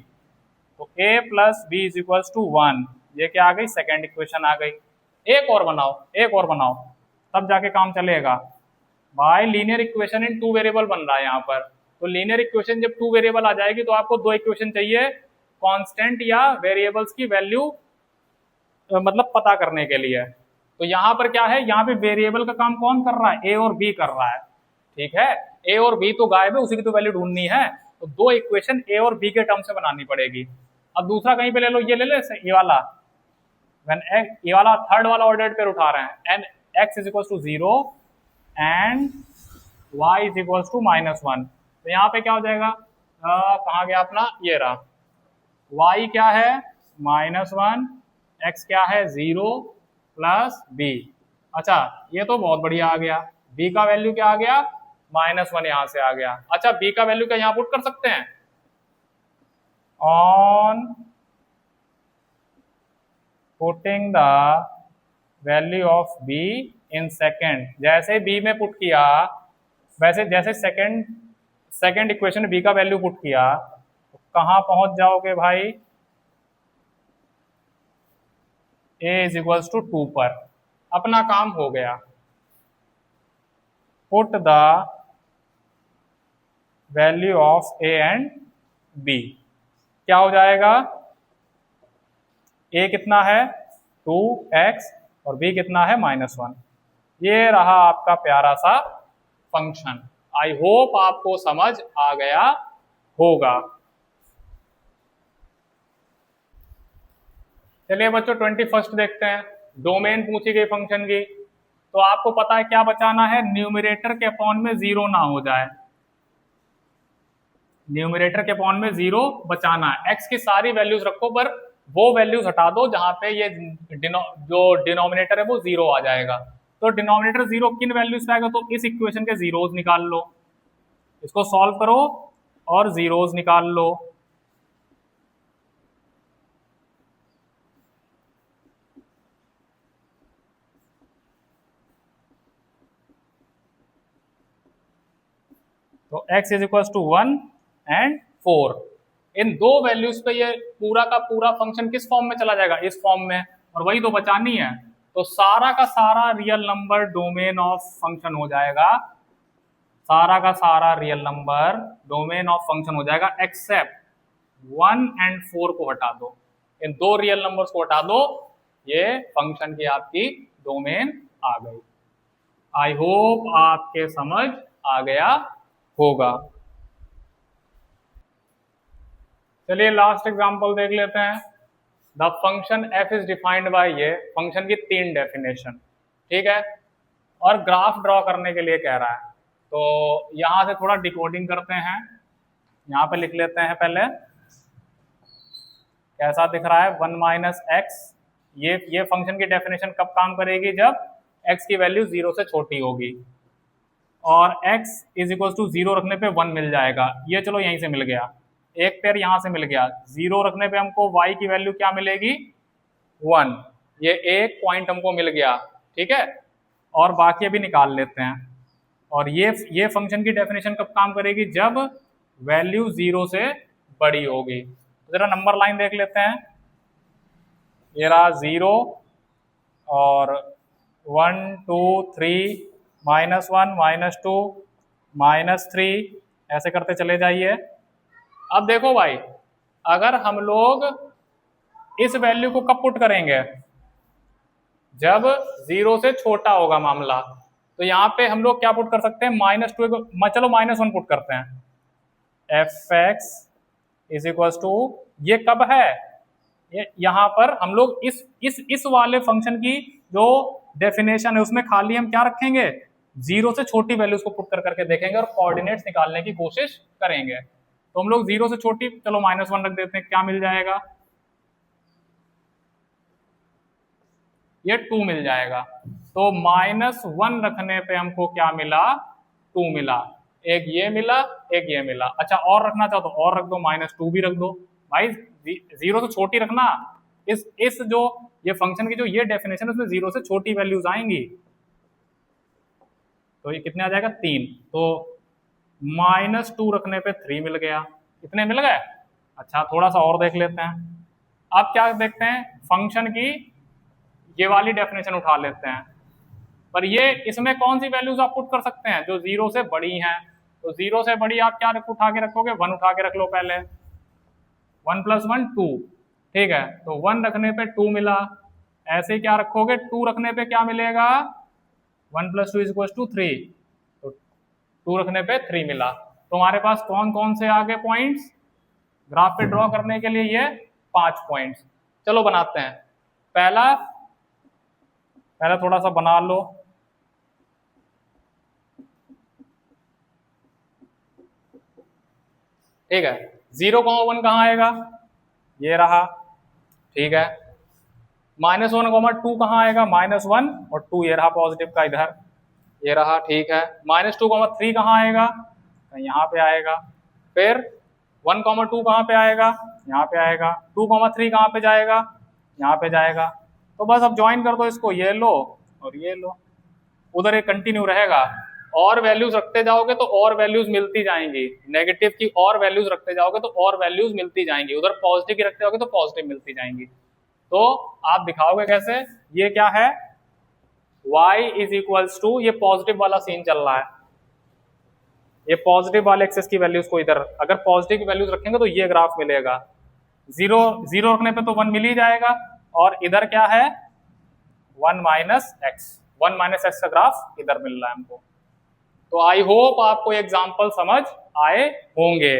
तो a plus b is equals to 1, ये क्या आ गई, सेकेंड इक्वेशन आ गई। एक और बनाओ, एक और बनाओ, तब जाके काम चलेगा। भाई लीनियर इक्वेशन इन 2 वेरिएबल बन रहा है यहाँ पर, तो लीनियर इक्वेशन जब 2 वेरिएबल आ जाएगी तो आपको 2 इक्वेशन चाहिए कांस्टेंट या वेरिएबल्स की वैल्यू मतलब पता करने के लिए। तो यहाँ पर क्या है, यहाँ पे वेरिएबल का काम कौन कर रहा है, ए और बी कर रहा है, ठीक है। ए और बी तो गायब है, उसी की तो वैल्यू ढूंढनी है, तो 2 इक्वेशन ए और बी के टर्म से बनानी पड़ेगी। अब दूसरा कहीं पे ले लो, ये ले ले ये वाला, ये वाला थर्ड वाला ऑर्डर पे उठा रहे हैं, and x is equal to 0 and y is equal to -1, तो यहाँ पे क्या हो जाएगा, कहाँ गया अपना, ये रहा, y क्या है -1, x क्या है 0 प्लस b। अच्छा ये तो बहुत बढ़िया आ गया, b का वैल्यू क्या आ गया, -1 यहाँ से आ गया। अच्छा b का वैल्यू क्या यहाँ पुट कर सकते हैं, on putting the value of b in second, जैसे b में पुट किया वैसे, जैसे सेकेंड इक्वेशन में b का वैल्यू पुट किया तो कहाँ पहुंच जाओगे भाई, a इज इक्वल्स टू 2 पर, अपना काम हो गया। Put the value of a and b, क्या हो जाएगा, a कितना है 2x और b कितना है -1, ये रहा आपका प्यारा सा फंक्शन। आई होप आपको समझ आ गया होगा। चलिए बच्चों 21 देखते हैं, डोमेन पूछी गई फंक्शन की, तो आपको पता है क्या बचाना है, न्यूमरेटर के अपॉन में 0 ना हो जाए, न्यूमरेटर के अपॉन में 0 बचाना है। x की सारी वैल्यूज रखो पर वो वैल्यूज हटा दो जहां पे ये जो डिनोमिनेटर है वो 0 आ जाएगा। तो डिनोमिनेटर 0 किन वैल्यूज पे आएगा, तो इस इक्वेशन के जीरोज निकाल लो, इसको सॉल्व करो और जीरोज निकाल लो। तो x is equal to 1 and 4, इन दो वैल्यूज पे ये पूरा का पूरा फंक्शन किस फॉर्म में चला जाएगा, इस फॉर्म में, और वही तो बचानी है। तो सारा का सारा real number domain of function हो जाएगा, सारा का सारा real number domain of function हो जाएगा, एक्सेप्ट 1 एंड 4 को हटा दो, इन दो रियल नंबर्स को हटा दो, ये फंक्शन की आपकी डोमेन आ गई। आई होप आपके समझ आ गया होगा। चलिए लास्ट एग्जांपल देख लेते हैं। The function f is defined by, ये फंक्शन की 3 डेफिनेशन, ठीक है, और ग्राफ ड्रॉ करने के लिए कह रहा है। तो यहां से थोड़ा डिकोडिंग करते हैं, यहां पे लिख लेते हैं पहले, कैसा दिख रहा है 1 माइनस एक्स, ये फंक्शन की डेफिनेशन कब काम करेगी, जब x की वैल्यू 0 से छोटी होगी, और x इज इक्वल टू 0 रखने पे 1 मिल जाएगा, ये चलो यहीं से मिल गया, एक पेयर यहां से मिल गया, 0 रखने पे हमको y की वैल्यू क्या मिलेगी 1, ये एक पॉइंट हमको मिल गया, ठीक है, और बाकी अभी निकाल लेते हैं। और ये फंक्शन की डेफिनेशन कब काम करेगी, जब वैल्यू 0 से बड़ी होगी। तो जरा नंबर लाइन देख लेते हैं, ये रहा 0 और 1 2 3 -1 -2 -3, ऐसे करते चले जाइए। अब देखो भाई, अगर हम लोग इस वैल्यू को कब पुट करेंगे, जब 0 से छोटा होगा मामला, तो यहाँ पे हम लोग क्या पुट कर सकते हैं, -2 को, चलो -1 पुट करते हैं, f(x) इज इक्वल टू, ये कब है, ये यहाँ पर हम लोग इस वाले फंक्शन की जो डेफिनेशन है उसमें खाली हम क्या रखेंगे, 0 से छोटी वैल्यूज को पुट कर करके देखेंगे और कोऑर्डिनेट्स निकालने की कोशिश करेंगे। तो हम लोग 0 से छोटी, चलो -1 रख देते हैं, क्या मिल जाएगा, ये 2 मिल जाएगा। तो -1 रखने पे हमको क्या मिला, 2 मिला, एक ये मिला एक ये मिला। अच्छा और रखना चाहो तो और रख दो, -2 भी रख दो भाई, 0 से छोटी रखना, इस जो ये फंक्शन की जो ये डेफिनेशन है उसमें 0 से छोटी वैल्यूज आएंगी। तो ये कितने आ जाएगा 3, तो -2 रखने पे 3 मिल गया। कितने मिल गए? अच्छा थोड़ा सा और देख लेते हैं। अब क्या देखते हैं, फंक्शन की ये वाली डेफिनेशन उठा लेते हैं। पर ये इसमें कौन सी वैल्यूज आप पुट कर सकते हैं? जो 0 से बड़ी हैं। तो 0 से बड़ी आप क्या उठा के रखोगे? 1 उठा के रख लो पहले। 1 + 1 2, ठीक है, तो 1 रखने पे 2 मिला। ऐसे क्या रखोगे? 2 रखने पे क्या मिलेगा? 1 + 2 = 3, तो 2 रखने पे 3 मिला। तो हमारे पास कौन कौन से आगे पॉइंट्स ग्राफ पे ड्रॉ करने के लिए? ये 5 पॉइंट्स। चलो बनाते हैं। पहला थोड़ा सा बना लो। ठीक है, 0,1 कहाँ आएगा? ये रहा, ठीक है। -1,2 कहाँ आएगा? -1 और 2 ये रहा पॉजिटिव का इधर, ये रहा, ठीक है। -2,3 कहाँ आएगा? यहाँ पे आएगा। फिर 1,2 कहाँ पे आएगा? यहाँ पे आएगा। 2,3 कहाँ पे जाएगा? यहाँ पे जाएगा। तो बस अब ज्वाइन कर दो इसको, ये लो और ये लो, उधर एक कंटिन्यू रहेगा। और वैल्यूज रखते जाओगे तो और वैल्यूज मिलती जाएंगी, नेगेटिव की और वैल्यूज रखते जाओगे तो और वैल्यूज मिलती जाएंगी, उधर पॉजिटिव की रखते जाओगे तो पॉजिटिव मिलती जाएंगी। तो आप दिखाओगे कैसे? ये क्या है? y = ये पॉजिटिव वाला सीन चल रहा है, ये पॉजिटिव वाले एक्सेस की वैल्यूज को इधर अगर पॉजिटिव की वैल्यूज रखेंगे तो ये ग्राफ मिलेगा। 0 रखने पे तो 1 मिल ही जाएगा, और इधर क्या है? 1 - x, 1 - x का ग्राफ इधर मिल रहा है हमको। तो आई होप आपको एग्जाम्पल समझ आए होंगे।